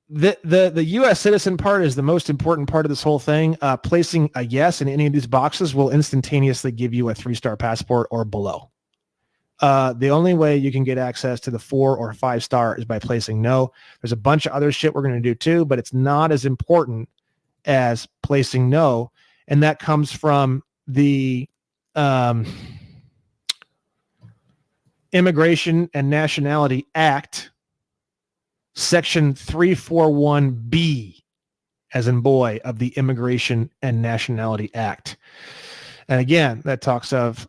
The U.S. citizen part is the most important part of this whole thing. Placing a yes in any of these boxes will instantaneously give you a 3-star passport or below. The only way you can get access to the 4 or 5-star is by placing no. There's a bunch of other shit we're going to do too, but it's not as important as placing no. And that comes from the Immigration and Nationality Act, Section 341B, as in boy, of the Immigration and Nationality Act. And again, that talks of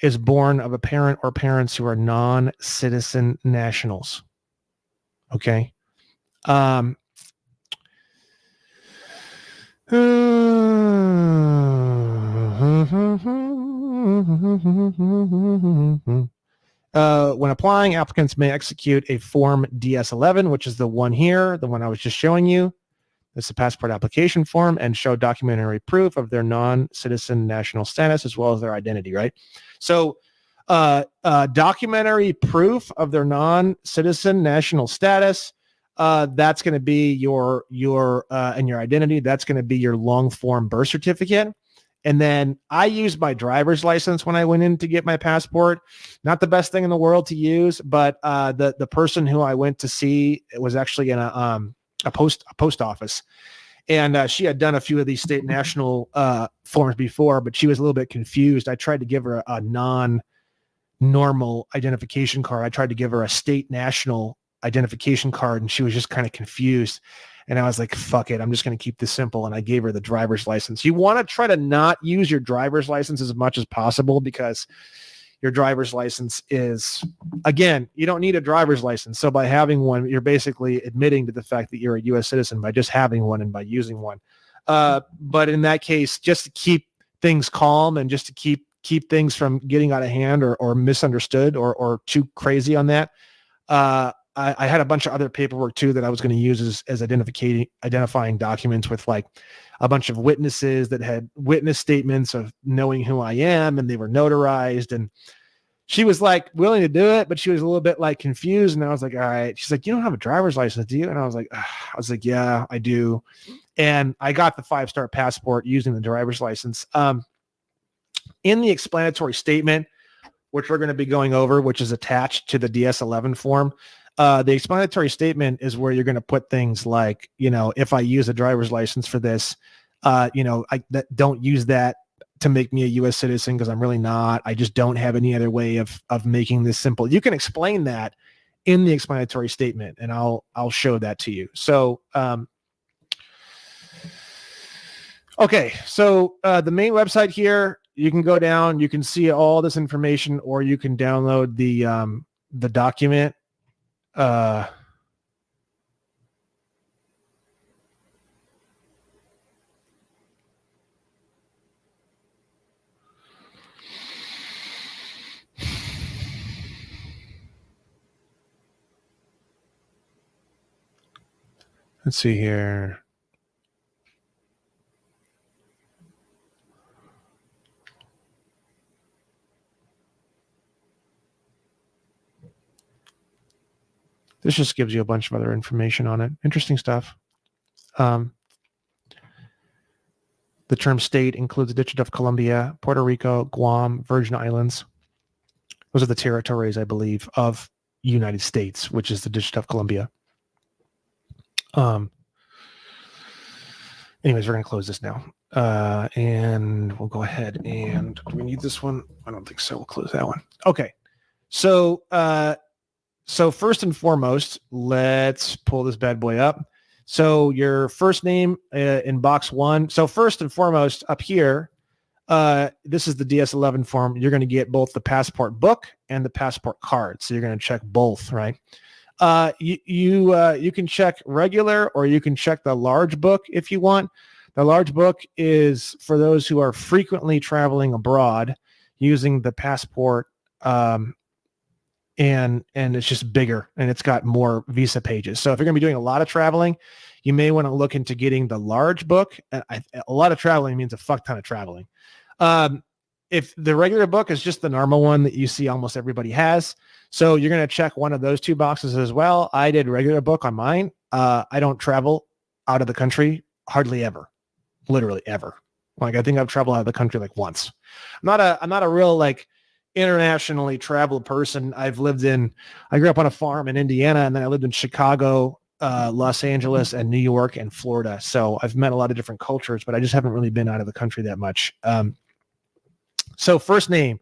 is born of a parent or parents who are non-citizen nationals. Okay. When applying, applicants may execute a Form DS-11, which is the one here, the one I was just showing you. It's a passport application form, and show documentary proof of their non-citizen national status as well as their identity, right? So documentary proof of their non-citizen national status, that's going to be your and your identity. That's going to be your long form birth certificate. And then I used my driver's license when I went in to get my passport. Not the best thing in the world to use, but the person who I went to see, it was actually in post office. And she had done a few of these state national forms before, but she was a little bit confused. I tried to give her a non-normal identification card. I tried to give her a state national identification card, and she was just kind of confused. And I was like, fuck it, I'm just going to keep this simple. And I gave her the driver's license. You want to try to not use your driver's license as much as possible, because your driver's license is, again, you don't need a driver's license. So by having one, you're basically admitting to the fact that you're a U.S. citizen by just having one and by using one. But in that case, just to keep things calm and just to keep things from getting out of hand or misunderstood or too crazy on that, I had a bunch of other paperwork too that I was going to use as identifying documents with like a bunch of witnesses that had witness statements of knowing who I am, and they were notarized. And she was like willing to do it, but she was a little bit like confused. And I was like, all right. She's like, you don't have a driver's license, do you? And I was like, yeah, I do. And I got the 5-star passport using the driver's license. In the explanatory statement, which we're going to be going over, which is attached to the DS-11 form, the explanatory statement is where you're going to put things like, if I use a driver's license for this, don't use that to make me a U.S. citizen, because I'm really not. I just don't have any other way of making this simple. You can explain that in the explanatory statement, and I'll show that to you. So, okay. So the main website here, you can go down, you can see all this information, or you can download the document. Let's see here. This just gives you a bunch of other information on it. Interesting stuff. The term state includes the District of Columbia, Puerto Rico, Guam, Virgin Islands. Those are the territories, I believe, of United States, which is the District of Columbia. Anyways, we're going to close this now. And we'll go ahead and, do we need this one? I don't think so. We'll close that one. Okay. So first and foremost, let's pull this bad boy up. So your first name in box 1. So first and foremost, up here, this is the DS-11 form. You're going to get both the passport book and the passport card. So you're going to check both, right? You can check regular, or you can check the large book if you want. The large book is for those who are frequently traveling abroad using the passport, and it's just bigger, and it's got more visa pages. So if you're going to be doing a lot of traveling, you may want to look into getting the large book. A lot of traveling means a fuck ton of traveling. If the regular book is just the normal one that you see almost everybody has, so you're going to check one of those two boxes as well. I did regular book on mine. I don't travel out of the country hardly ever, literally ever. Like, I think I've traveled out of the country like once. I'm not a real like internationally traveled person. I grew up on a farm in Indiana, and then I lived in Chicago, Los Angeles, and New York and Florida. So I've met a lot of different cultures, but I just haven't really been out of the country that much. So first name,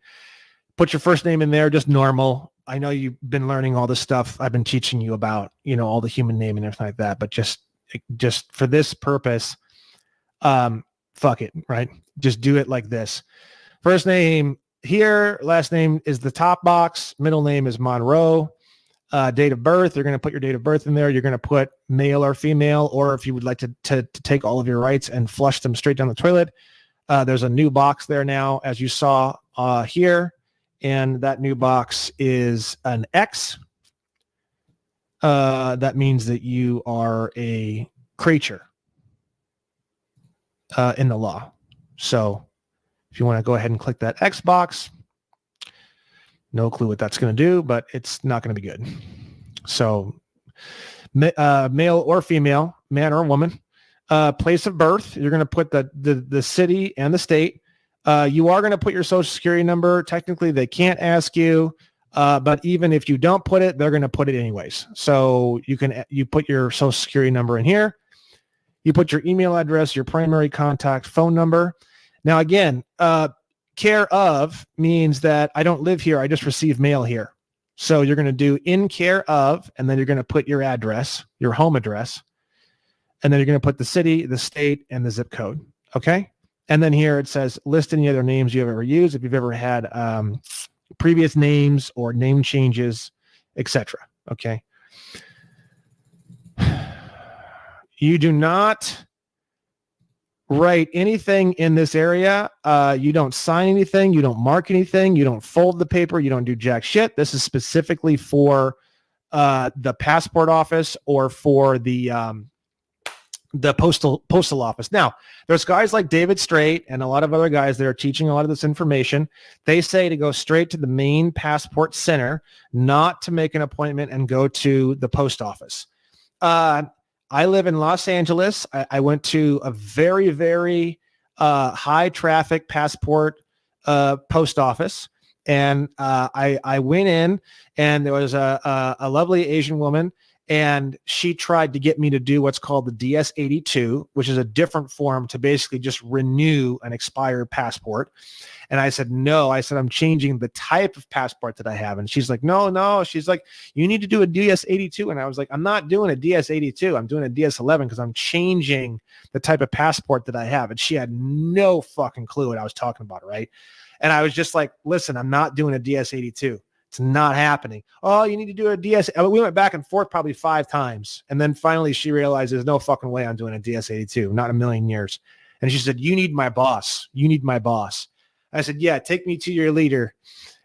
put your first name in there, just normal. I know you've been learning all this stuff I've been teaching you about, all the human name and everything like that, but just for this purpose, fuck it, right? Just do it like this. First name here, last name is the top box, middle name is Monroe. Date of birth, you're going to put your date of birth in there. You're going to put male or female, or if you would like to take all of your rights and flush them straight down the toilet, there's a new box there now, as you saw here, and that new box is an X. That means that you are a creature in the law. So if you want to go ahead and click that X box, no clue what that's going to do, but it's not going to be good. So male or female, man or woman. Place of birth, you're going to put the city and the state. You are going to put your social security number. Technically, they can't ask you But even if you don't put it, they're going to put it anyways. So you put your social security number in here. You put your email address, your primary contact phone number. Now, again, care of means that I don't live here. I just receive mail here. So you're going to do in care of, and then you're going to put your address, your home address. And then you're going to put the city, the state, and the zip code. Okay. And then here it says list any other names you have ever used. If you've ever had previous names or name changes, etc. Okay. You do not write anything in this area. You don't sign anything. You don't mark anything. You don't fold the paper. You don't do jack shit. This is specifically for the passport office or for the postal office. Now, there's guys like David Straight and a lot of other guys that are teaching a lot of this information. They say to go straight to the main passport center, not to make an appointment and go to the post office. I live in Los Angeles. I went to a very, very high traffic passport post office. And I went in and there was a lovely Asian woman, and she tried to get me to do what's called the DS-82, which is a different form to basically just renew an expired passport. And I said, no, I said, I'm changing the type of passport that I have. And she's like, no. She's like, you need to do a DS-82. And I was like, I'm not doing a DS-82. I'm doing a DS-11 because I'm changing the type of passport that I have. And she had no fucking clue what I was talking about, right? And I was just like, listen, I'm not doing a DS-82. It's not happening. Oh, you need to do a DS. We went back and forth probably 5 times. And then finally she realized there's no fucking way I'm doing a DS-82, not a million years. And she said, you need my boss. You need my boss. I said, yeah, take me to your leader.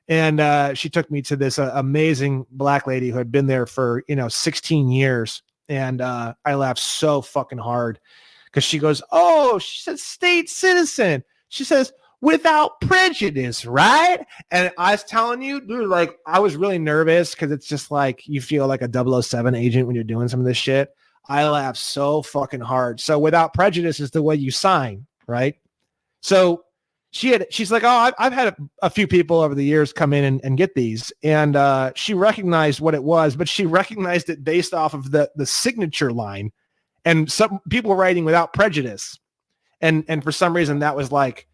And she took me to this amazing black lady who had been there for, 16 years. And I laughed so fucking hard because she goes, oh, she said, state citizen. She says, without prejudice, right? And I was telling you, dude, like, I was really nervous because it's just like you feel like a 007 agent when you're doing some of this shit. I laughed so fucking hard. So without prejudice is the way you sign, right? So she's like, oh, I've had a few people over the years come in and get these. And she recognized what it was, but she recognized it based off of the signature line. And some people were writing without prejudice. And for some reason that was like,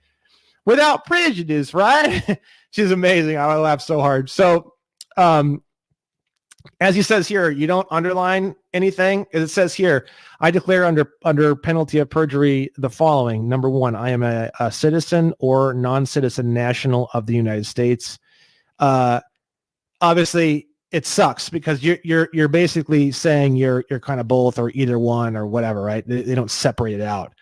without prejudice, right? She's amazing. I laughed so hard. So as he says here, you don't underline anything. It says here, I declare under penalty of perjury the following. Number 1, I am a citizen or non-citizen national of the United States. Obviously, it sucks because you're basically saying you're kind of both or either one or whatever, right? They don't separate it out.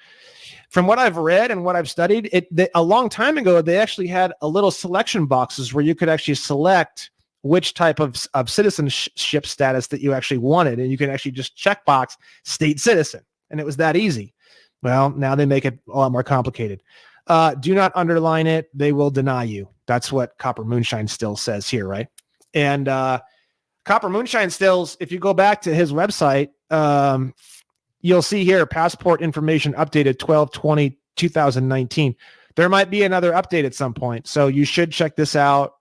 From what I've read and what I've studied, a long time ago, they actually had a little selection boxes where you could actually select which type of citizenship status that you actually wanted. And you can actually just checkbox state citizen. And it was that easy. Well, now they make it a lot more complicated. Do not underline it. They will deny you. That's what Copper Moonshine still says here, right? And Copper Moonshine Stills, if you go back to his website, you'll see here, passport information updated 12/20/2019. There might be another update at some point. So you should check this out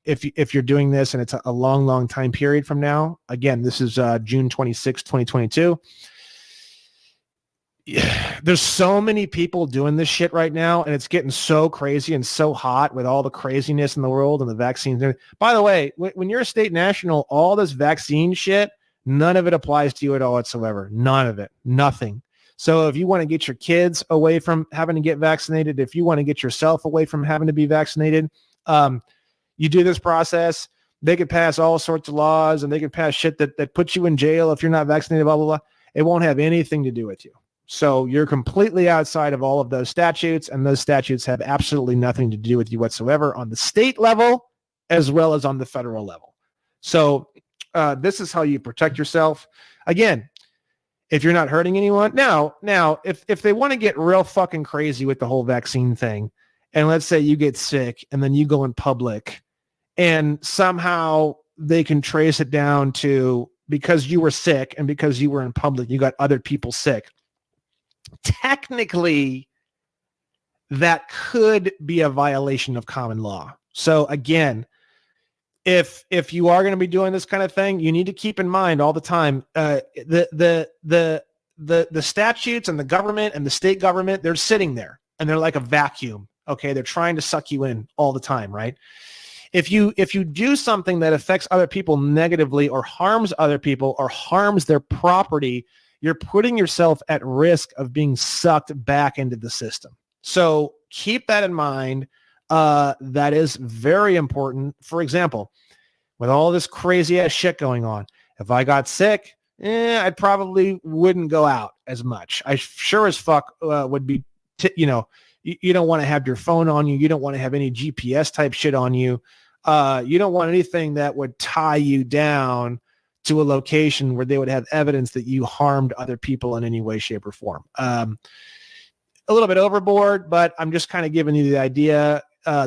if you're doing this and it's a long, long time period from now. Again, this is June 26, 2022. There's so many people doing this shit right now, and it's getting so crazy and so hot with all the craziness in the world and the vaccines. By the way, when you're a state national, all this vaccine shit, none of it applies to you at all whatsoever. None of it. Nothing. So if you want to get your kids away from having to get vaccinated, if you want to get yourself away from having to be vaccinated, you do this process. They could pass all sorts of laws and they could pass shit that puts you in jail if you're not vaccinated, blah, blah, blah. It won't have anything to do with you. So you're completely outside of all of those statutes, and those statutes have absolutely nothing to do with you whatsoever on the state level as well as on the federal level. So this is how you protect yourself. Again, if you're not hurting anyone. Now, if they want to get real fucking crazy with the whole vaccine thing, and let's say you get sick and then you go in public and somehow they can trace it down to because you were sick and because you were in public, you got other people sick. Technically, that could be a violation of common law. So again, if you are going to be doing this kind of thing, you need to keep in mind all the time, the statutes and the government and the state government, they're sitting there and they're like a vacuum. Okay. They're trying to suck you in all the time. Right. If you do something that affects other people negatively or harms other people or harms their property, you're putting yourself at risk of being sucked back into the system. So keep that in mind. That is very important. For example, with all this crazy ass shit going on, if I got sick, I probably wouldn't go out as much. I sure as fuck would be, you don't want to have your phone on you. You don't want to have any GPS type shit on you. You don't want anything that would tie you down to a location where they would have evidence that you harmed other people in any way, shape, or form. A little bit overboard, but I'm just kind of giving you the idea.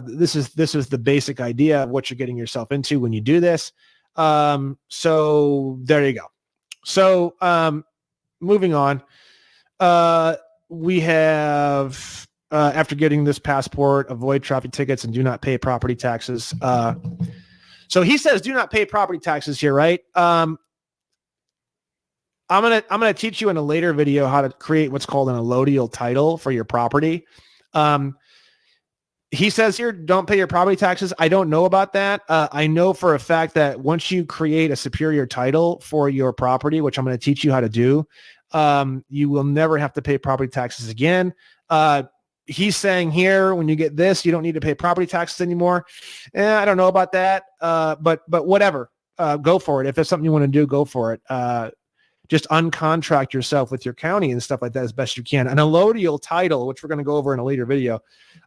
This is the basic idea of what you're getting yourself into when you do this. So there you go. So moving on, we have after getting this passport, avoid traffic tickets and do not pay property taxes. So he says do not pay property taxes here, right? I'm gonna teach you in a later video how to create what's called an allodial title for your property. He says here, don't pay your property taxes. I don't know about that. I know for a fact that once you create a superior title for your property, which I'm going to teach you how to do, you will never have to pay property taxes again. He's saying here, when you get this, you don't need to pay property taxes anymore. I don't know about that, but whatever. Go for it. If it's something you want to do, go for it. Just uncontract yourself with your county and stuff like that as best you can. An allodial title, which we're going to go over in a later video,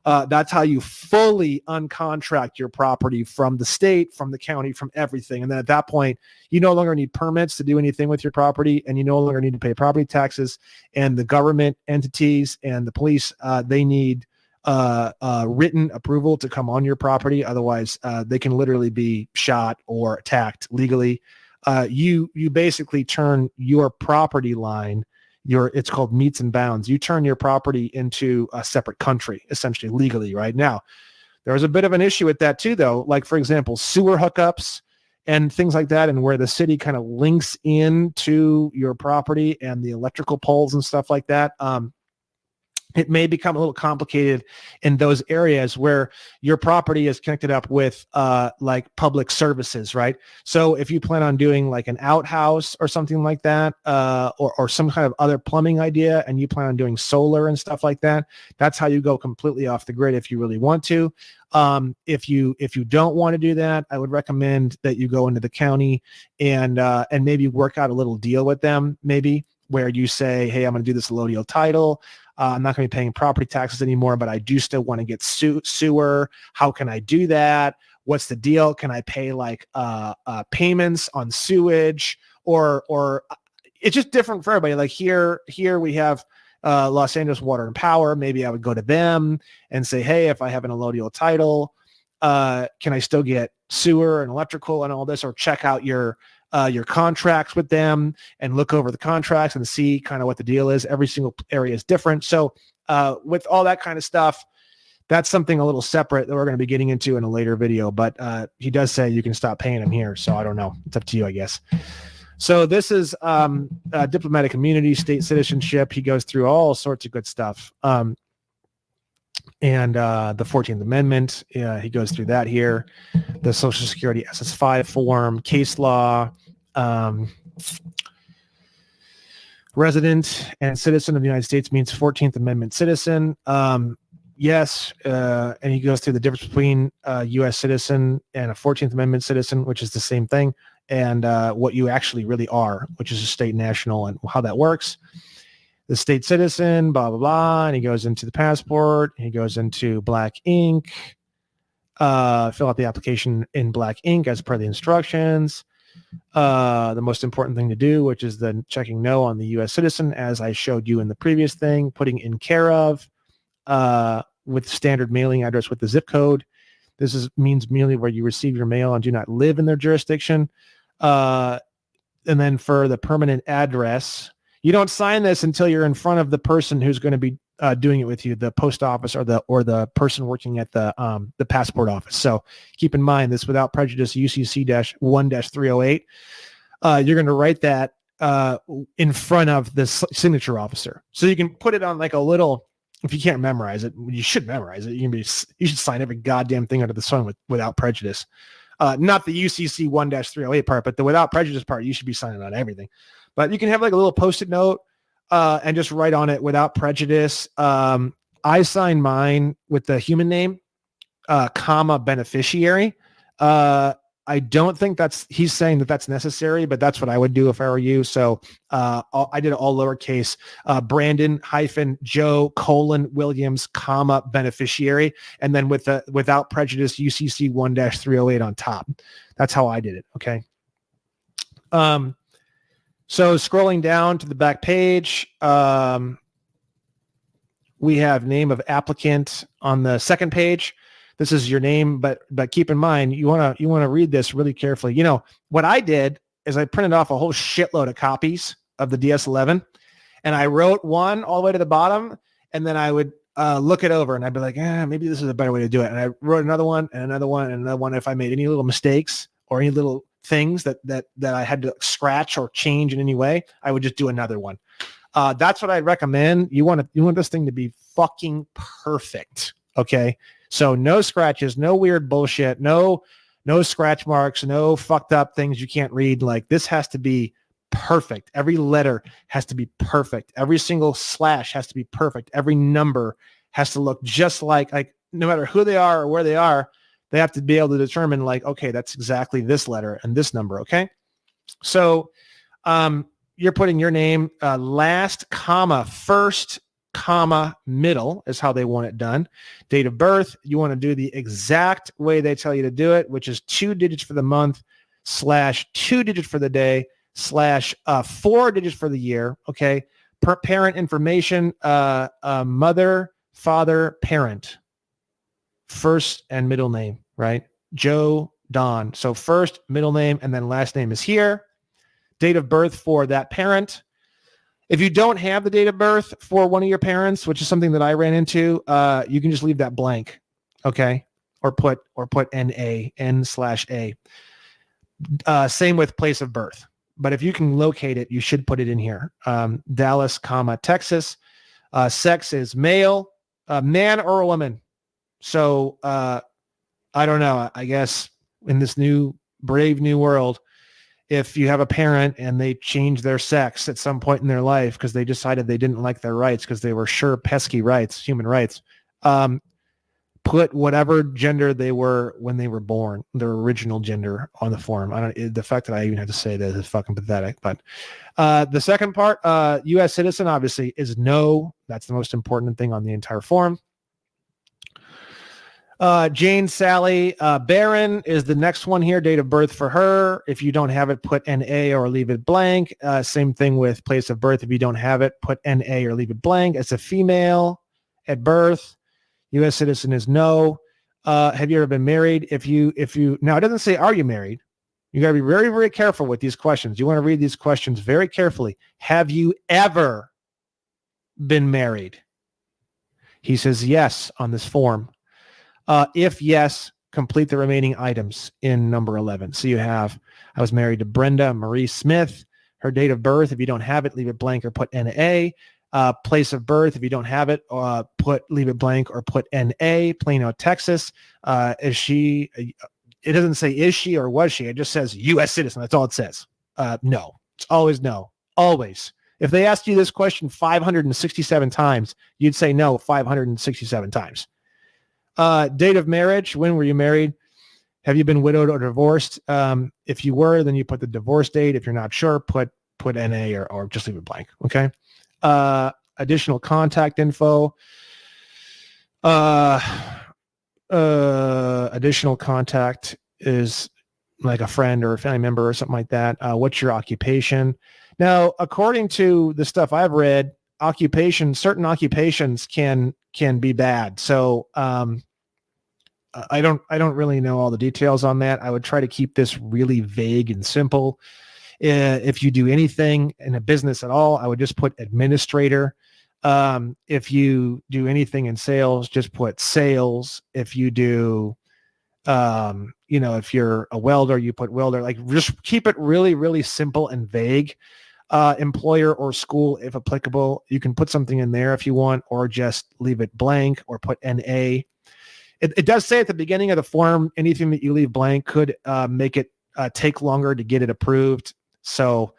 that's how you fully uncontract your property from the state, from the county, from everything. And then at that point, you no longer need permits to do anything with your property, and you no longer need to pay property taxes. And the government entities and the police, they need written approval to come on your property. Otherwise, they can literally be shot or attacked legally. You basically turn your property line, it's called meets and bounds. You turn your property into a separate country, essentially legally right now. There's a bit of an issue with that too, though. Like, for example, sewer hookups and things like that, and where the city kind of links into your property and the electrical poles and stuff like that. It may become a little complicated in those areas where your property is connected up with like public services, right? So if you plan on doing like an outhouse or something like that, or some kind of other plumbing idea, and you plan on doing solar and stuff like that, that's how you go completely off the grid if you really want to. If you don't want to do that, I would recommend that you go into the county and maybe work out a little deal with them, maybe where you say, hey, I'm going to do this allodial title. I'm not going to be paying property taxes anymore, but I do still want to get sewer. How can I do that? What's the deal? Can I pay like payments on sewage, or it's just different for everybody. Like here we have Los Angeles Water and Power. Maybe I would go to them and say, hey, if I have an allodial title, can I still get sewer and electrical and all this, or check out your contracts with them and look over the contracts and see kind of what the deal is. Every single area is different. So with all that kind of stuff, that's something a little separate that we're going to be getting into in a later video. But he does say you can stop paying him here. So I don't know. It's up to you, I guess. So this is diplomatic immunity, state citizenship. He goes through all sorts of good stuff. And the 14th Amendment, he goes through that here. The Social Security SS5 form, case law, resident and citizen of the United States means 14th Amendment citizen. Yes, and he goes through the difference between a U.S. citizen and a 14th Amendment citizen, which is the same thing, and what you actually really are, which is a state national, and how that works. The state citizen, blah, blah, blah. And he goes into the passport. He goes into black ink. Fill out the application in black ink as per the instructions. The most important thing to do, which is then checking no on the U.S. citizen, as I showed you in the previous thing, putting in care of with standard mailing address with the zip code. This means merely where you receive your mail and do not live in their jurisdiction. And then for the permanent address, you don't sign this until you're in front of the person who's going to be doing it with you, the post office or the person working at the passport office. So keep in mind this without prejudice UCC-1-308. You're going to write that in front of the signature officer. So you can put it on like a little, if you can't memorize it, you should memorize it. You should sign every goddamn thing under the sun without prejudice. Not the UCC 1-308 part, but the without prejudice part, you should be signing on everything. But you can have like a little post-it note and just write on it without prejudice. I sign mine with the human name, comma beneficiary. I don't think he's saying that that's necessary, but that's what I would do if I were you. So I did it all lowercase, Brandon Joe Williams, comma beneficiary. And then without prejudice, UCC 1-308 on top. That's how I did it. Okay. So scrolling down to the back page, we have name of applicant on the second page. This is your name, but keep in mind, you want to read this really carefully. You know, what I did is I printed off a whole shitload of copies of the DS11 and I wrote one all the way to the bottom, and then I would look it over and I'd be like, maybe this is a better way to do it. And I wrote another one and another one and another one. If I made any little mistakes or any little things that I had to scratch or change in any way, I would just do another one. That's what I'd recommend. You want this thing to be fucking perfect. Okay. So no scratches, no weird bullshit, no scratch marks, no fucked up things you can't read. Like, this has to be perfect. Every letter has to be perfect. Every single slash has to be perfect. Every number has to look just like no matter who they are or where they are, they have to be able to determine like, okay, that's exactly this letter and this number. Okay. So you're putting your name last, comma, first, comma, middle is how they want it done. Date of birth, you want to do the exact way they tell you to do it, which is 2 digits for the month / 2 digits for the day / 4 digits for the year. Okay. Parent information, mother, father, parent, first and middle name, right? Joe, Don. So first, middle name, and then last name is here. Date of birth for that parent. If you don't have the date of birth for one of your parents, which is something that I ran into, you can just leave that blank, okay? Or put N/A. Same with place of birth. But if you can locate it, you should put it in here. Dallas, comma, Texas. Sex is male, man or a woman. So I don't know. I guess in this brave new world, if you have a parent and they change their sex at some point in their life because they decided they didn't like their rights because they were sure pesky rights, human rights, put whatever gender they were when they were born, their original gender on the form. The fact that I even have to say that is fucking pathetic. But the second part, U.S. citizen, obviously, is no. That's the most important thing on the entire form. Jane Sally Barron is the next one here. Date of birth for her. If you don't have it, put NA or leave it blank. Same thing with place of birth. If you don't have it, put NA or leave it blank. It's a female at birth. U.S. citizen is no. Have you ever been married? If you now, it doesn't say are you married. You got to be very, very careful with these questions. You want to read these questions very carefully. Have you ever been married? He says yes on this form. If yes, complete the remaining items in number 11. So you have, I was married to Brenda Marie Smith. Her date of birth, if you don't have it, leave it blank or put NA. Place of birth, if you don't have it, leave it blank or put NA. Plano, Texas. Is she? It doesn't say is she or was she. It just says U.S. citizen. That's all it says. No. It's always no. Always. If they asked you this question 567 times, you'd say no 567 times. Date of marriage, when were you married? Have you been widowed or divorced? If you were, then you put the divorce date. If you're not sure, put NA or just leave it blank. Okay. Additional contact info. Additional contact is like a friend or a family member or something like that. What's your occupation? Now, according to the stuff I've read, certain occupations can be bad. So I don't really know all the details on that. I would try to keep this really vague and simple. If you do anything in a business at all, I would just put administrator. If you do anything in sales, just put sales. If you do, if you're a welder, you put welder. Like just keep it really, really simple and vague. Employer or school, if applicable. You can put something in there if you want, or just leave it blank or put NA. It does say at the beginning of the form, anything that you leave blank could make it take longer to get it approved. So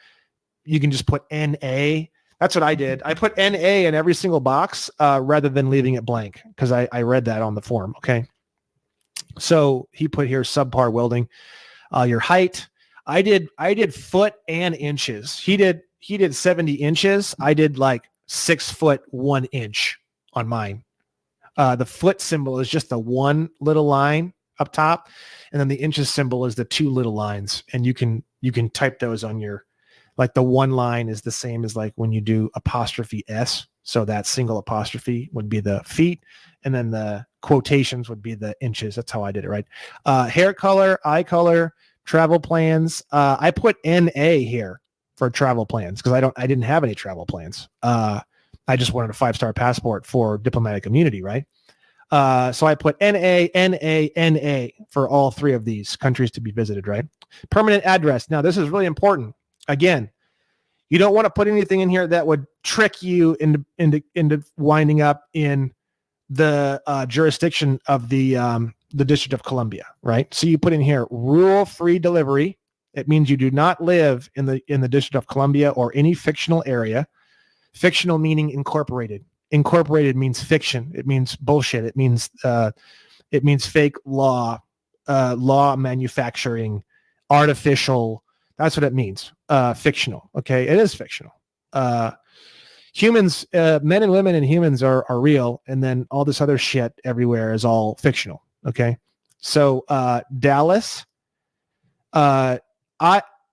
you can just put NA. That's what I did. I put NA in every single box rather than leaving it blank because I read that on the form. Okay. So he put here subpar welding. Your height. I did foot and inches. He did 70 inches. I did like 6 foot 1 inch on mine. The foot symbol is just the one little line up top, and then the inches symbol is the 2 little lines. And you can type those on your, like the one line is the same as like when you do apostrophe S. So that single apostrophe would be the feet, and then the quotations would be the inches. That's how I did it, right? Hair color, eye color, travel plans. I put NA here for travel plans because I didn't have any travel plans. I just wanted a 5-star passport for diplomatic immunity, right? So I put NA, NA, NA for all 3 of these countries to be visited, right? Permanent address. Now, this is really important. Again, you don't want to put anything in here that would trick you into winding up in the jurisdiction of the District of Columbia, right? So you put in here rule-free delivery. It means you do not live in the District of Columbia or any fictional area. Fictional meaning incorporated. Incorporated means fiction. It means bullshit. It means fake law, law manufacturing, artificial. That's what it means. Fictional. Okay, it is fictional. Humans, men and women and humans are real, and then all this other shit everywhere is all fictional. Okay, so Dallas. I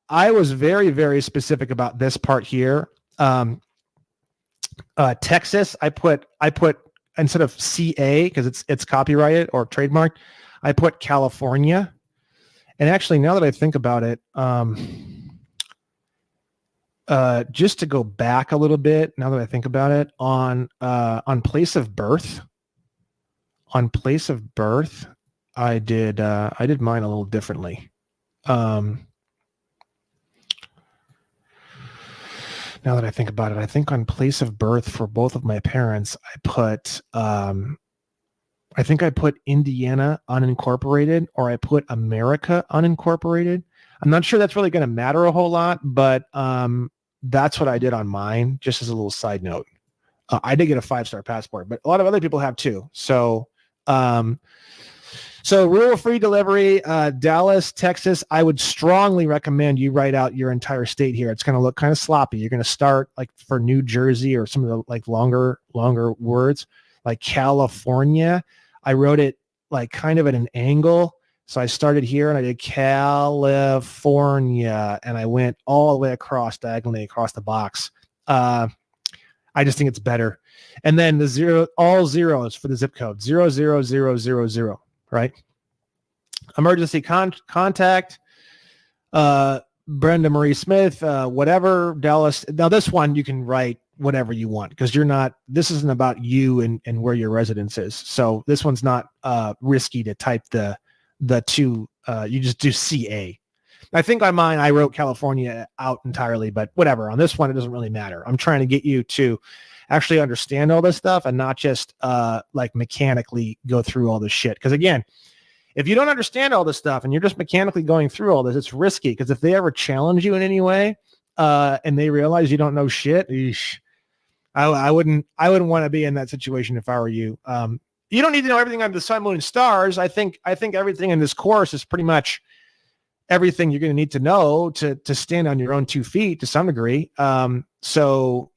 was very, very specific about this part here. Texas, I put instead of CA because it's copyrighted or trademarked, I put California. And actually, now that I think about it, just to go back a little bit, now that I think about it, on place of birth, I did mine a little differently. Now that I think about it, I think on place of birth for both of my parents, I put Indiana unincorporated, or I put America unincorporated. I'm not sure that's really going to matter a whole lot, but that's what I did on mine, just as a little side note. I did get a 5-star passport, but a lot of other people have too. So rule-free delivery, Dallas, Texas, I would strongly recommend you write out your entire state here. It's going to look kind of sloppy. You're going to start like for New Jersey or some of the like longer words, like California. I wrote it like kind of at an angle. So I started here and I did California, and I went all the way across, diagonally across the box. I just think it's better. And then all zeros for the zip code, 00000. Right? Emergency contact, Brenda Marie Smith, whatever, Dallas. Now this one you can write whatever you want because this isn't about you and where your residence is. So this one's not risky to type the 2. You just do CA. I think on mine I wrote California out entirely, but whatever. On this one, it doesn't really matter. I'm trying to get you to actually understand all this stuff and not just like mechanically go through all this shit. Because again, if you don't understand all this stuff and you're just mechanically going through all this, it's risky. Because if they ever challenge you in any way and they realize you don't know shit, I wouldn't want to be in that situation if I were you. You don't need to know everything under the sun, moon, and stars. I think everything in this course is pretty much everything you're going to need to know to stand on your own 2 feet to some degree. So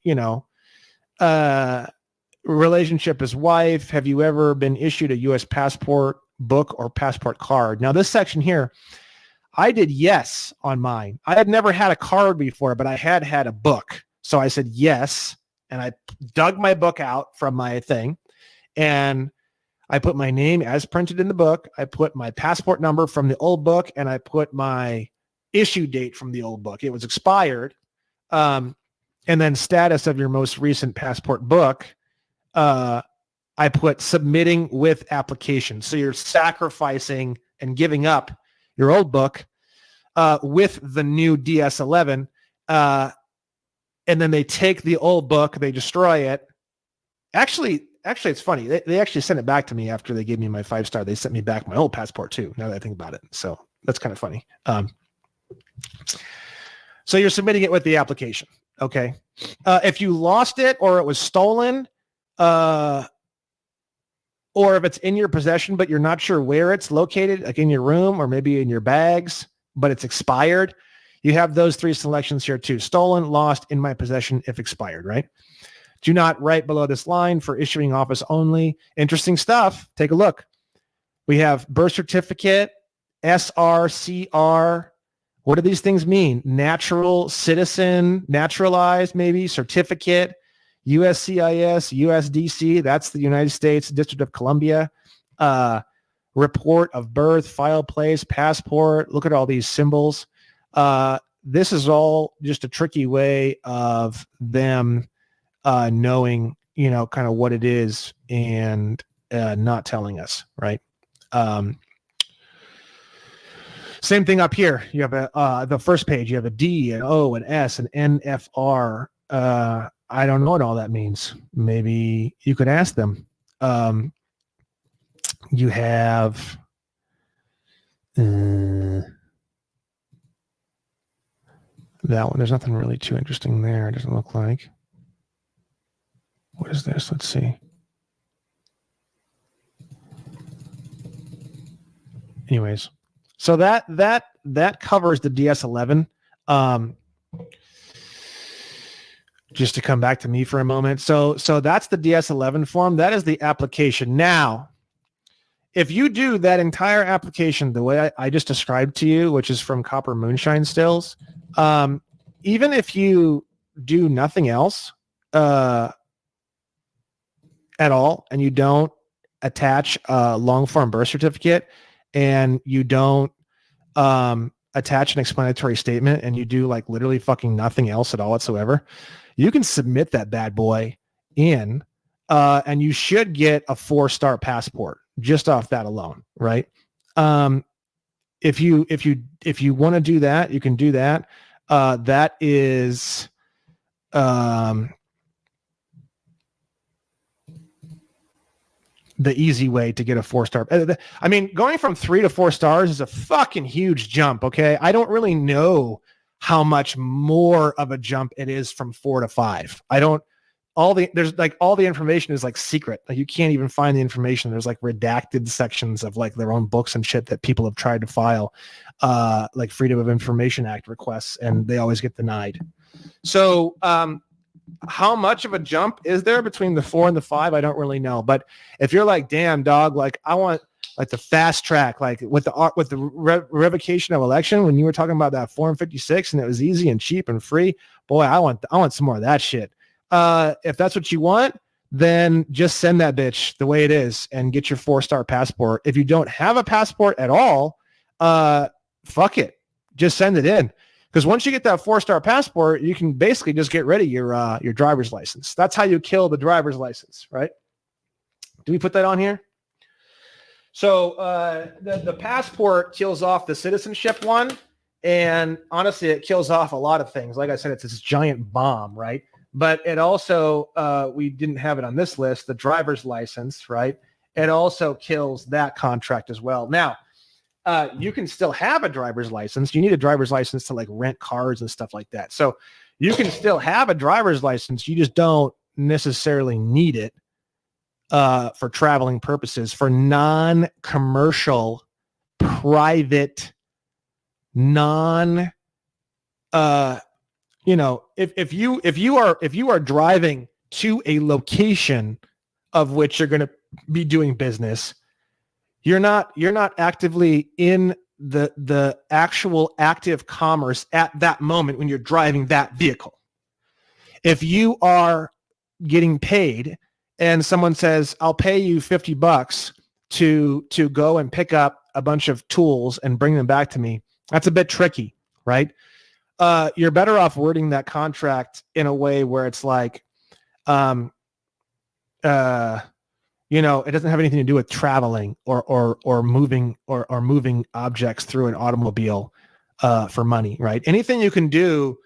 relationship as wife. Have you ever been issued a U.S. passport book or passport card? Now this section here, I did yes on mine. I had never had a card before, but I had a book. So I said yes. And I dug my book out from my thing and I put my name as printed in the book. I put my passport number from the old book and I put my issue date from the old book. It was expired. And and then status of your most recent passport book, I put submitting with application. So you're sacrificing and giving up your old book with the new DS11. And then they take the old book, they destroy it. Actually, it's funny. They actually sent it back to me after they gave me my 5-star. They sent me back my old passport too, now that I think about it. So that's kind of funny. So you're submitting it with the application. Okay. If you lost it or it was stolen, or if it's in your possession, but you're not sure where it's located, like in your room or maybe in your bags, but it's expired, you have those 3 selections here too. Stolen, lost, in my possession, if expired, right? Do not write below this line for issuing office only. Interesting stuff. Take a look. We have birth certificate, SRCR. What do these things mean? Natural, citizen, naturalized, maybe, certificate, USCIS, USDC. That's the United States District of Columbia. Report of birth, file place, passport. Look at all these symbols. This is all just a tricky way of them knowing, kind of what it is and not telling us, right? Same thing up here. You have the first page. You have a D, an O, an S, an NFR. I don't know what all that means. Maybe you could ask them. You have that one. There's nothing really too interesting there. It doesn't look like. What is this? Let's see. Anyways, so that covers the DS11. Just to come back to me for a moment. So that's the DS11 form. That is the application. Now, if you do that entire application the way I just described to you, which is from Copper Moonshine Stills, even if you do nothing else at all, and you don't attach a long form birth certificate, and you don't attach an explanatory statement, and you do like literally fucking nothing else at all whatsoever, you can submit that bad boy in, and you should get a 4-star passport just off that alone, right? If you want to do that, you can do that. That is the easy way to get a 4-star. I mean, going from 3 to 4 stars is a fucking huge jump. Okay. I don't really know how much more of a jump it is from 4 to 5. All the information is like secret. Like you can't even find the information. There's like redacted sections of like their own books and shit that people have tried to file, like Freedom of Information Act requests, and they always get denied. So, how much of a jump is there between the 4 and the 5? I don't really know. But if you're like, damn dog, like I want like the fast track, like with the revocation of election, when you were talking about that Form 56 and it was easy and cheap and free, boy, I want some more of that shit. If that's what you want, then just send that bitch the way it is and get your 4-star passport. If you don't have a passport at all, fuck it. Just send it in. Because once you get that 4-star passport, you can basically just get rid of your driver's license. That's how you kill the driver's license, right? Do we put that on here? So the passport kills off the citizenship one. And honestly, it kills off a lot of things. Like I said, it's this giant bomb, right? But it also, we didn't have it on this list, the driver's license, right? It also kills that contract as well. Now, you can still have a driver's license. You need a driver's license to like rent cars and stuff like that. So you can still have a driver's license. You just don't necessarily need it for traveling purposes, for non-commercial, private, if you are driving to a location of which you're going to be doing business, you're not actively in the actual active commerce at that moment when you're driving that vehicle. If you are getting paid and someone says, I'll pay you $50 to go and pick up a bunch of tools and bring them back to me, that's a bit tricky, right? you're better off wording that contract in a way where it's like, it doesn't have anything to do with traveling or moving or moving objects through an automobile for money, right? Anything you can do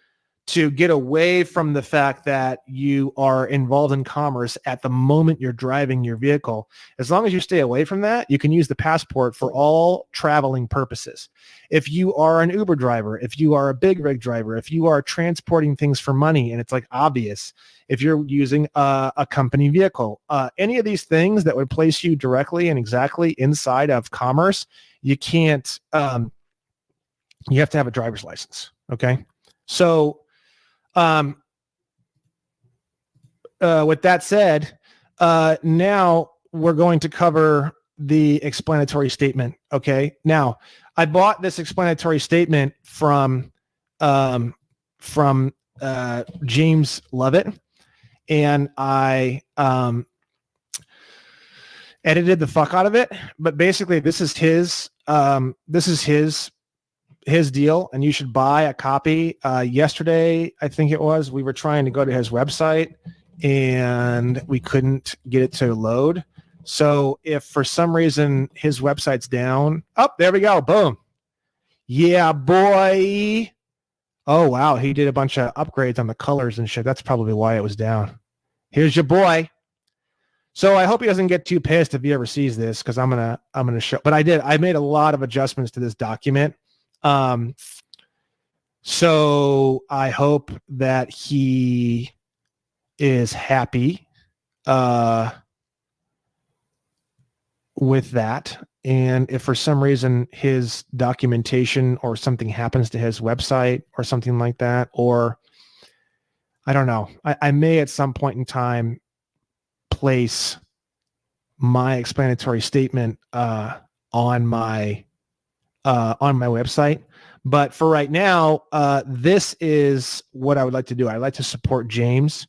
to get away from the fact that you are involved in commerce at the moment you're driving your vehicle. As long as you stay away from that, you can use the passport for all traveling purposes. If you are an Uber driver, if you are a big rig driver, if you are transporting things for money and it's like obvious, if you're using a company vehicle, any of these things that would place you directly and exactly inside of commerce, you can't, you have to have a driver's license. Okay. So, with that said, now we're going to cover the explanatory statement. Okay. Now I bought this explanatory statement from James Lovett, and I, edited the fuck out of it, but basically this is his deal, and you should buy a copy. Yesterday, I think it was, we were trying to go to his website and we couldn't get it to load. So if for some reason his website's down, there we go. Boom. Yeah, boy. Oh, wow. He did a bunch of upgrades on the colors and shit. That's probably why it was down. Here's your boy. So I hope he doesn't get too pissed if he ever sees this, because I'm gonna show. But I made a lot of adjustments to this document. So I hope that he is happy with that. And if for some reason his documentation or something happens to his website or something like that, or I don't know, I may at some point in time place my explanatory statement on my website. But for right now, this is what I would like to do. I'd like to support James.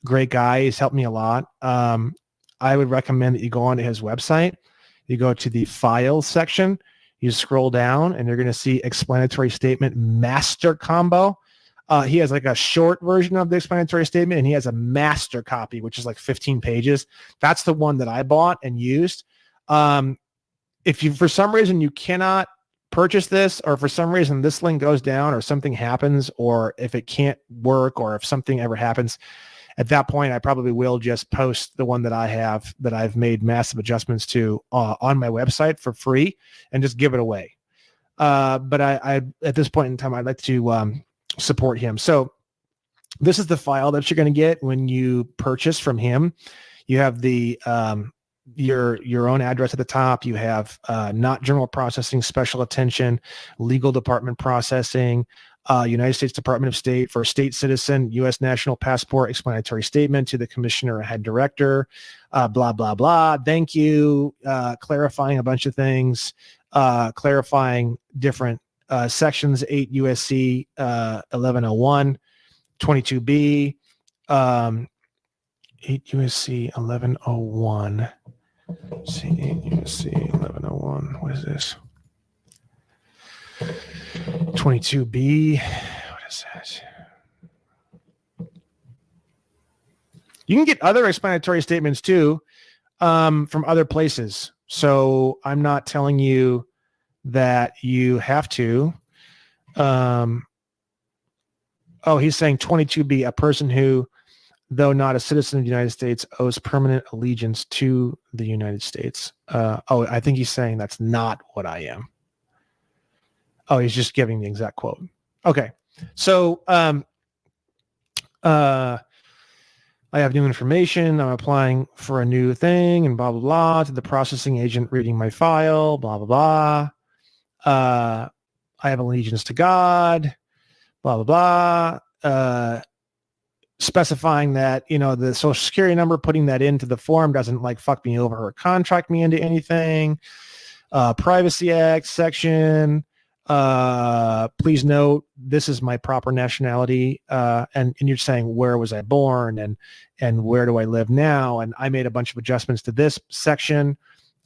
Great guy. He's helped me a lot. I would recommend that you go onto his website. You go to the files section. You scroll down and you're going to see explanatory statement master combo. He has like a short version of the explanatory statement, and he has a master copy, which is like 15 pages. That's the one that I bought and used. If you, for some reason, you cannot purchase this, or for some reason this link goes down or something happens, or if it can't work, or if something ever happens, at that point, I probably will just post the one that I have that I've made massive adjustments to on my website for free and just give it away. But I at this point in time, I'd like to support him. So this is the file that you're going to get when you purchase from him. You have the your own address at the top. You have not general processing, special attention, legal department processing, United States Department of State for state citizen, U.S. national passport, explanatory statement to the commissioner or head director, blah, blah, blah. Thank you. Clarifying a bunch of things, clarifying different sections, 8 USC 1101, 22B, 8 USC 1101. See, 8 USC 1101. What is this? 22B. What is that? You can get other explanatory statements too from other places. So I'm not telling you that you have to. Oh, he's saying 22B, a person who, though not a citizen of the United States, owes permanent allegiance to the United States. I think he's saying that's not what I am. Oh, he's just giving the exact quote. Okay. So I have new information. I'm applying for a new thing and blah, blah, blah, to the processing agent reading my file, blah, blah, blah. I have allegiance to God, blah, blah, blah. Specifying that, the social security number, putting that into the form doesn't like fuck me over or contract me into anything. Privacy Act section. Please note, this is my proper nationality. And you're saying, where was I born and where do I live now? And I made a bunch of adjustments to this section.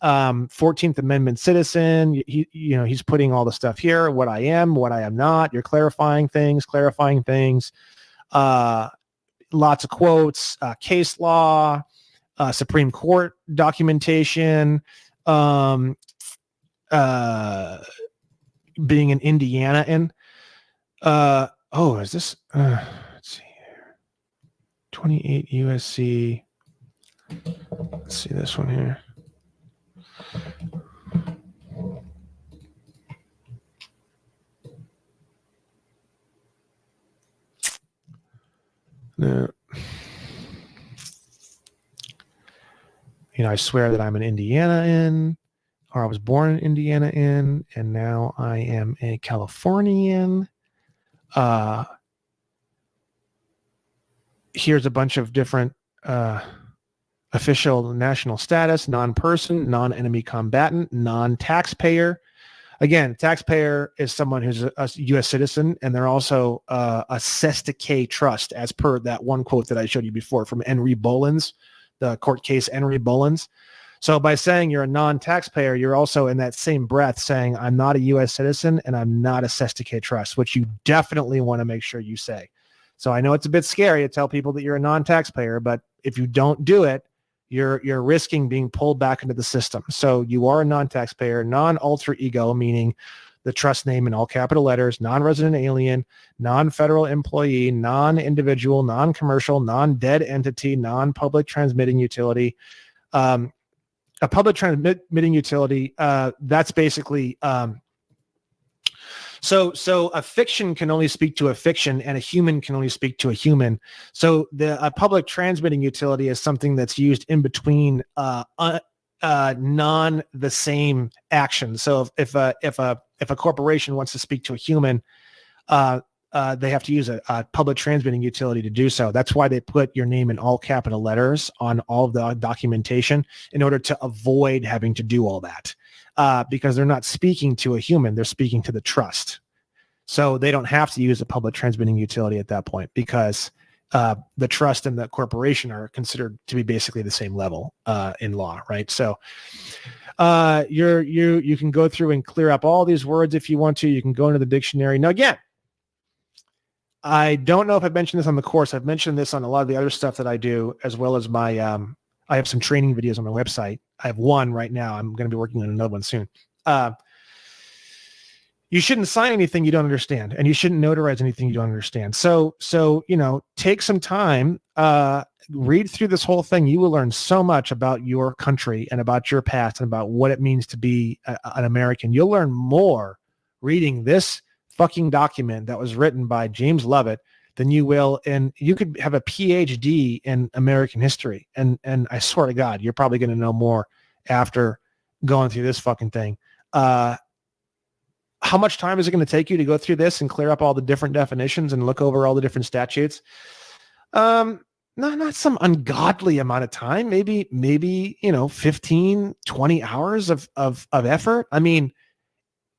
14th Amendment citizen. He's putting all the stuff here, what I am, what I am not. You're clarifying things. Lots of quotes, case law, Supreme Court documentation, being in Indiana in. Is this? Let's see here. 28 USC. Let's see this one here. No. I swear that I'm an Indiana in, or I was born in Indiana in, and now I am a Californian. Here's a bunch of different official national status: non-person, non-enemy combatant, non-taxpayer. Again, taxpayer is someone who's a U.S. citizen, and they're also a Sesta trust, as per that one quote that I showed you before from Henry Bolins, the court case Henry Bolins. So by saying you're a non-taxpayer, you're also in that same breath saying, I'm not a U.S. citizen and I'm not a Sesta trust, which you definitely want to make sure you say. So I know it's a bit scary to tell people that you're a non-taxpayer, but if you don't do it, you're risking being pulled back into the system. So you are a non-taxpayer, non-alter ego, meaning the trust name in all capital letters, non-resident alien, non-federal employee, non-individual, non-commercial, non-dead entity, non-public transmitting utility. A public transmitting utility, that's basically... So a fiction can only speak to a fiction, and a human can only speak to a human. So a public transmitting utility is something that's used in between the same actions. So if a corporation wants to speak to a human, they have to use a public transmitting utility to do so. That's why they put your name in all capital letters on all of the documentation in order to avoid having to do all that. Because they're not speaking to a human, they're speaking to the trust. So they don't have to use a public transmitting utility at that point because the trust and the corporation are considered to be basically the same level in law, right? So you can go through and clear up all these words if you want to. You can go into the dictionary. Now, again, I don't know if I've mentioned this on the course. I've mentioned this on a lot of the other stuff that I do, as well as my I have some training videos on my website. I have one right now. I'm going to be working on another one soon. You shouldn't sign anything you don't understand, and you shouldn't notarize anything you don't understand. So take some time, read through this whole thing. You will learn so much about your country and about your past and about what it means to be an American. You'll learn more reading this fucking document that was written by James Lovett than you will, and you could have a PhD in American history. And I swear to God, you're probably going to know more after going through this fucking thing. How much time is it going to take you to go through this and clear up all the different definitions and look over all the different statutes? Not some ungodly amount of time, maybe 15, 20 hours of effort. I mean,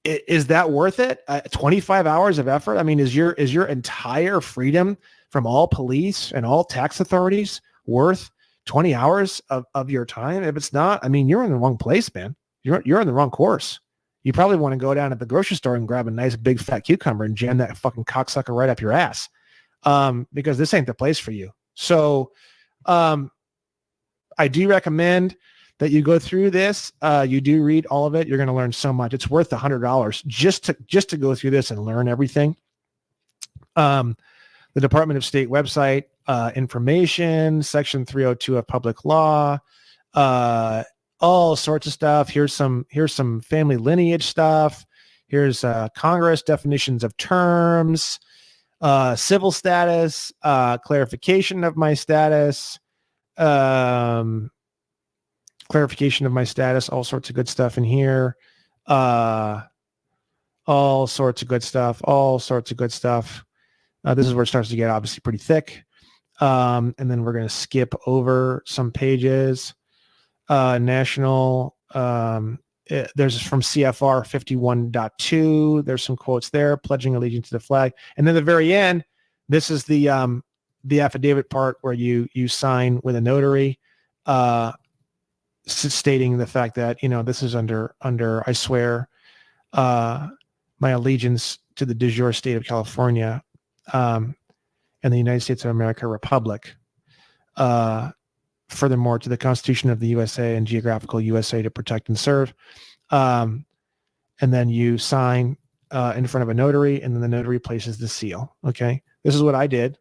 is that worth it? 25 hours of effort? I mean, is your entire freedom from all police and all tax authorities worth 20 hours of your time? If it's not, I mean, you're in the wrong place, man. You're in the wrong course. You probably want to go down at the grocery store and grab a nice big fat cucumber and jam that fucking cocksucker right up your ass. Because this ain't the place for you. So I do recommend that you go through this. You do read all of it. You're going to learn so much. It's worth $100 just to go through this and learn everything. The Department of State website, information, section 302 of public law, all sorts of stuff. Here's some family lineage stuff. Here's Congress definitions of terms, civil status, clarification of my status, all sorts of good stuff in here. All sorts of good stuff. This is where it starts to get obviously pretty thick. And then we're going to skip over some pages. National, there's from CFR 51.2. There's some quotes there, pledging allegiance to the flag. And then at the very end, this is the affidavit part where you sign with a notary. stating the fact that, this is under, I swear, my allegiance to the de jure state of California, and the United States of America Republic. Furthermore, to the Constitution of the USA and geographical USA to protect and serve. And then you sign in front of a notary, and then the notary places the seal. Okay. This is what I did.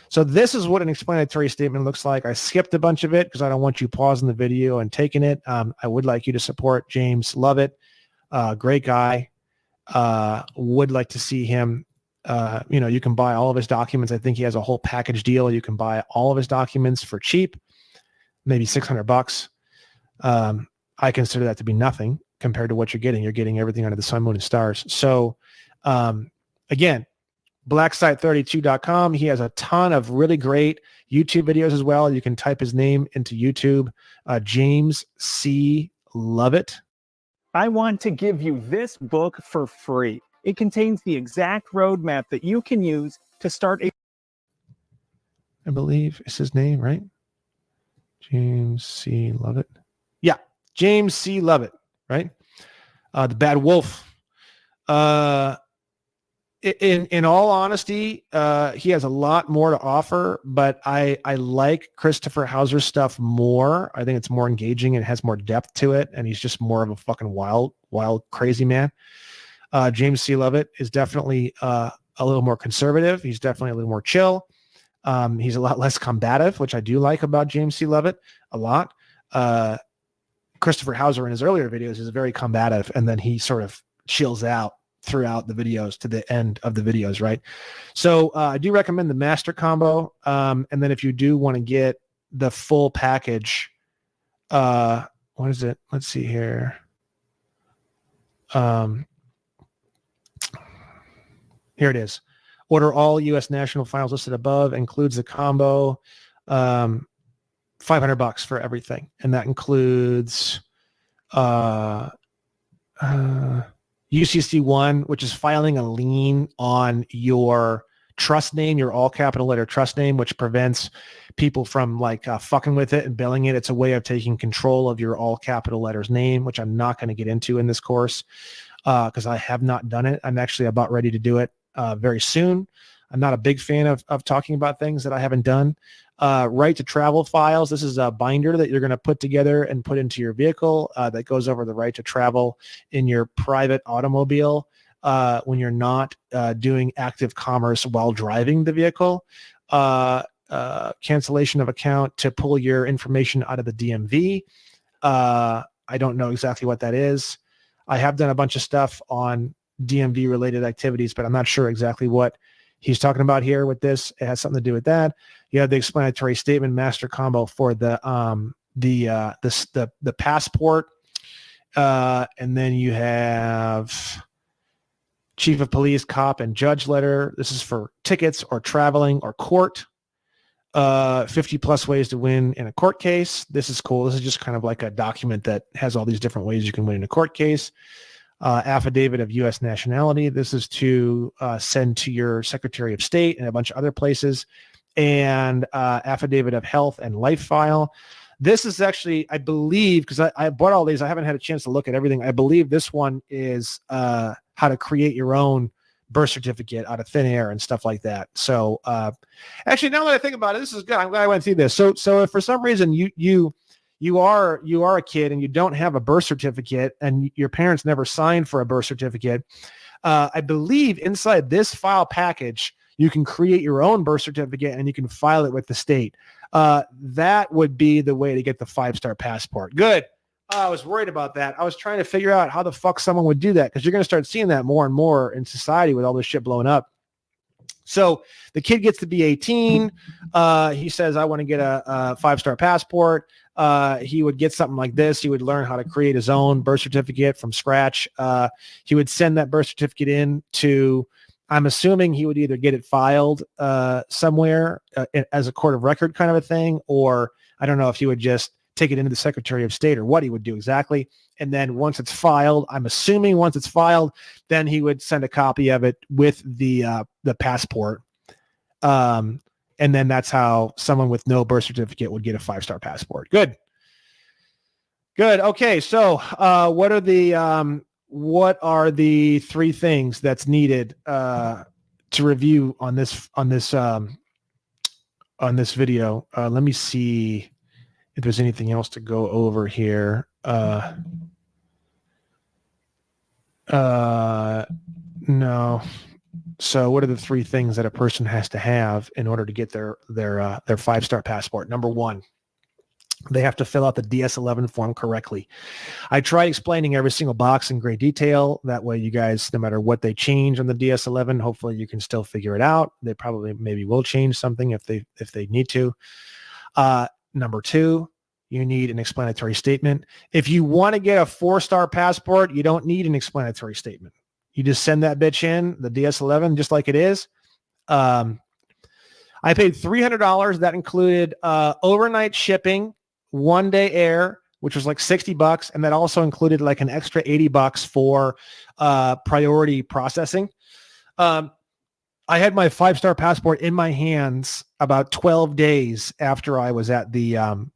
So this is what an explanatory statement looks like. I skipped a bunch of it because I don't want you pausing the video and taking it. I would like you to support James Lovett. Great guy. Would like to see him. You can buy all of his documents. I think he has a whole package deal. You can buy all of his documents for cheap, maybe $600. I consider that to be nothing compared to what you're getting. You're getting everything under the sun, moon, and stars. So again, blacksite32.com. He has a ton of really great YouTube videos as well. You can type his name into YouTube, James C. Lovett. I want to give you this book for free. It contains the exact roadmap that you can use to start a... I believe it's his name, right? James C. Lovett. Yeah, James C. Lovett, right? The Bad Wolf. In all honesty, he has a lot more to offer, but I like Christopher Hauser's stuff more. I think it's more engaging and has more depth to it, and he's just more of a fucking wild, crazy man. James C. Lovett is definitely a little more conservative. He's definitely a little more chill. He's a lot less combative, which I do like about James C. Lovett a lot. Christopher Hauser in his earlier videos is very combative, and then he sort of chills out throughout the videos to the end of the videos, right? So I do recommend the master combo. And then if you do want to get the full package, what is it? Let's see here. Here it is. Order all U.S. national files listed above, includes the combo, $500 for everything. And that includes UCC1, which is filing a lien on your trust name, your all capital letter trust name, which prevents people from fucking with it and billing it. It's a way of taking control of your all capital letters name, which I'm not going to get into in this course because I have not done it. I'm actually about ready to do it very soon. I'm not a big fan of talking about things that I haven't done. Right to travel files. This is a binder that you're going to put together and put into your vehicle that goes over the right to travel in your private automobile when you're not doing active commerce while driving the vehicle. Cancellation of account to pull your information out of the DMV. I don't know exactly what that is. I have done a bunch of stuff on DMV related activities, but I'm not sure exactly what he's talking about here with this. It has something to do with that. You have the explanatory statement master combo for the passport. And then you have chief of police, cop, and judge letter. This is for tickets or traveling or court. 50 plus ways to win in a court case. This is cool. This is just kind of like a document that has all these different ways you can win in a court case. Affidavit of U.S. nationality. This is to send to your Secretary of State and a bunch of other places. And affidavit of health and life file. This is actually, I believe, because I bought all these. I haven't had a chance to look at everything. I believe this one is how to create your own birth certificate out of thin air and stuff like that. So actually, now that I think about it, this is good. I'm glad I went through this. So if for some reason you are a kid and you don't have a birth certificate and your parents never signed for a birth certificate, I believe inside this file package, you can create your own birth certificate and you can file it with the state. That would be the way to get the 5-star passport. Good. I was worried about that. I was trying to figure out how the fuck someone would do that because you're going to start seeing that more and more in society with all this shit blowing up. So the kid gets to be 18. He says, I want to get a 5-star passport. He would get something like this. He would learn how to create his own birth certificate from scratch. He would send that birth certificate in to, I'm assuming he would either get it filed somewhere as a court of record kind of a thing, or I don't know if he would just take it into the Secretary of State or what he would do exactly. And then once it's filed, I'm assuming once it's filed, then he would send a copy of it with the passport. And then that's how someone with no birth certificate would get a 5-star passport. Good. Good. Okay. So, what are the three things that's needed to review on this video? Let me see if there's anything else to go over here. No. So, what are the three things that a person has to have in order to get their 5-star passport? Number one, they have to fill out the DS-11 form correctly. I tried explaining every single box in great detail. That way you guys, no matter what they change on the DS-11, hopefully you can still figure it out. They probably maybe will change something if they need to. Number two, you need an explanatory statement. If you want to get a 4-star passport, you don't need an explanatory statement. You just send that bitch in, the DS-11, just like it is. I paid $300. That included overnight shipping, 1-day air, which was like $60, and that also included like an extra $80 for priority processing. I had my 5-star passport in my hands about 12 days after I was at the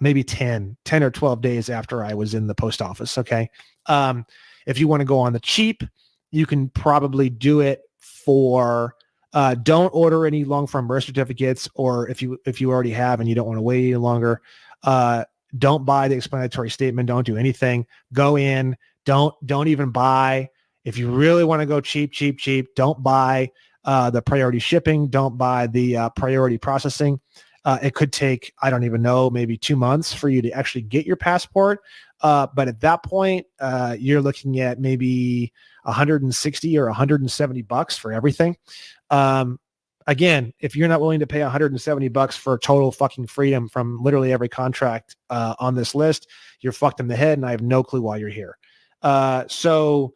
maybe 10 or 12 days after I was in the post office. Okay. If you want to go on the cheap, you can probably do it for don't order any long-form birth certificates, or if you already have and you don't want to wait any longer, don't buy the explanatory statement. Don't do anything. Go in. Don't even buy. If you really want to go cheap, don't buy the priority shipping. Don't buy the priority processing. It could take, I don't even know, maybe 2 months for you to actually get your passport. But at that point, you're looking at maybe $160 or $170 for everything. Again, if you're not willing to pay $170 for total fucking freedom from literally every contract on this list, you're fucked in the head, and I have no clue why you're here. So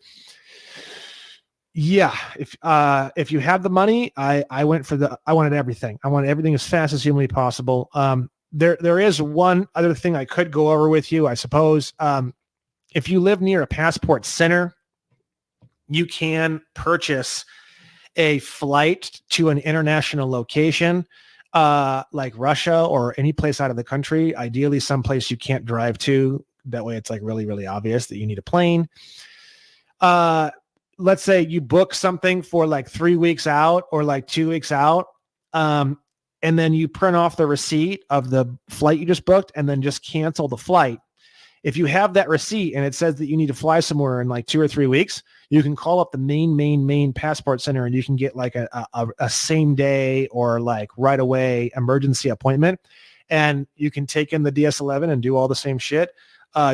yeah, if you have the money, I wanted everything. I wanted everything as fast as humanly possible. There is one other thing I could go over with you, I suppose. If you live near a passport center, you can purchase a flight to an international location, like Russia or any place out of the country, ideally someplace you can't drive to. That way it's like really, really obvious that you need a plane. Let's say you book something for like 3 weeks out or like 2 weeks out. And then you print off the receipt of the flight you just booked and then just cancel the flight. If you have that receipt and it says that you need to fly somewhere in like 2 or 3 weeks, you can call up the main passport center and you can get like a same day or like right away emergency appointment. And you can take in the DS-11 and do all the same shit.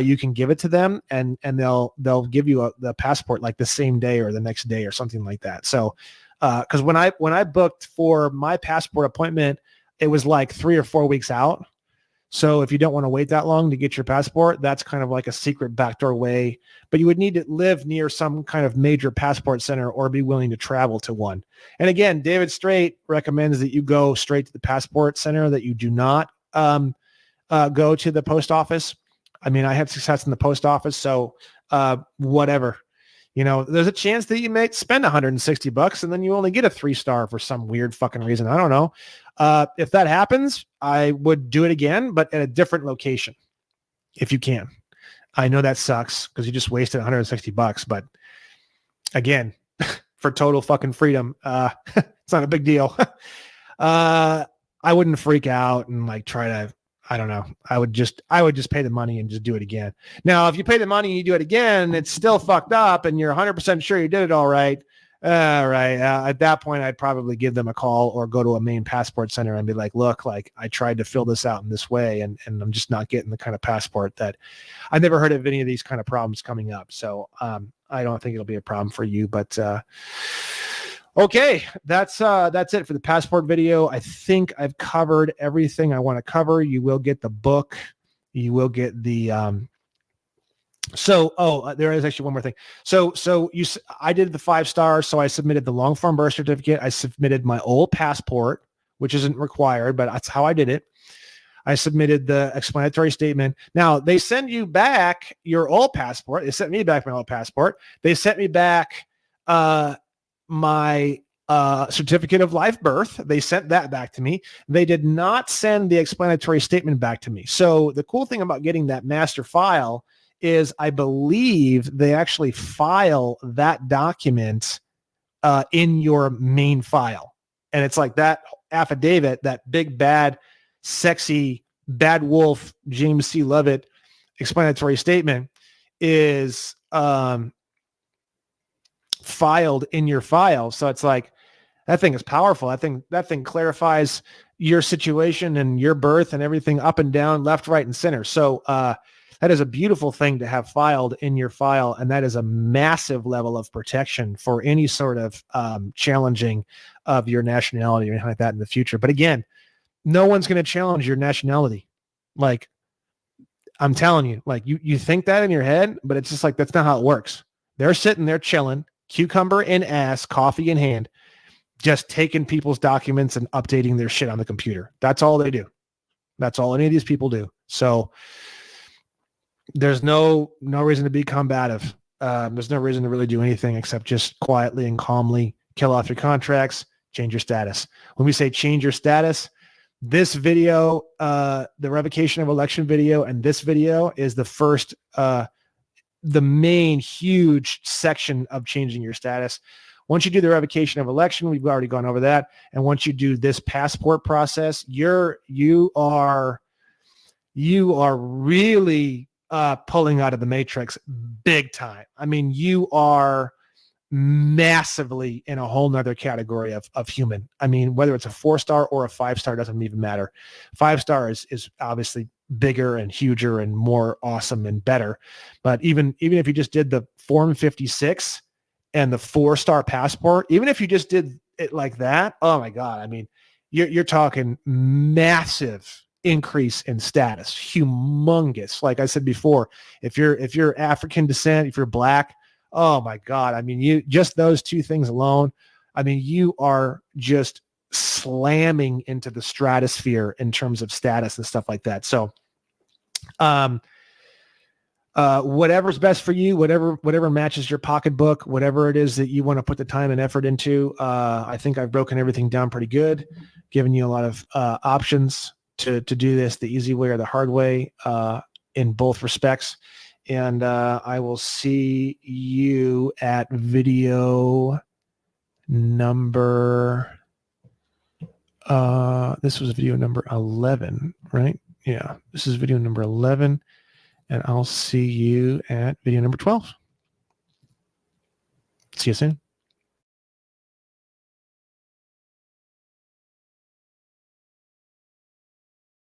You can give it to them and they'll give you the passport like the same day or the next day or something like that. So, cause when I booked for my passport appointment, it was like 3 or 4 weeks out. So if you don't want to wait that long to get your passport, that's kind of like a secret backdoor way, but you would need to live near some kind of major passport center or be willing to travel to one. And again, David Straight recommends that you go straight to the passport center, that you do not go to the post office. I mean, I had success in the post office, so whatever. You know, there's a chance that you may spend $160 and then you only get a 3-star for some weird fucking reason. I don't know. If that happens, I would do it again, but at a different location if you can. I know that sucks because you just wasted $160, but again, for total fucking freedom, it's not a big deal. I wouldn't freak out and like try to, I don't know. I would just pay the money and just do it again. Now, if you pay the money and you do it again, it's still fucked up and you're 100% sure you did it all right. At that point, I'd probably give them a call or go to a main passport center and be like, look, like I tried to fill this out in this way and I'm just not getting the kind of passport that I've never heard of any of these kind of problems coming up. So I don't think it'll be a problem for you, but okay, that's it for the passport video. I think I've covered everything I want to cover. You will get the book. You will get the there is actually one more thing. I did the 5-star, so I submitted the long form birth certificate. I submitted my old passport, which isn't required, but that's how I did it. I submitted the explanatory statement. Now they send you back your old passport. They sent me back my old passport. They sent me back my certificate of live birth. They sent that back to me. They did not send the explanatory statement back to me. So the cool thing about getting that master file is I believe they actually file that document in your main file. And it's like that affidavit, that big, bad, sexy, bad wolf, James C. Lovett explanatory statement is filed in your file. So it's like, that thing is powerful. I think that thing clarifies your situation and your birth and everything up and down, left, right, and center. So that is a beautiful thing to have filed in your file. And that is a massive level of protection for any sort of challenging of your nationality or anything like that in the future. But again, no one's going to challenge your nationality. Like, I'm telling you, like you think that in your head, but it's just like, that's not how it works. They're sitting there chilling, cucumber in ass, coffee in hand, just taking people's documents and updating their shit on the computer. That's all they do. That's all any of these people do. So there's no reason to be combative. There's no reason to really do anything except just quietly and calmly kill off your contracts, change your status. When we say change your status, this video, the revocation of election video, and this video is the first, the main huge section of changing your status. Once you do the revocation of election, we've already gone over that. And once you do this passport process, you are really pulling out of the matrix big time. I mean, you are massively in a whole nother category of human. I mean, whether it's a 4-star or a 5-star doesn't even matter. 5-star is obviously bigger and huger and more awesome and better. But even if you just did the Form 56 and the 4-star passport, even if you just did it like that, oh my God. I mean, you're talking massive increase in status, humongous. Like I said before, if you're African descent, if you're Black, oh my God. I mean, you just those two things alone. I mean, you are just slamming into the stratosphere in terms of status and stuff like that. So, whatever's best for you, whatever matches your pocketbook, whatever it is that you want to put the time and effort into. I think I've broken everything down pretty good, given you a lot of options to do this the easy way or the hard way in both respects. And I will see you at video number, this was video number 11, right? Yeah, this is video number 11. And I'll see you at video number 12. See you soon.